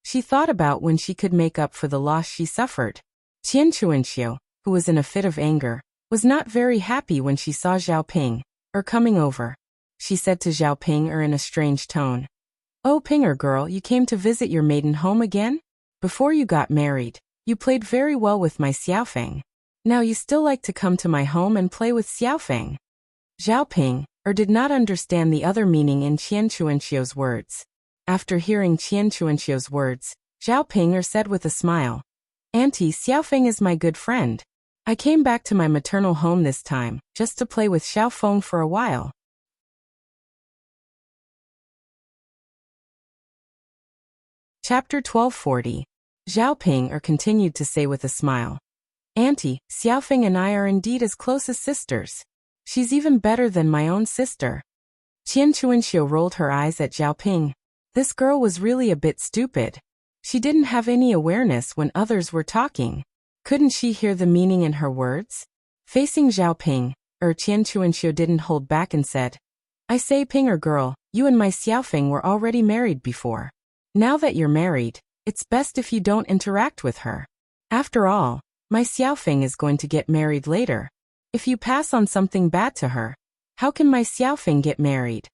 She thought about when she could make up for the loss she suffered. Qian Chuanxiu, who was in a fit of anger, was not very happy when she saw Zhao Ping coming over. She said to Zhao Ping in a strange tone, "Oh, Pinger girl, you came to visit your maiden home again? Before you got married, you played very well with my Xiaofeng. Now you still like to come to my home and play with Xiaofeng?" Zhao Ping did not understand the other meaning in Qian Chuanxiu's words. After hearing Qian Chuanxiu's words, Zhao Ping said with a smile, "Auntie, Xiaofeng is my good friend. I came back to my maternal home this time, just to play with Xiaofeng for a while." Chapter 1240. Zhao Ping continued to say with a smile, "Auntie, Xiaofeng and I are indeed as close as sisters. She's even better than my own sister." Qian Chuanxiu rolled her eyes at Zhao Ping. This girl was really a bit stupid. She didn't have any awareness when others were talking. Couldn't she hear the meaning in her words? Facing Zhao Ping, Qian Chuanxiu didn't hold back and said, "I say, Pinger girl, you and my Xiaofeng were already married before. Now that you're married, it's best if you don't interact with her. After all, my Xiaofeng is going to get married later. If you pass on something bad to her, how can my Xiaofeng get married?"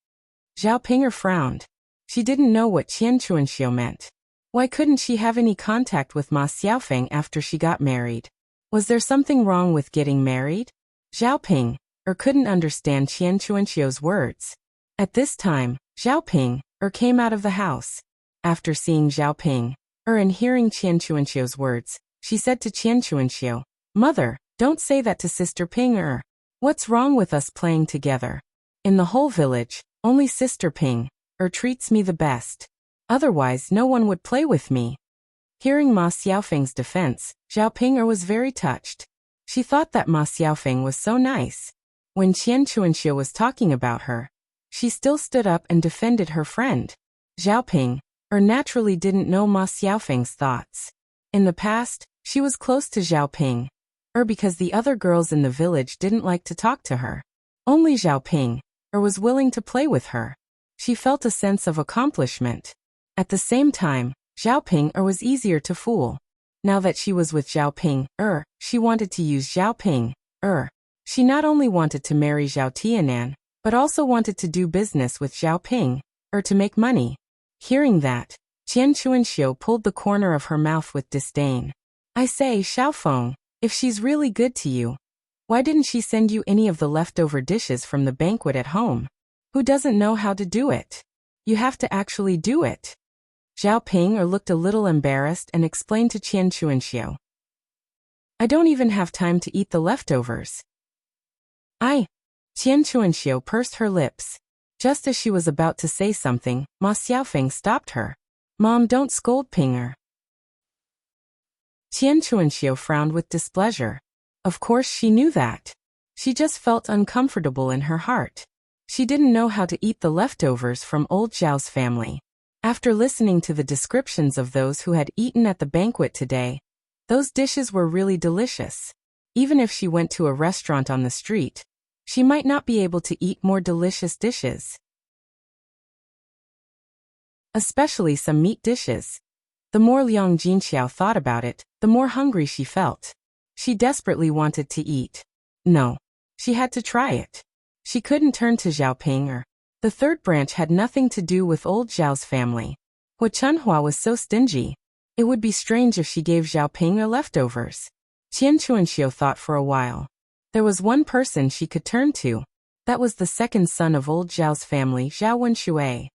Zhao Ping frowned. She didn't know what Qian Chuanxiu meant. Why couldn't she have any contact with Ma Xiaofeng after she got married? Was there something wrong with getting married? Zhao Ping couldn't understand Qian Chuanxiu's words. At this time, Zhao Ping came out of the house. After seeing Zhao Ping and hearing Qian Chuanxiu's words, she said to Qian Chuanxiu, "Mother, don't say that to Sister Ping. What's wrong with us playing together? In the whole village, only Sister Ping treats me the best. Otherwise no one would play with me." Hearing Ma Xiaofeng's defense, Zhao Ping was very touched. She thought that Ma Xiaofeng was so nice. When Qian Chuanxiu was talking about her, she still stood up and defended her friend. Zhao Ping naturally didn't know Ma Xiaofeng's thoughts. In the past, she was close to Zhao Ping, because the other girls in the village didn't like to talk to her. Only Zhao Ping was willing to play with her. She felt a sense of accomplishment. At the same time, Zhao Ping was easier to fool. Now that she was with Zhao Ping she wanted to use Zhao Ping She not only wanted to marry Zhao Tianan, but also wanted to do business with Zhao Ping to make money. Hearing that, Qian Chuanxiu pulled the corner of her mouth with disdain. "I say, Xiaofeng, if she's really good to you, why didn't she send you any of the leftover dishes from the banquet at home? Who doesn't know how to do it? You have to actually do it." Zhao Ping looked a little embarrassed and explained to Qian Chuanxiu, "I don't even have time to eat the leftovers." Qian Chuanxiu pursed her lips. Just as she was about to say something, Ma Xiaofeng stopped her. Mom, don't scold Pinger. Tian Chuanxiu frowned with displeasure. Of course she knew that. She just felt uncomfortable in her heart. She didn't know how to eat the leftovers from old Zhao's family. After listening to the descriptions of those who had eaten at the banquet today, those dishes were really delicious. Even if she went to a restaurant on the street, she might not be able to eat more delicious dishes. Especially some meat dishes. The more Liang Jinxiao thought about it, the more hungry she felt. She desperately wanted to eat. No. She had to try it. She couldn't turn to Zhao Ping or. The third branch had nothing to do with old Zhao's family. Hua Chunhua was so stingy. It would be strange if she gave Zhao Ping her leftovers. Tian Chuanxiu thought for a while. There was one person she could turn to. That was the second son of old Zhao's family, Zhao Wenshui.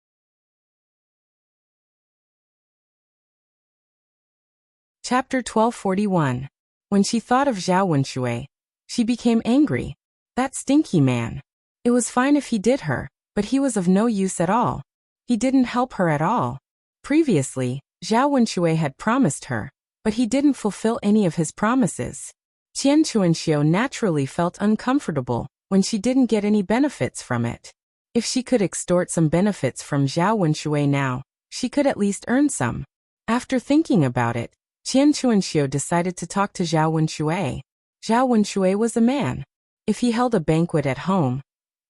Chapter 1241. When she thought of Zhao Wenshui, she became angry. That stinky man. It was fine if he did her, but he was of no use at all. He didn't help her at all. Previously, Zhao Wenshui had promised her, but he didn't fulfill any of his promises. Tian Chuanxiu naturally felt uncomfortable when she didn't get any benefits from it. If she could extort some benefits from Zhao Wenshui now, she could at least earn some. After thinking about it, Tian Chuanxiu decided to talk to Zhao Wenshui. Zhao Wenshui was a man. If he held a banquet at home,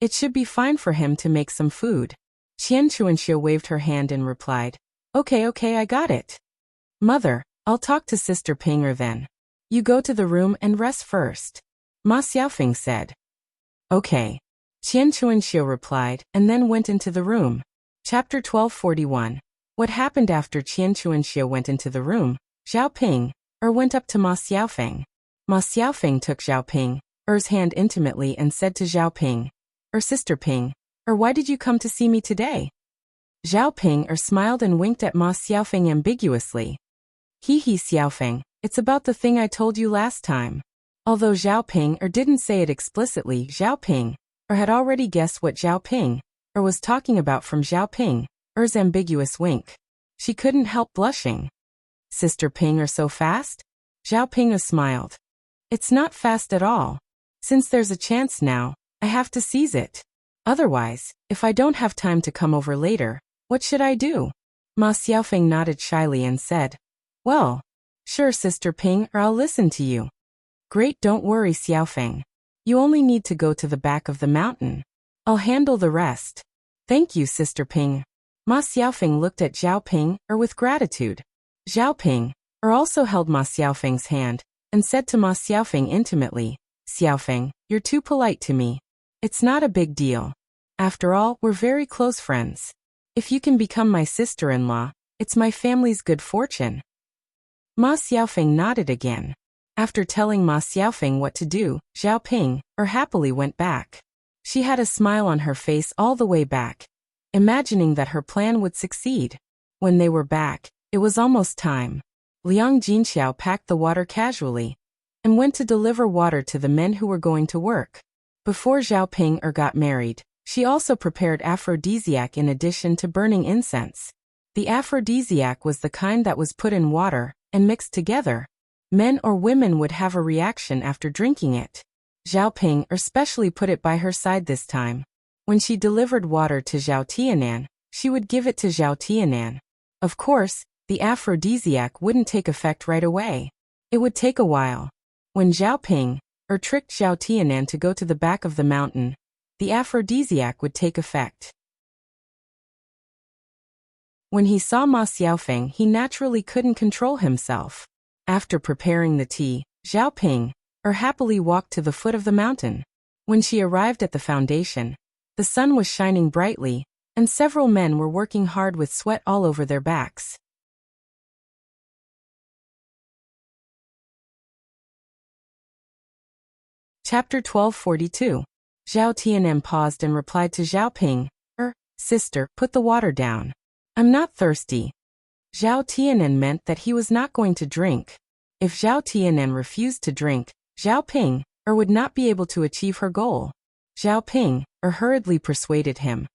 it should be fine for him to make some food. Tian Chuanxiu waved her hand and replied, Okay, I got it. Mother, I'll talk to Sister Pinger then. You go to the room and rest first. Ma Xiaofeng said. Okay. Tian Chuanxiu replied, and then went into the room. Chapter 1241. What happened after Tian Chuanxiu went into the room? Zhao Ping, went up to Ma Xiaofeng. Ma Xiaofeng took Zhao Ping's hand intimately and said to Zhao Ping, Sister Ping, why did you come to see me today? Zhao Ping smiled and winked at Ma Xiaofeng ambiguously. He Xiaofeng, it's about the thing I told you last time. Although Zhao Ping didn't say it explicitly, Zhao Ping had already guessed what Zhao Ping was talking about from Zhao Ping's ambiguous wink. She couldn't help blushing. Sister Ping so fast? Zhao Ping smiled. It's not fast at all. Since there's a chance now, I have to seize it. Otherwise, if I don't have time to come over later, what should I do? Ma Xiaofeng nodded shyly and said, Well, sure Sister Ping, I'll listen to you. Great, don't worry Xiaofeng. You only need to go to the back of the mountain. I'll handle the rest. Thank you Sister Ping. Ma Xiaofeng looked at Zhao Ping with gratitude. Zhao Ping also held Ma Xiaofeng's hand and said to Ma Xiaofeng intimately, Xiaofeng, you're too polite to me. It's not a big deal. After all, we're very close friends. If you can become my sister-in-law, it's my family's good fortune. Ma Xiaofeng nodded again. After telling Ma Xiaofeng what to do, Zhao Ping happily went back. She had a smile on her face all the way back, imagining that her plan would succeed. When they were back, it was almost time. Liang Jinxiao packed the water casually and went to deliver water to the men who were going to work. Before Zhao Ping got married, she also prepared aphrodisiac in addition to burning incense. The aphrodisiac was the kind that was put in water and mixed together. Men or women would have a reaction after drinking it. Zhao Ping especially put it by her side this time. When she delivered water to Zhao Tianan, she would give it to Zhao Tianan. Of course, the aphrodisiac wouldn't take effect right away. It would take a while. When Zhao Ping tricked Zhao Tianan to go to the back of the mountain, the aphrodisiac would take effect. When he saw Ma Xiaofeng, he naturally couldn't control himself. After preparing the tea, Zhao Ping happily walked to the foot of the mountain. When she arrived at the foundation, the sun was shining brightly, and several men were working hard with sweat all over their backs. Chapter 1242. Zhao Tianan paused and replied to Zhao Ping, Sister, put the water down. I'm not thirsty. Zhao Tianan meant that he was not going to drink. If Zhao Tianan refused to drink, Zhao Ping would not be able to achieve her goal. Zhao Ping hurriedly persuaded him.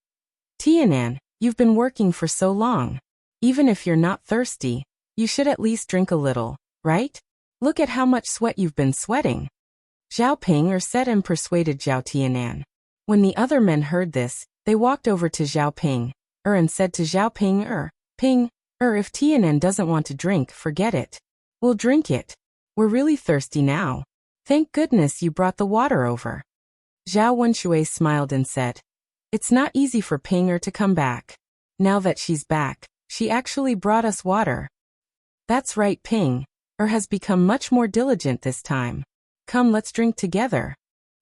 Tianan, you've been working for so long. Even if you're not thirsty, you should at least drink a little, right? Look at how much sweat you've been sweating. Zhao Ping said and persuaded Zhao Tianan. When the other men heard this, they walked over to Zhao Ping and said to Zhao Ping, if Tianan doesn't want to drink, forget it. We'll drink it. We're really thirsty now. Thank goodness you brought the water over. Zhao Wenshui smiled and said, it's not easy for Ping to come back. Now that she's back, she actually brought us water. That's right, Ping has become much more diligent this time. Come, let's drink together.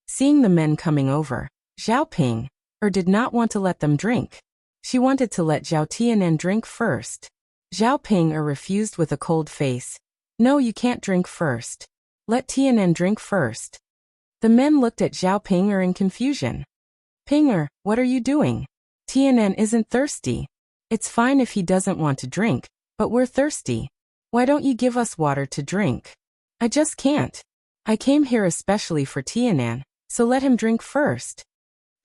Seeing the men coming over, Zhao Ping did not want to let them drink. She wanted to let Zhao Tianan drink first. Zhao Ping refused with a cold face. No, you can't drink first. Let Tianan drink first. The men looked at Zhao Ping in confusion. Ping, what are you doing? Tianan isn't thirsty. It's fine if he doesn't want to drink, but we're thirsty. Why don't you give us water to drink? I just can't. I came here especially for Tianan, so let him drink first.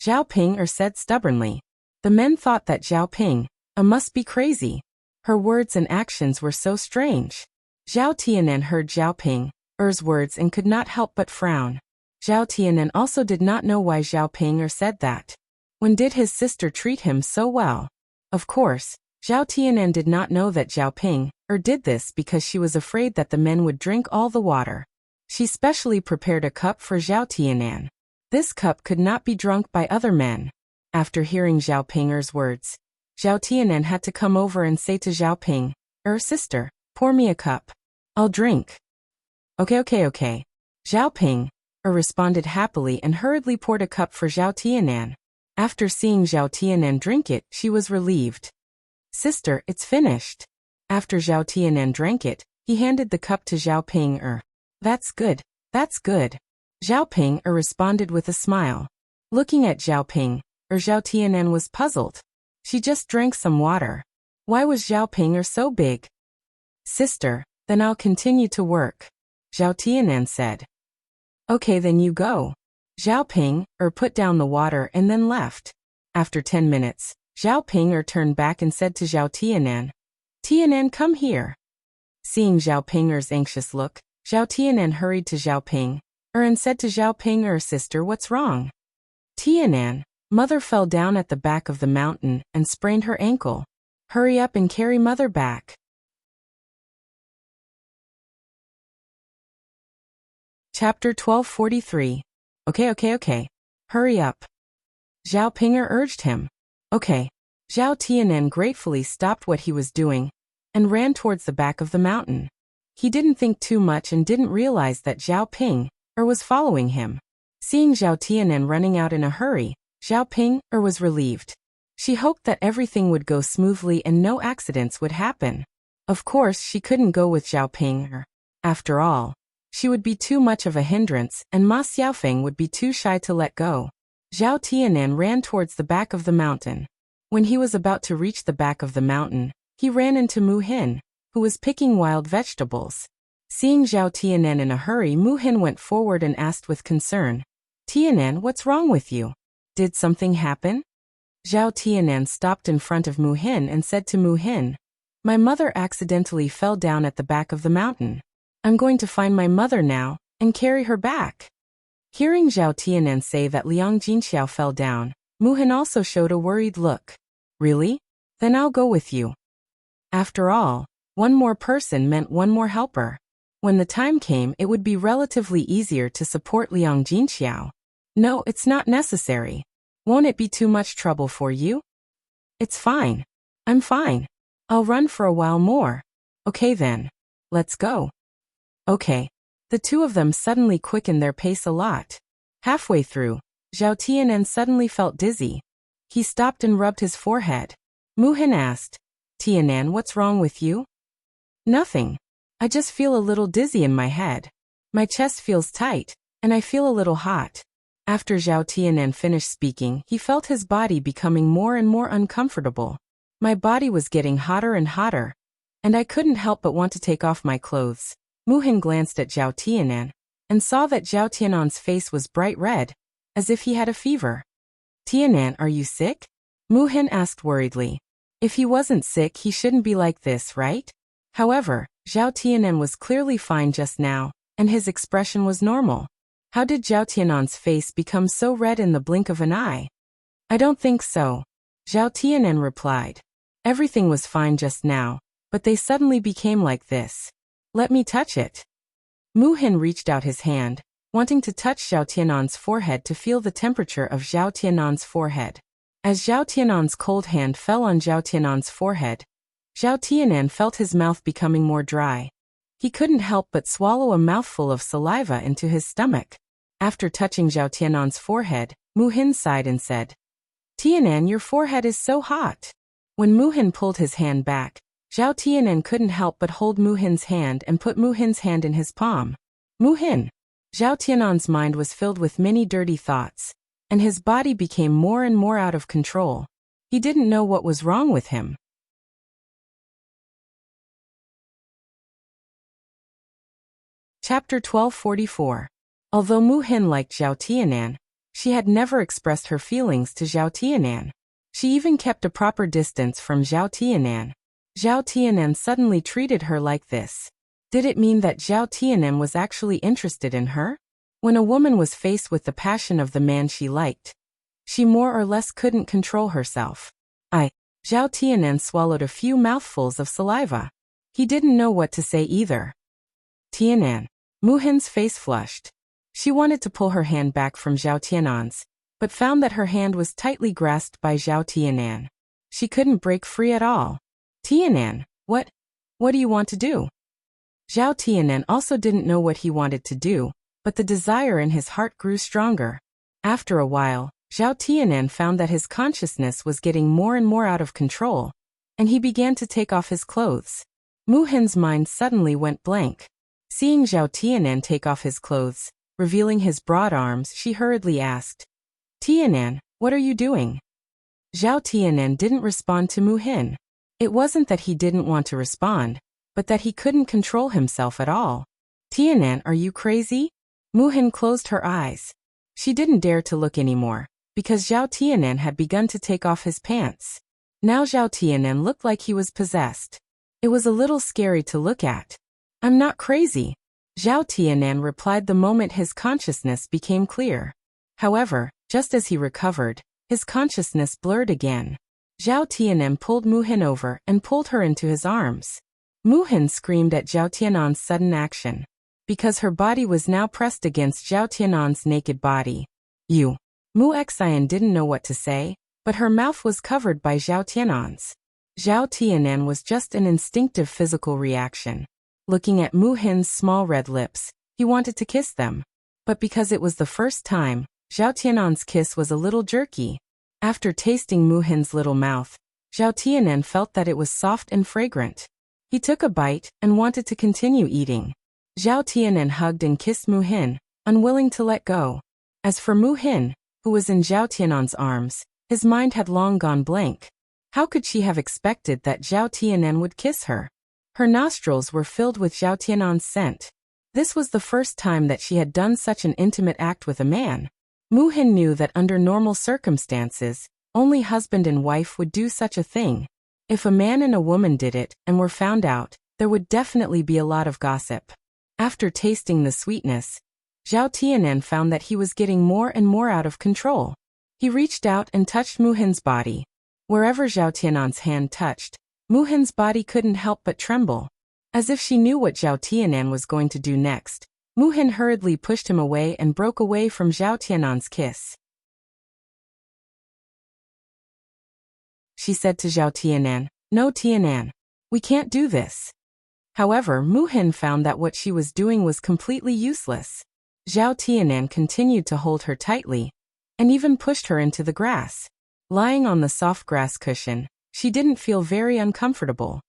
Zhao Ping said stubbornly. The men thought that Zhao Ping must be crazy. Her words and actions were so strange. Zhao Tianan heard Zhao Ping's words and could not help but frown. Zhao Tianan also did not know why Zhao Ping said that. When did his sister treat him so well? Of course, Zhao Tianan did not know that Zhao Ping did this because she was afraid that the men would drink all the water. She specially prepared a cup for Zhao Tianan. This cup could not be drunk by other men. After hearing Zhao Ping's words, Zhao Tianan had to come over and say to Zhao Ping, sister, pour me a cup. I'll drink. Okay. Zhao Ping responded happily and hurriedly poured a cup for Zhao Tianan. After seeing Zhao Tianan drink it, she was relieved. Sister, it's finished. After Zhao Tianan drank it, he handed the cup to Zhao Ping. That's good. Zhao Ping responded with a smile. Looking at Zhao Ping, Zhao Tianan was puzzled. She just drank some water. Why was Zhao Ping so big? Sister, then I'll continue to work. Zhao Tianan said. Okay, then you go. Zhao Ping put down the water and then left. After 10 minutes, Zhao Ping turned back and said to Zhao Tianan, Tianan, come here. Seeing Zhao Ping's anxious look, Zhao Tianan hurried to Zhao Ping and said to Zhao Ping, sister, what's wrong? Tianan, mother fell down at the back of the mountain and sprained her ankle. Hurry up and carry mother back. Chapter 1243. Okay. Hurry up. Zhao Ping urged him. Okay. Zhao Tianan gratefully stopped what he was doing and ran towards the back of the mountain. He didn't think too much and didn't realize that Zhao Ping was following him. Seeing Zhao Tianan running out in a hurry, Zhao Ping was relieved. She hoped that everything would go smoothly and no accidents would happen. Of course, she couldn't go with Zhao Ping. After all, she would be too much of a hindrance and Ma Xiaofeng would be too shy to let go. Zhao Tianan ran towards the back of the mountain. When he was about to reach the back of the mountain, he ran into Mu Hin, who was picking wild vegetables. Seeing Zhao Tianan in a hurry, Mu Hin went forward and asked with concern, Tianan, what's wrong with you? Did something happen? Zhao Tianan stopped in front of Mu Hin and said to Mu Hin, my mother accidentally fell down at the back of the mountain. I'm going to find my mother now and carry her back. Hearing Zhao Tianan say that Liang Jinxiao fell down, Mu Hin also showed a worried look. Really? Then I'll go with you. After all, one more person meant one more helper. When the time came, it would be relatively easier to support Liang Jinxiao. No, it's not necessary. Won't it be too much trouble for you? It's fine. I'm fine. I'll run for a while more. Okay then. Let's go. Okay. The two of them suddenly quickened their pace a lot. Halfway through, Zhao Tianan suddenly felt dizzy. He stopped and rubbed his forehead. Mu Hin asked, Tianan, what's wrong with you? Nothing. I just feel a little dizzy in my head. My chest feels tight, and I feel a little hot. After Zhao Tianan finished speaking, he felt his body becoming more and more uncomfortable. My body was getting hotter and hotter, and I couldn't help but want to take off my clothes. Mu Hin glanced at Zhao Tianan and saw that Zhao Tianan's face was bright red, as if he had a fever. Tianan, are you sick? Mu Hin asked worriedly. If he wasn't sick, he shouldn't be like this, right? However, Zhao Tianan was clearly fine just now, and his expression was normal. How did Zhao Tianan's face become so red in the blink of an eye? I don't think so. Zhao Tianan replied. Everything was fine just now, but they suddenly became like this. Let me touch it. Mu Hin reached out his hand, wanting to touch Zhao Tianan's forehead to feel the temperature of Zhao Tianan's forehead. As Zhao Tianan's cold hand fell on Zhao Tianan's forehead, Zhao Tianan felt his mouth becoming more dry. He couldn't help but swallow a mouthful of saliva into his stomach. After touching Zhao Tianan's forehead, Mu Hin sighed and said, Tianan, your forehead is so hot. When Mu Hin pulled his hand back, Zhao Tianan couldn't help but hold Mu Hin's hand and put Mu Hin's hand in his palm. Mu Hin. Zhao Tianan's mind was filled with many dirty thoughts, and his body became more and more out of control. He didn't know what was wrong with him. Chapter 1244. Although Mu Hin liked Zhao Tianan, she had never expressed her feelings to Zhao Tianan. She even kept a proper distance from Zhao Tianan. Zhao Tianan suddenly treated her like this. Did it mean that Zhao Tianan was actually interested in her? When a woman was faced with the passion of the man she liked, she more or less couldn't control herself. Zhao Tianan swallowed a few mouthfuls of saliva. He didn't know what to say either. Tianan. Mu Hin's face flushed. She wanted to pull her hand back from Zhao Tianan's, but found that her hand was tightly grasped by Zhao Tianan. She couldn't break free at all. Tianan, what do you want to do? Zhao Tianan also didn't know what he wanted to do, but the desire in his heart grew stronger. After a while, Zhao Tianan found that his consciousness was getting more and more out of control, and he began to take off his clothes. Mu Hin's mind suddenly went blank. Seeing Zhao Tianan take off his clothes, revealing his broad arms, she hurriedly asked, Tianan, what are you doing? Zhao Tianan didn't respond to Mu Hin. It wasn't that he didn't want to respond, but that he couldn't control himself at all. Tianan, are you crazy? Mu Hin closed her eyes. She didn't dare to look anymore, because Zhao Tianan had begun to take off his pants. Now Zhao Tianan looked like he was possessed. It was a little scary to look at. I'm not crazy, Zhao Tianan replied the moment his consciousness became clear. However, just as he recovered, his consciousness blurred again. Zhao Tianan pulled Mu Hin over and pulled her into his arms. Mu Hin screamed at Zhao Tianan's sudden action, because her body was now pressed against Zhao Tianan's naked body. Mu Xian didn't know what to say, but her mouth was covered by Zhao Tianan's. Zhao Tianan was just an instinctive physical reaction. Looking at Mu Hin's small red lips, he wanted to kiss them. But because it was the first time, Zhao Tianan's kiss was a little jerky. After tasting Mu Hin's little mouth, Zhao Tianan felt that it was soft and fragrant. He took a bite and wanted to continue eating. Zhao Tianan hugged and kissed Mu Hin, unwilling to let go. As for Mu Hin, who was in Zhao Tianan's arms, his mind had long gone blank. How could she have expected that Zhao Tianan would kiss her? Her nostrils were filled with Zhao Tianan's scent. This was the first time that she had done such an intimate act with a man. Mu Hin knew that under normal circumstances, only husband and wife would do such a thing. If a man and a woman did it and were found out, there would definitely be a lot of gossip. After tasting the sweetness, Zhao Tianan found that he was getting more and more out of control. He reached out and touched Mu Hin's body. Wherever Zhao Tianan's hand touched, Mu Hin's body couldn't help but tremble. As if she knew what Zhao Tianan was going to do next, Mu Hin hurriedly pushed him away and broke away from Zhao Tianan's kiss. She said to Zhao Tianan, No Tianan, we can't do this. However, Mu Hin found that what she was doing was completely useless. Zhao Tianan continued to hold her tightly, and even pushed her into the grass. Lying on the soft grass cushion, she didn't feel very uncomfortable.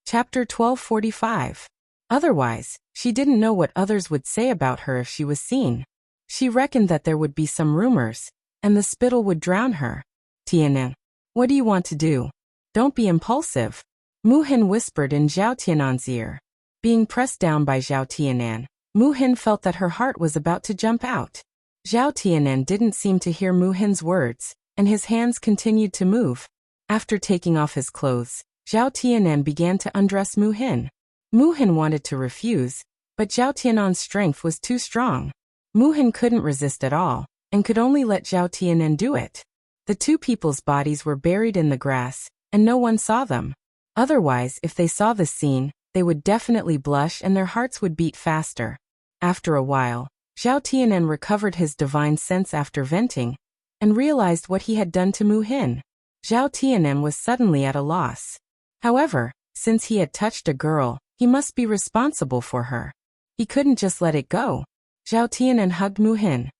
Chapter 1245. Otherwise, she didn't know what others would say about her if she was seen. She reckoned that there would be some rumors, and the spittle would drown her. Tianan, what do you want to do? Don't be impulsive, Mu Hin whispered in Zhao Tianan's ear. Being pressed down by Zhao Tianan, Mu Hin felt that her heart was about to jump out. Zhao Tianan didn't seem to hear Mu Hin's words, and his hands continued to move. After taking off his clothes, Zhao Tianan began to undress Mu Hin. Mu Hin wanted to refuse, but Zhao Tianan's strength was too strong. Mu Hin couldn't resist at all, and could only let Zhao Tianan do it. The two people's bodies were buried in the grass, and no one saw them. Otherwise, if they saw the scene, they would definitely blush and their hearts would beat faster. After a while, Zhao Tianan recovered his divine sense after venting, and realized what he had done to Mu Hin. Zhao Tianan was suddenly at a loss. However, since he had touched a girl, he must be responsible for her. He couldn't just let it go. Zhao Tianan hugged Mu Hin.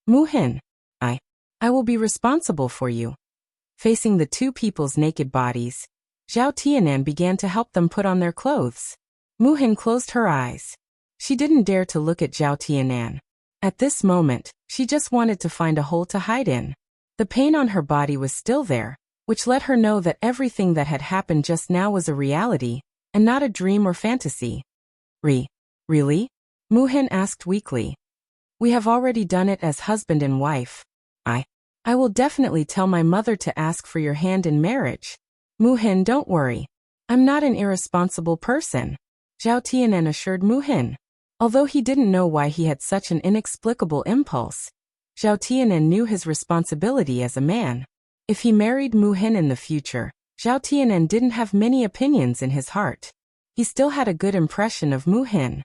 Mu Hin, I will be responsible for you. Facing the two people's naked bodies, Zhao Tianan began to help them put on their clothes. Mu Hin closed her eyes. She didn't dare to look at Zhao Tianan. At this moment, she just wanted to find a hole to hide in. The pain on her body was still there, which let her know that everything that had happened just now was a reality, and not a dream or fantasy. Really? Mu Hin asked weakly. We have already done it as husband and wife. I will definitely tell my mother to ask for your hand in marriage. Mu Hin, don't worry. I'm not an irresponsible person, Zhao Tianan assured Mu Hin. Although he didn't know why he had such an inexplicable impulse, Zhao Tianan knew his responsibility as a man. If he married Mu Hin in the future, Zhao Tianan didn't have many opinions in his heart. He still had a good impression of Mu Hin.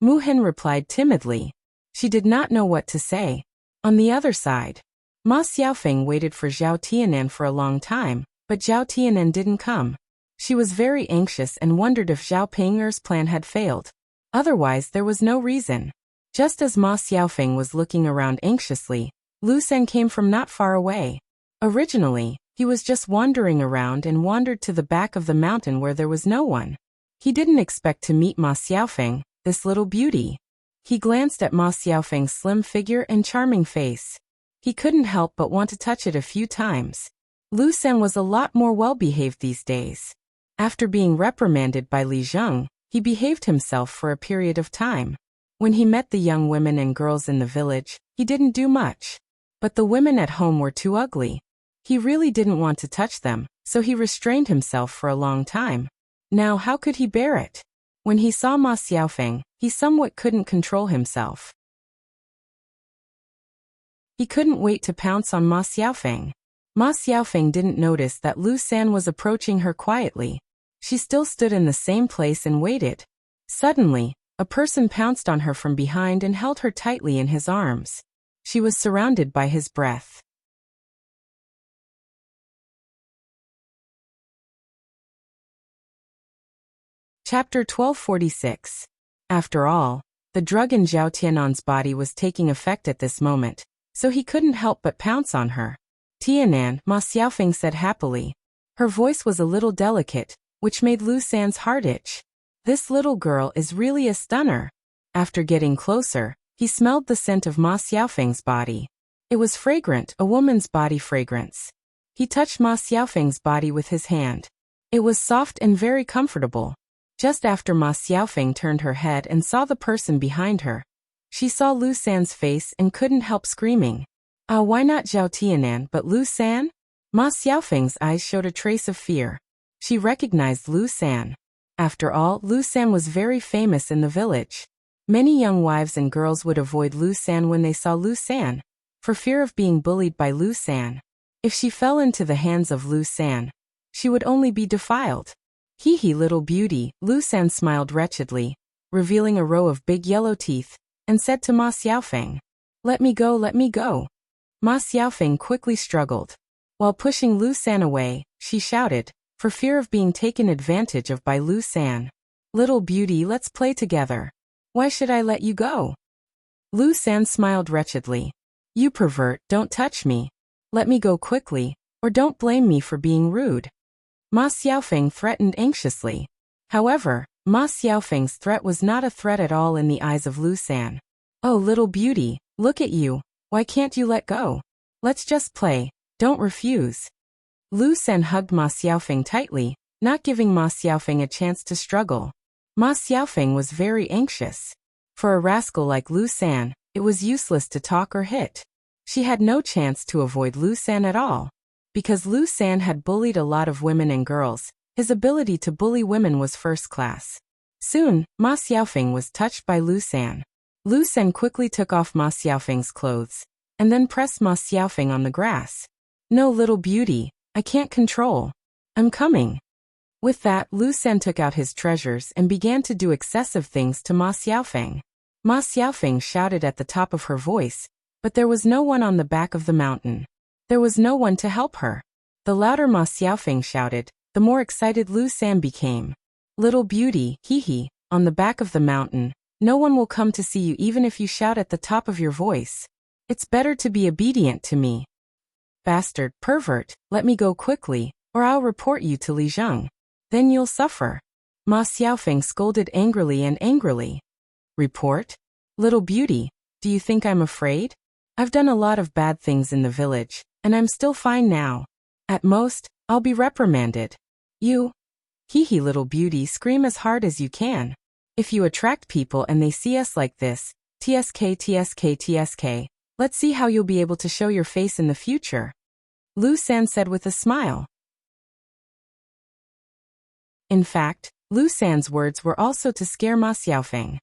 Mu Hin replied timidly. She did not know what to say. On the other side, Ma Xiaofeng waited for Zhao Tianan for a long time, but Zhao Tianan didn't come. She was very anxious and wondered if Zhao Ping'er's plan had failed. Otherwise, there was no reason. Just as Ma Xiaofeng was looking around anxiously, Lu Sen came from not far away. Originally, he was just wandering around and wandered to the back of the mountain where there was no one. He didn't expect to meet Ma Xiaofeng, this little beauty. He glanced at Ma Xiaofeng's slim figure and charming face. He couldn't help but want to touch it a few times. Lu Sen was a lot more well-behaved these days. After being reprimanded by Li Zheng, he behaved himself for a period of time. When he met the young women and girls in the village, he didn't do much. But the women at home were too ugly. He really didn't want to touch them, so he restrained himself for a long time. Now how could he bear it? When he saw Ma Xiaofeng, he somewhat couldn't control himself. He couldn't wait to pounce on Ma Xiaofeng. Ma Xiaofeng didn't notice that Lu San was approaching her quietly. She still stood in the same place and waited. Suddenly, a person pounced on her from behind and held her tightly in his arms. She was surrounded by his breath. Chapter 1246. After all, the drug in Zhao Tianan's body was taking effect at this moment, so he couldn't help but pounce on her. Tianan, Ma Xiaofeng said happily. Her voice was a little delicate, which made Lu San's heart itch. This little girl is really a stunner. After getting closer, he smelled the scent of Ma Xiaofeng's body. It was fragrant, a woman's body fragrance. He touched Ma Xiaofeng's body with his hand. It was soft and very comfortable. Just after Ma Xiaofeng turned her head and saw the person behind her, she saw Lu San's face and couldn't help screaming. Why not Zhao Tianan but Lu San? Ma Xiaofeng's eyes showed a trace of fear. She recognized Lu San. After all, Lu San was very famous in the village. Many young wives and girls would avoid Lu San when they saw Lu San, for fear of being bullied by Lu San. If she fell into the hands of Lu San, she would only be defiled. Hee little beauty, Lu San smiled wretchedly, revealing a row of big yellow teeth, and said to Ma Xiaofeng, let me go, let me go. Ma Xiaofeng quickly struggled. While pushing Lu San away, she shouted, for fear of being taken advantage of by Lu San. Little beauty, let's play together. Why should I let you go? Lu San smiled wretchedly. You pervert, don't touch me. Let me go quickly, or don't blame me for being rude. Ma Xiaofeng threatened anxiously. However, Ma Xiaofeng's threat was not a threat at all in the eyes of Lu San. Oh little beauty, look at you, why can't you let go? Let's just play, don't refuse. Lu San hugged Ma Xiaofeng tightly, not giving Ma Xiaofeng a chance to struggle. Ma Xiaofeng was very anxious. For a rascal like Lu San, It was useless to talk or hit. She had no chance to avoid Lu San at all. Because Lu San had bullied a lot of women and girls, his ability to bully women was first class. Soon, Ma Xiaofeng was touched by Lu San. Lu San quickly took off Ma Xiaofeng's clothes, and then pressed Ma Xiaofeng on the grass. No, little beauty, I can't control. I'm coming. With that, Lu San took out his treasures and began to do excessive things to Ma Xiaofeng. Ma Xiaofeng shouted at the top of her voice, but there was no one on the back of the mountain. There was no one to help her. The louder Ma Xiaofeng shouted, the more excited Lu San became. Little beauty, hee, on the back of the mountain, no one will come to see you even if you shout at the top of your voice. It's better to be obedient to me. Bastard, pervert, let me go quickly, or I'll report you to Li Zheng. Then you'll suffer. Ma Xiaofeng scolded angrily. Report? Little beauty, do you think I'm afraid? I've done a lot of bad things in the village, and I'm still fine now. At most, I'll be reprimanded. You? Hee, little beauty, scream as hard as you can. If you attract people and they see us like this, TSK, let's see how you'll be able to show your face in the future. Lu San said with a smile. In fact, Lu San's words were also to scare Ma Xiaofeng.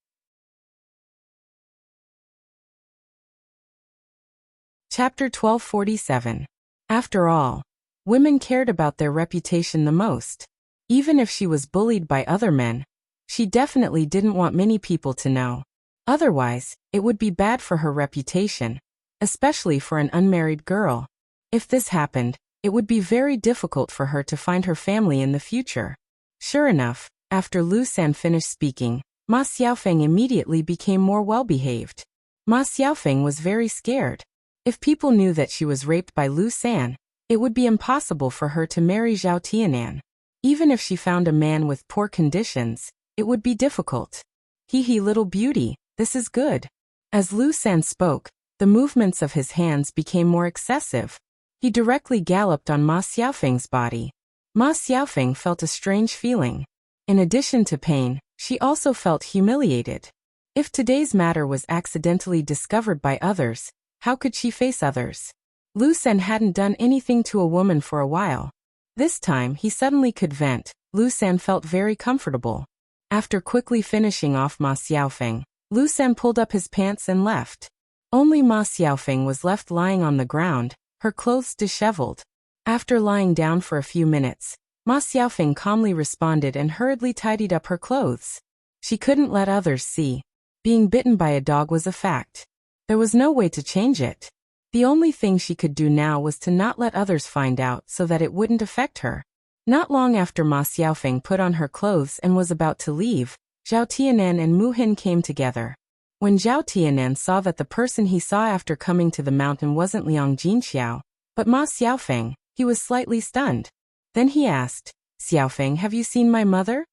Chapter 1247. After all, women cared about their reputation the most. Even if she was bullied by other men, she definitely didn't want many people to know. Otherwise, it would be bad for her reputation, especially for an unmarried girl. If this happened, it would be very difficult for her to find her family in the future. Sure enough, after Lu San finished speaking, Ma Xiaofeng immediately became more well-behaved. Ma Xiaofeng was very scared. If people knew that she was raped by Lu San, it would be impossible for her to marry Zhao Tianan. Even if she found a man with poor conditions, it would be difficult. Hee, little beauty, this is good. As Lu San spoke, the movements of his hands became more excessive. He directly galloped on Ma Xiaofeng's body. Ma Xiaofeng felt a strange feeling. In addition to pain, she also felt humiliated. If today's matter was accidentally discovered by others, how could she face others? Lu San hadn't done anything to a woman for a while. This time he suddenly could vent. Lu San felt very comfortable. After quickly finishing off Ma Xiaofeng, Lu San pulled up his pants and left. Only Ma Xiaofeng was left lying on the ground, her clothes disheveled. After lying down for a few minutes, Ma Xiaofeng calmly responded and hurriedly tidied up her clothes. She couldn't let others see. Being bitten by a dog was a fact. There was no way to change it. The only thing she could do now was to not let others find out so that it wouldn't affect her. Not long after Ma Xiaofeng put on her clothes and was about to leave, Zhao Tianan and Mu Hin came together. When Zhao Tianan saw that the person he saw after coming to the mountain wasn't Liang Jinxiao, but Ma Xiaofeng, he was slightly stunned. Then he asked, Xiaofeng, have you seen my mother?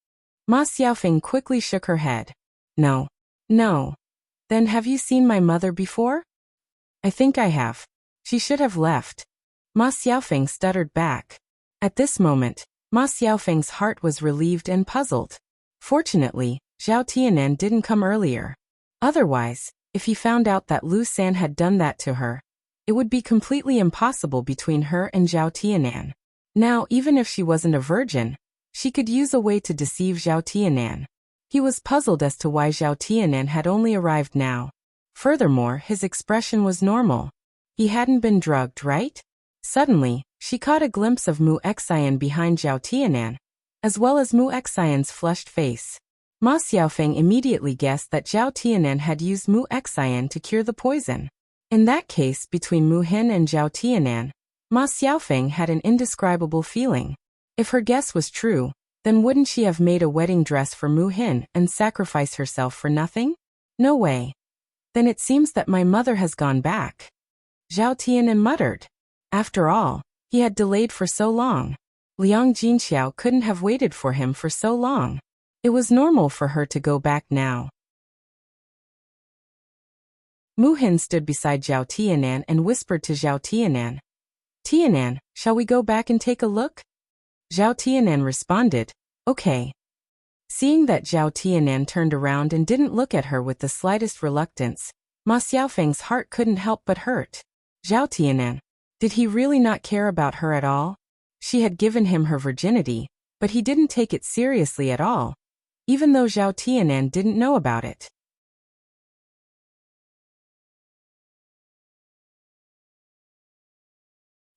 Ma Xiaofeng quickly shook her head. No. Then have you seen my mother before? I think I have. She should have left. Ma Xiaofeng stuttered back. At this moment, Ma Xiaofeng's heart was relieved and puzzled. Fortunately, Zhao Tianan didn't come earlier. Otherwise, if he found out that Lu San had done that to her, it would be completely impossible between her and Zhao Tianan. Now, even if she wasn't a virgin, she could use a way to deceive Zhao Tianan. He was puzzled as to why Zhao Tianan had only arrived now. Furthermore, his expression was normal. He hadn't been drugged, right? Suddenly, she caught a glimpse of Mu Xian behind Zhao Tianan, as well as Mu Xian's flushed face. Ma Xiaofeng immediately guessed that Zhao Tianan had used Mu Xian to cure the poison. In that case, between Mu Hin and Zhao Tianan, Ma Xiaofeng had an indescribable feeling. If her guess was true, then wouldn't she have made a wedding dress for Mu Hin and sacrificed herself for nothing? No way. Then it seems that my mother has gone back. Zhao Tianan muttered. After all, he had delayed for so long. Liang Jinxiao couldn't have waited for him for so long. It was normal for her to go back now. Mu Hin stood beside Zhao Tianan and whispered to Zhao Tianan. Tianan, shall we go back and take a look? Zhao Tianan responded, okay. Seeing that Zhao Tianan turned around and didn't look at her with the slightest reluctance, Ma Xiaofeng's heart couldn't help but hurt. Zhao Tianan. Did he really not care about her at all? She had given him her virginity, but he didn't take it seriously at all, even though Zhao Tianan didn't know about it.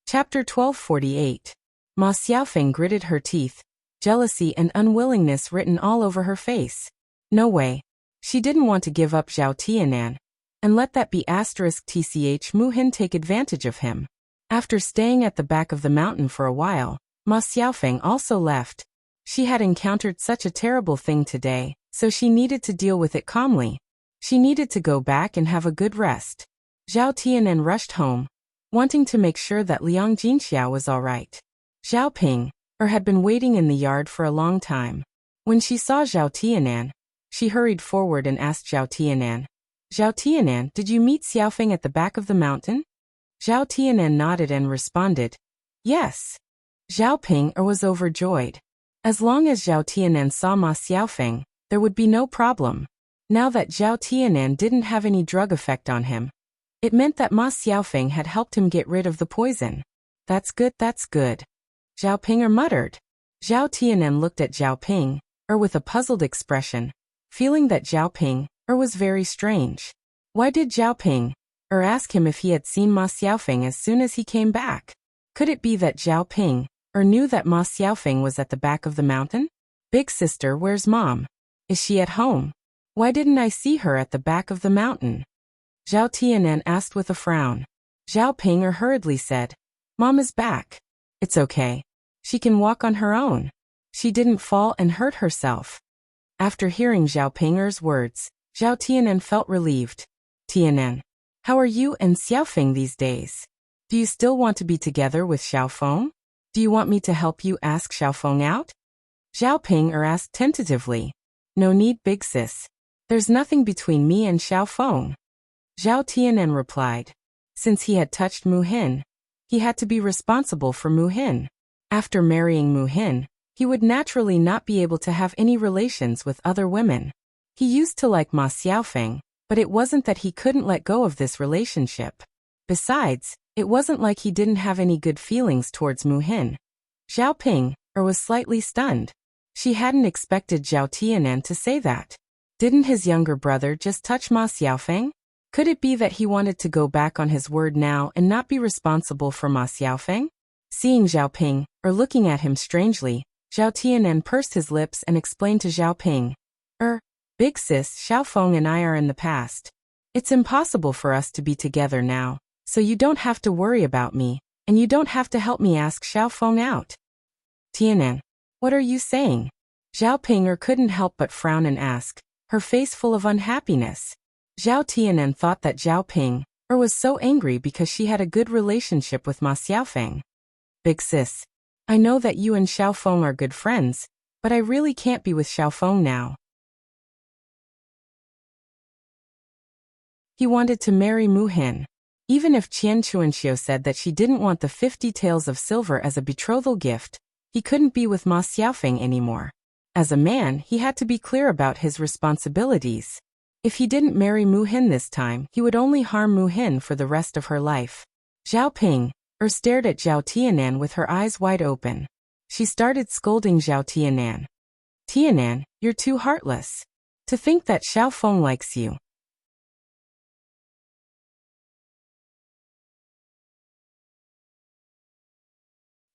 Chapter 1248. Ma Xiaofeng gritted her teeth, jealousy and unwillingness written all over her face. No way. She didn't want to give up Zhao Tianan, and let that be *tch Mu Hin take advantage of him. After staying at the back of the mountain for a while, Ma Xiaofeng also left. She had encountered such a terrible thing today, so she needed to deal with it calmly. She needed to go back and have a good rest. Zhao Tianan rushed home, wanting to make sure that Liang Jinxiao was all right. Zhao Ping had been waiting in the yard for a long time. When she saw Zhao Tianan, she hurried forward and asked Zhao Tianan, "Zhao Tianan, did you meet Xiaofeng at the back of the mountain?" Zhao Tianan nodded and responded, "Yes." Zhao Ping was overjoyed. As long as Zhao Tianan saw Ma Xiaofeng, there would be no problem. Now that Zhao Tianan didn't have any drug effect on him, it meant that Ma Xiaofeng had helped him get rid of the poison. That's good, that's good. Zhao Ping muttered. Zhao Tianan looked at Zhao Ping with a puzzled expression, feeling that Zhao Ping was very strange. Why did Zhao Ping ask him if he had seen Ma Xiaofeng as soon as he came back? Could it be that Zhao Ping knew that Ma Xiaofeng was at the back of the mountain? Big sister, where's mom? Is she at home? Why didn't I see her at the back of the mountain? Zhao Tianan asked with a frown. Zhao Ping hurriedly said, "Mom is back. It's okay. She can walk on her own. She didn't fall and hurt herself." After hearing Zhao Ping's words, Zhao Tianan felt relieved. "Tianan, how are you and Xiaofeng these days? Do you still want to be together with Xiaofeng? Do you want me to help you ask Xiaofeng out?" Zhao Ping asked tentatively. "No need, big sis. There's nothing between me and Xiaofeng." Zhao Tianan replied. Since he had touched Mu Hin, he had to be responsible for Mu Hin. After marrying Mu Hin, he would naturally not be able to have any relations with other women. He used to like Ma Xiaofeng, but it wasn't that he couldn't let go of this relationship. Besides, it wasn't like he didn't have any good feelings towards Mu Hin. Zhao Ping was slightly stunned. She hadn't expected Zhao Tianan to say that. Didn't his younger brother just touch Ma Xiaofeng? Could it be that he wanted to go back on his word now and not be responsible for Ma Xiaofeng? Seeing Zhao Ping looking at him strangely, Zhao Tianan pursed his lips and explained to Zhao Ping, Big sis, Xiaofeng and I are in the past. It's impossible for us to be together now, so you don't have to worry about me, and you don't have to help me ask Xiaofeng out." "Tianan, what are you saying?" Zhao Ping couldn't help but frown and ask, her face full of unhappiness. Zhao Tianan thought that Zhao Ping was so angry because she had a good relationship with Ma Xiaofeng. "Big sis, I know that you and Xiaofeng are good friends, but I really can't be with Xiaofeng now. He wanted to marry Mu Hin. Even if Qian Chuanxiu said that she didn't want the 50 taels of silver as a betrothal gift, he couldn't be with Ma Xiaofeng anymore. As a man, he had to be clear about his responsibilities. If he didn't marry Mu Hin this time, he would only harm Mu Hin for the rest of her life. Zhao Ping stared at Zhao Tianan with her eyes wide open. She started scolding Zhao Tianan. "Tianan, you're too heartless. To think that Xiaofeng likes you."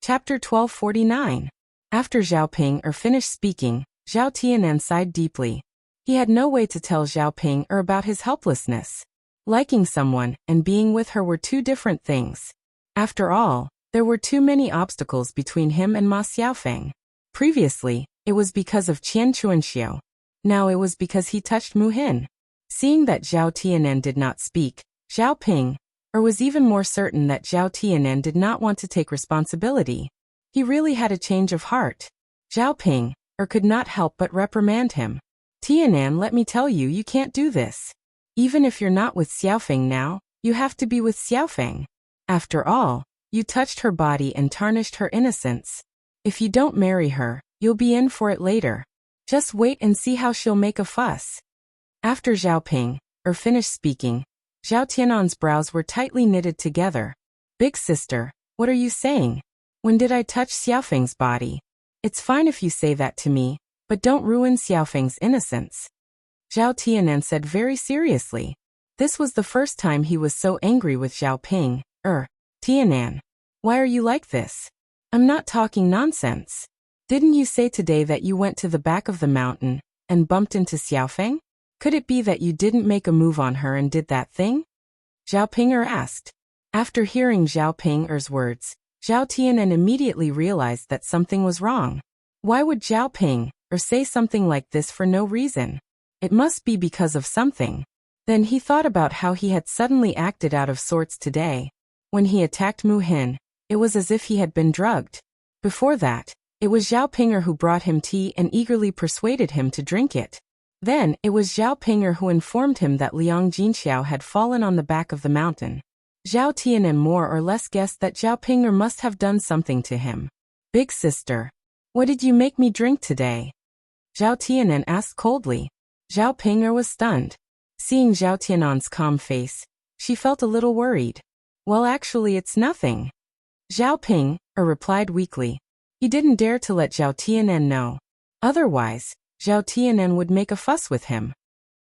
Chapter 1249. After Zhao Ping finished speaking, Zhao Tianan sighed deeply. He had no way to tell Zhao Ping about his helplessness. Liking someone and being with her were two different things. After all, there were too many obstacles between him and Ma Xiaofeng. Previously, it was because of Qian Chuanxiu. Now it was because he touched Mu Hin. Seeing that Zhao Tianan did not speak, Zhao Ping was even more certain that Zhao Tianan did not want to take responsibility. He really had a change of heart. Zhao Ping could not help but reprimand him. "Tianan, let me tell you, you can't do this. Even if you're not with Xiaofeng now, you have to be with Xiaofeng. After all, you touched her body and tarnished her innocence. If you don't marry her, you'll be in for it later. Just wait and see how she'll make a fuss." After Zhao Ping finished speaking, Zhao Tianan's brows were tightly knitted together. Big sister, what are you saying? When did I touch Xiaofeng's body? It's fine if you say that to me, but don't ruin Xiaofeng's innocence. Zhao Tianan said very seriously. This was the first time he was so angry with Zhao Ping. Tianan, why are you like this? I'm not talking nonsense. Didn't you say today that you went to the back of the mountain and bumped into Xiaofeng? Could it be that you didn't make a move on her and did that thing? Zhao Ping'er asked. After hearing Zhao Ping'er's words, Zhao Tianan immediately realized that something was wrong. Why would Zhao Ping'er say something like this for no reason? It must be because of something. Then he thought about how he had suddenly acted out of sorts today. When he attacked Mu Hin, it was as if he had been drugged. Before that, it was Zhao Ping'er who brought him tea and eagerly persuaded him to drink it. Then, it was Zhao Ping'er who informed him that Liang Jinxiao had fallen on the back of the mountain. Zhao Tianan more or less guessed that Zhao Ping'er must have done something to him. Big sister, what did you make me drink today? Zhao Tianan asked coldly. Zhao Ping'er was stunned. Seeing Zhao Tianan's calm face, she felt a little worried. Well, actually it's nothing. Zhao Ping'er replied weakly. He didn't dare to let Zhao Tianan know. Otherwise, Zhao Tianan would make a fuss with him.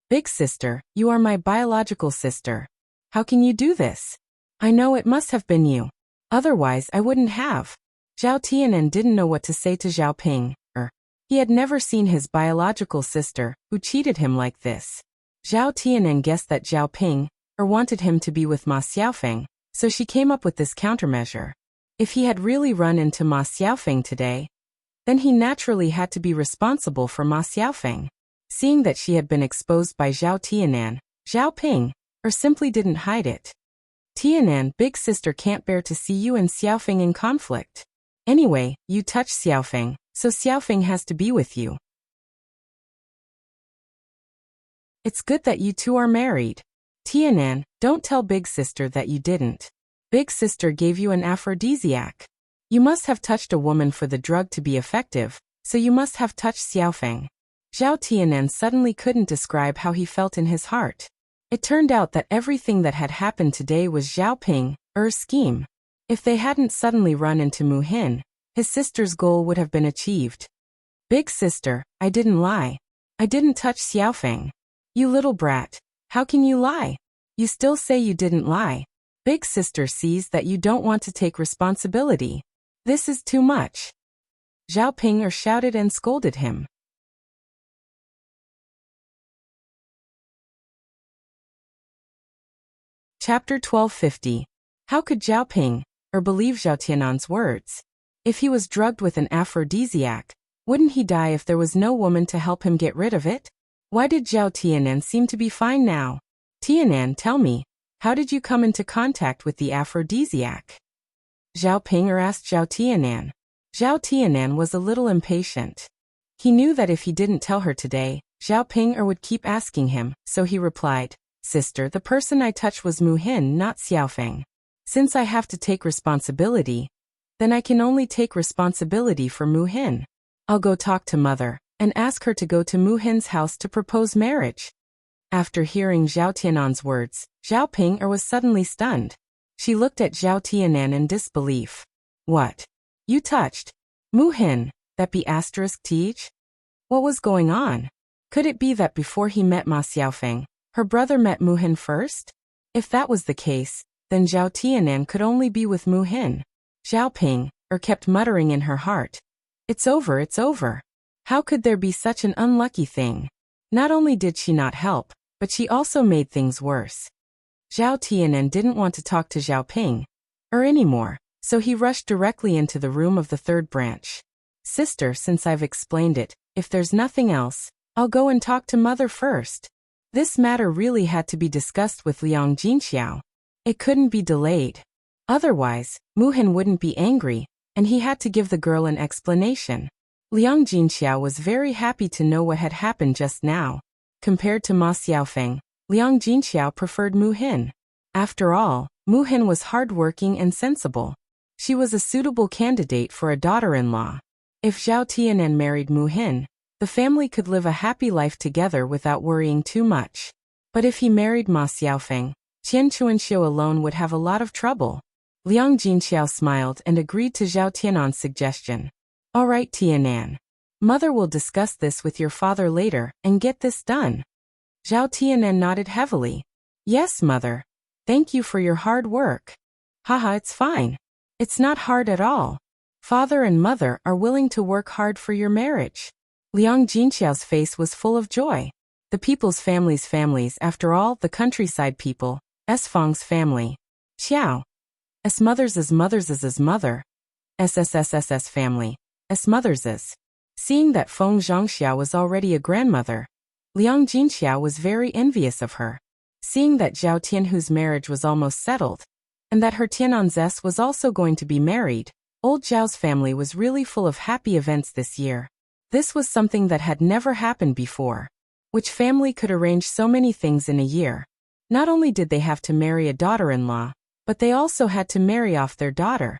Big sister, you are my biological sister. How can you do this? I know it must have been you. Otherwise I wouldn't have. Zhao Tianan didn't know what to say to Zhao Ping'er. He had never seen his biological sister, who cheated him like this. Zhao Tianan guessed that Zhao Ping'er wanted him to be with Ma Xiaofeng, so she came up with this countermeasure. If he had really run into Ma Xiaofeng today, then he naturally had to be responsible for Ma Xiaofeng. Seeing that she had been exposed by Zhao Tianan, Zhao Ping'er simply didn't hide it. Tianan, big sister can't bear to see you and Xiaofeng in conflict. Anyway, you touched Xiaofeng, so Xiaofeng has to be with you. It's good that you two are married. Tianan, don't tell big sister that you didn't. Big sister gave you an aphrodisiac. You must have touched a woman for the drug to be effective, so you must have touched Xiaofeng. Zhao Tianan suddenly couldn't describe how he felt in his heart. It turned out that everything that had happened today was Zhao Ping'er's scheme. If they hadn't suddenly run into Mu Hin, his sister's goal would have been achieved. Big sister, I didn't lie. I didn't touch Xiaofeng. You little brat, how can you lie? You still say you didn't lie. Big sister sees that you don't want to take responsibility. This is too much. Zhao Ping'er shouted and scolded him. Chapter 1250. How could Zhao Ping'er believe Zhao Tianan's words? If he was drugged with an aphrodisiac, wouldn't he die if there was no woman to help him get rid of it? Why did Zhao Tianan seem to be fine now? Tianan, tell me, how did you come into contact with the aphrodisiac? Zhao Ping'er asked Zhao Tianan. Zhao Tianan was a little impatient. He knew that if he didn't tell her today, Zhao Ping'er would keep asking him, so he replied, Sister, the person I touched was Mu Hin, not Xiaofeng. Since I have to take responsibility, then I can only take responsibility for Mu Hin. I'll go talk to mother and ask her to go to Mu Hin's house to propose marriage. After hearing Zhao Tianan's words, Zhao Ping'er was suddenly stunned. She looked at Zhao Tianan in disbelief. What? You touched Mu Hin, that be asterisk teach? What was going on? Could it be that before he met Ma Xiaofeng, her brother met Mu Hin first? If that was the case, then Zhao Tianan could only be with Mu Hin. Zhao Ping'er kept muttering in her heart. It's over, it's over. How could there be such an unlucky thing? Not only did she not help, but she also made things worse. Zhao Tianan didn't want to talk to Zhao Ping'er anymore, so he rushed directly into the room of the third branch. Sister, since I've explained it, if there's nothing else, I'll go and talk to mother first. This matter really had to be discussed with Liang Jinxiao. It couldn't be delayed. Otherwise, Mu Hin wouldn't be angry, and he had to give the girl an explanation. Liang Jinxiao was very happy to know what had happened just now. Compared to Ma Xiaofeng, Liang Jinxiao preferred Mu Hin. After all, Mu Hin was hardworking and sensible. She was a suitable candidate for a daughter-in-law. If Zhao Tianan married Mu Hin, the family could live a happy life together without worrying too much. But if he married Ma Xiaofeng, Tian Chuanxiu alone would have a lot of trouble. Liang Jinxiao smiled and agreed to Zhao Tianan's suggestion. All right, Tianan. Mother will discuss this with your father later and get this done. Zhao Tianan nodded heavily. Yes, mother. Thank you for your hard work. Haha, it's fine. It's not hard at all. Father and mother are willing to work hard for your marriage. Liang Jinxiao's face was full of joy. The people's families, after all, the countryside people, Fang's family. Xiao. Mother's mother. SSSSS family. Mother's. Seeing that Feng Zhangxiao was already a grandmother, Liang Jinxiao was very envious of her. Seeing that Zhao Tianhu's marriage was almost settled, and that her Tianan's S was also going to be married, old Zhao's family was really full of happy events this year. This was something that had never happened before. Which family could arrange so many things in a year? Not only did they have to marry a daughter-in-law, but they also had to marry off their daughter.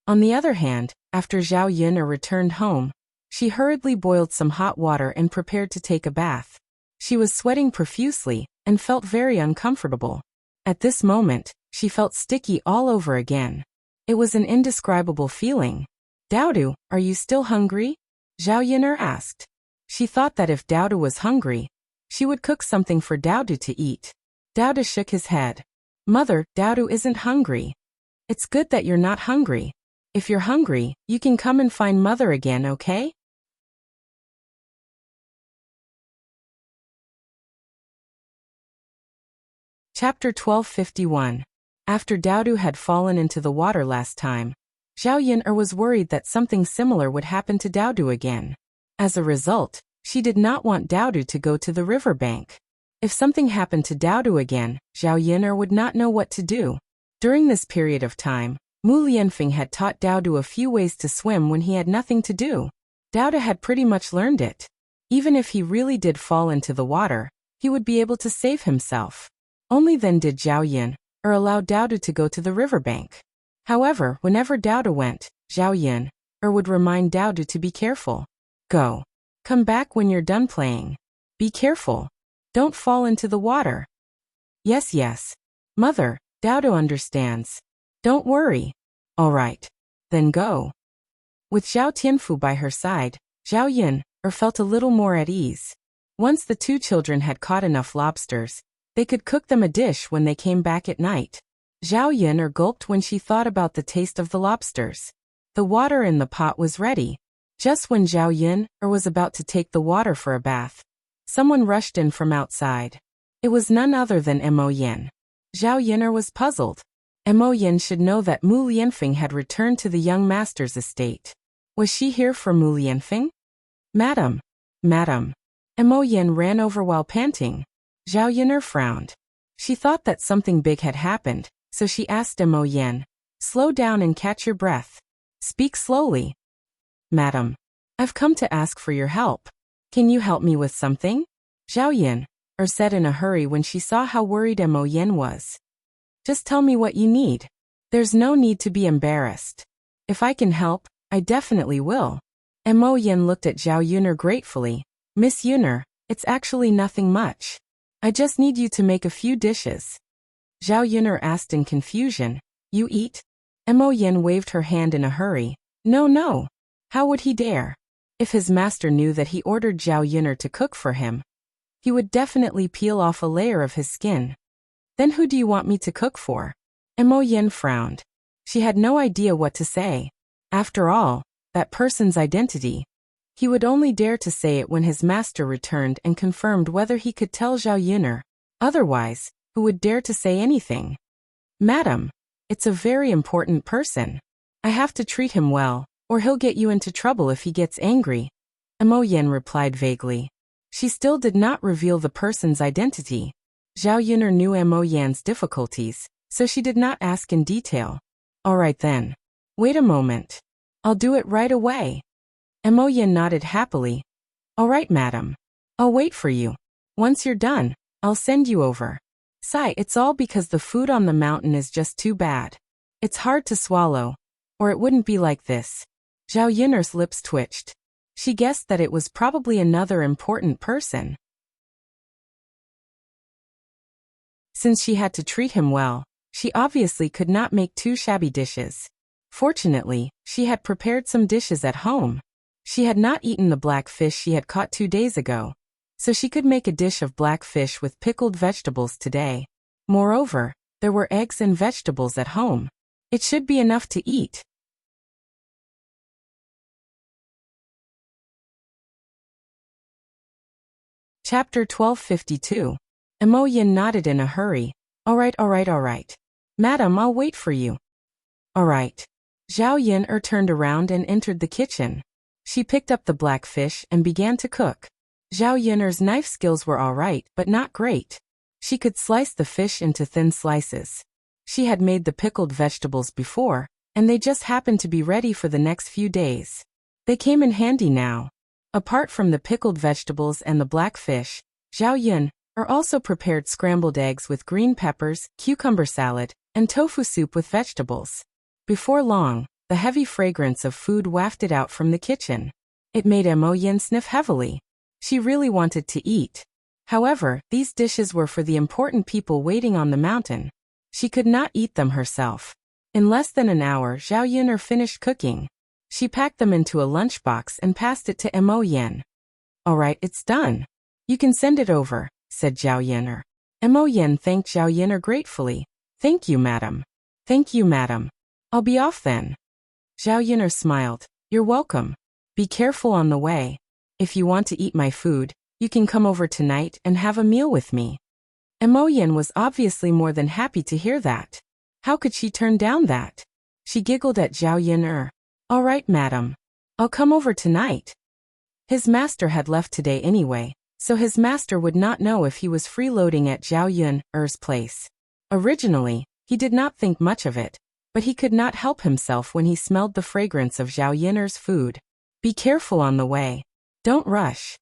On the other hand, after Zhao Yun'er returned home, she hurriedly boiled some hot water and prepared to take a bath. She was sweating profusely and felt very uncomfortable. At this moment, she felt sticky all over again. It was an indescribable feeling. Daodu, are you still hungry? Zhao Yun'er asked. She thought that if Daodu was hungry, she would cook something for Daodu to eat. Daodu shook his head. Mother, Daodu isn't hungry. It's good that you're not hungry. If you're hungry, you can come and find mother again, okay? Chapter 1251. After Daodu had fallen into the water last time, Zhao Yun'er was worried that something similar would happen to Daodu again. As a result, she did not want Daodu to go to the riverbank. If something happened to Daodu again, Zhao Yun'er would not know what to do. During this period of time, Mu Lianfeng had taught Daodu a few ways to swim when he had nothing to do. Daodu had pretty much learned it. Even if he really did fall into the water, he would be able to save himself. Only then did Zhao Yun'er allow Daodu to go to the riverbank. However, whenever Daodu went, Zhao Yun'er would remind Daodu to be careful. Go. Come back when you're done playing. Be careful. Don't fall into the water. Yes. Mother, Daodu understands. Don't worry. All right. Then go. With Zhao Tianfu by her side, Zhao Yun'er felt a little more at ease. Once the two children had caught enough lobsters, they could cook them a dish when they came back at night. Zhao Yun'er gulped when she thought about the taste of the lobsters. The water in the pot was ready. Just when Zhao Yun'er was about to take the water for a bath, someone rushed in from outside. It was none other than Mo Yin. Zhao Yun'er was puzzled. Mo Yin should know that Mu Lianfeng had returned to the young master's estate. Was she here for Mu Lianfeng? Madam. Mo Yin ran over while panting. Zhao Yun'er frowned. She thought that something big had happened, so she asked Mo Yin, slow down and catch your breath. Speak slowly. Madam, I've come to ask for your help. Can you help me with something? Zhao Yun'er said in a hurry when she saw how worried Mo Yin was. Just tell me what you need. There's no need to be embarrassed. If I can help, I definitely will. Mo Yin looked at Zhao Yun'er gratefully. Miss Yun'er, it's actually nothing much. I just need you to make a few dishes. Zhao Yun'er asked in confusion. You eat? Mo Yin waved her hand in a hurry. No. How would he dare? If his master knew that he ordered Zhao Yun'er to cook for him, he would definitely peel off a layer of his skin. Then who do you want me to cook for? Mo Yin frowned. She had no idea what to say. After all, that person's identity. He would only dare to say it when his master returned and confirmed whether he could tell Zhao Yun'er. Otherwise, who would dare to say anything? Madam, it's a very important person. I have to treat him well, or he'll get you into trouble if he gets angry. Mo Yin replied vaguely. She still did not reveal the person's identity. Zhao Yun'er knew Mo Yan's difficulties, so she did not ask in detail. All right then. Wait a moment. I'll do it right away. Mo Yin nodded happily. All right, madam. I'll wait for you. Once you're done, I'll send you over. Sigh, it's all because the food on the mountain is just too bad. It's hard to swallow, or it wouldn't be like this. Zhao Yun'er's lips twitched. She guessed that it was probably another important person. Since she had to treat him well, she obviously could not make 2 shabby dishes. Fortunately, she had prepared some dishes at home. She had not eaten the black fish she had caught 2 days ago, so she could make a dish of black fish with pickled vegetables today. Moreover, there were eggs and vegetables at home. It should be enough to eat. Chapter 1252. Emo Yin nodded in a hurry. All right. Madam, I'll wait for you. All right. Zhao Yin turned around and entered the kitchen. She picked up the black fish and began to cook. Zhao Yin's knife skills were all right, but not great. She could slice the fish into thin slices. She had made the pickled vegetables before, and they just happened to be ready for the next few days. They came in handy now. Apart from the pickled vegetables and the black fish, Zhao Yin also prepared scrambled eggs with green peppers, cucumber salad, and tofu soup with vegetables. Before long, the heavy fragrance of food wafted out from the kitchen. It made Emo Yin sniff heavily. She really wanted to eat. However, these dishes were for the important people waiting on the mountain. She could not eat them herself. In less than an hour, Zhao Yin finished cooking. She packed them into a lunchbox and passed it to Emo Yin. All right, it's done. You can send it over, said Zhao Yin. Emo Yin thanked Zhao Yin gratefully. Thank you, madam. Thank you, madam. I'll be off then. Zhao Yin smiled. You're welcome. Be careful on the way. If you want to eat my food, you can come over tonight and have a meal with me. Emo Yin was obviously more than happy to hear that. How could she turn down that? She giggled at Zhao Yin. All right, madam. I'll come over tonight. His master had left today anyway, so his master would not know if he was freeloading at Zhao Yin's place. Originally, he did not think much of it, but he could not help himself when he smelled the fragrance of Zhao Yin's food. Be careful on the way. Don't rush.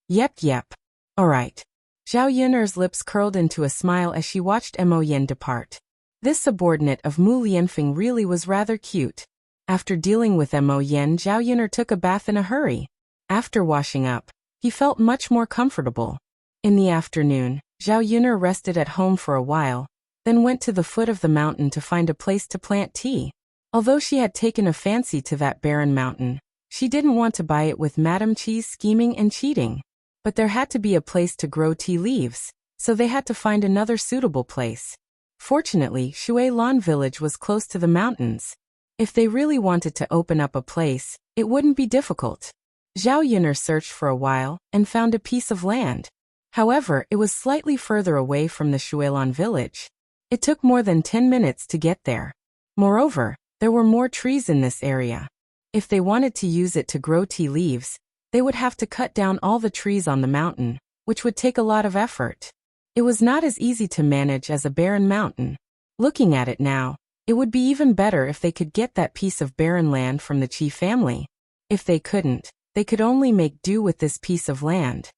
Yep. All right. Zhao Yin's lips curled into a smile as she watched Emo Yin depart. This subordinate of Mu Lianfeng really was rather cute. After dealing with Emo Yin, Zhao Yin took a bath in a hurry. After washing up, he felt much more comfortable. In the afternoon, Zhao Yin rested at home for a while, then went to the foot of the mountain to find a place to plant tea. Although she had taken a fancy to that barren mountain, she didn't want to buy it with Madame Chi's scheming and cheating. But there had to be a place to grow tea leaves, so they had to find another suitable place. Fortunately, Shuilan village was close to the mountains. If they really wanted to open up a place, it wouldn't be difficult. Zhao Yin searched for a while and found a piece of land. However, it was slightly further away from the Shuilan village. It took more than 10 minutes to get there. Moreover, there were more trees in this area. If they wanted to use it to grow tea leaves, they would have to cut down all the trees on the mountain, which would take a lot of effort. It was not as easy to manage as a barren mountain. Looking at it now, it would be even better if they could get that piece of barren land from the Qi family. If they couldn't, they could only make do with this piece of land.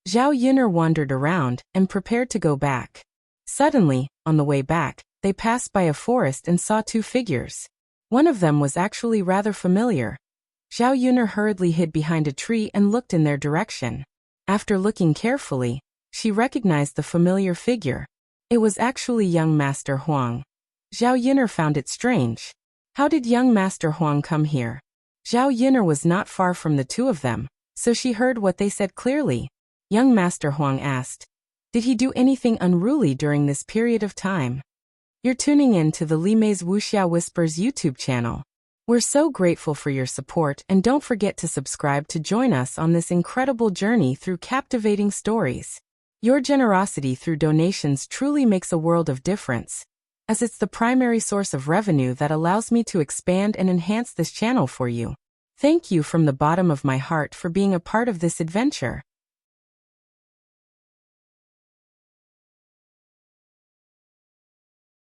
Zhao Yin wandered around and prepared to go back. Suddenly, on the way back, they passed by a forest and saw 2 figures. One of them was actually rather familiar. Zhao Yin hurriedly hid behind a tree and looked in their direction. After looking carefully, she recognized the familiar figure. It was actually young Master Huang. Zhao Yin found it strange. How did young Master Huang come here? Zhao Yin was not far from the 2 of them, so she heard what they said clearly. Young Master Huang asked, "Did he do anything unruly during this period of time?" You're tuning in to the Li Mei's Wuxia Whispers YouTube channel. We're so grateful for your support, and don't forget to subscribe to join us on this incredible journey through captivating stories. Your generosity through donations truly makes a world of difference, as it's the primary source of revenue that allows me to expand and enhance this channel for you. Thank you from the bottom of my heart for being a part of this adventure.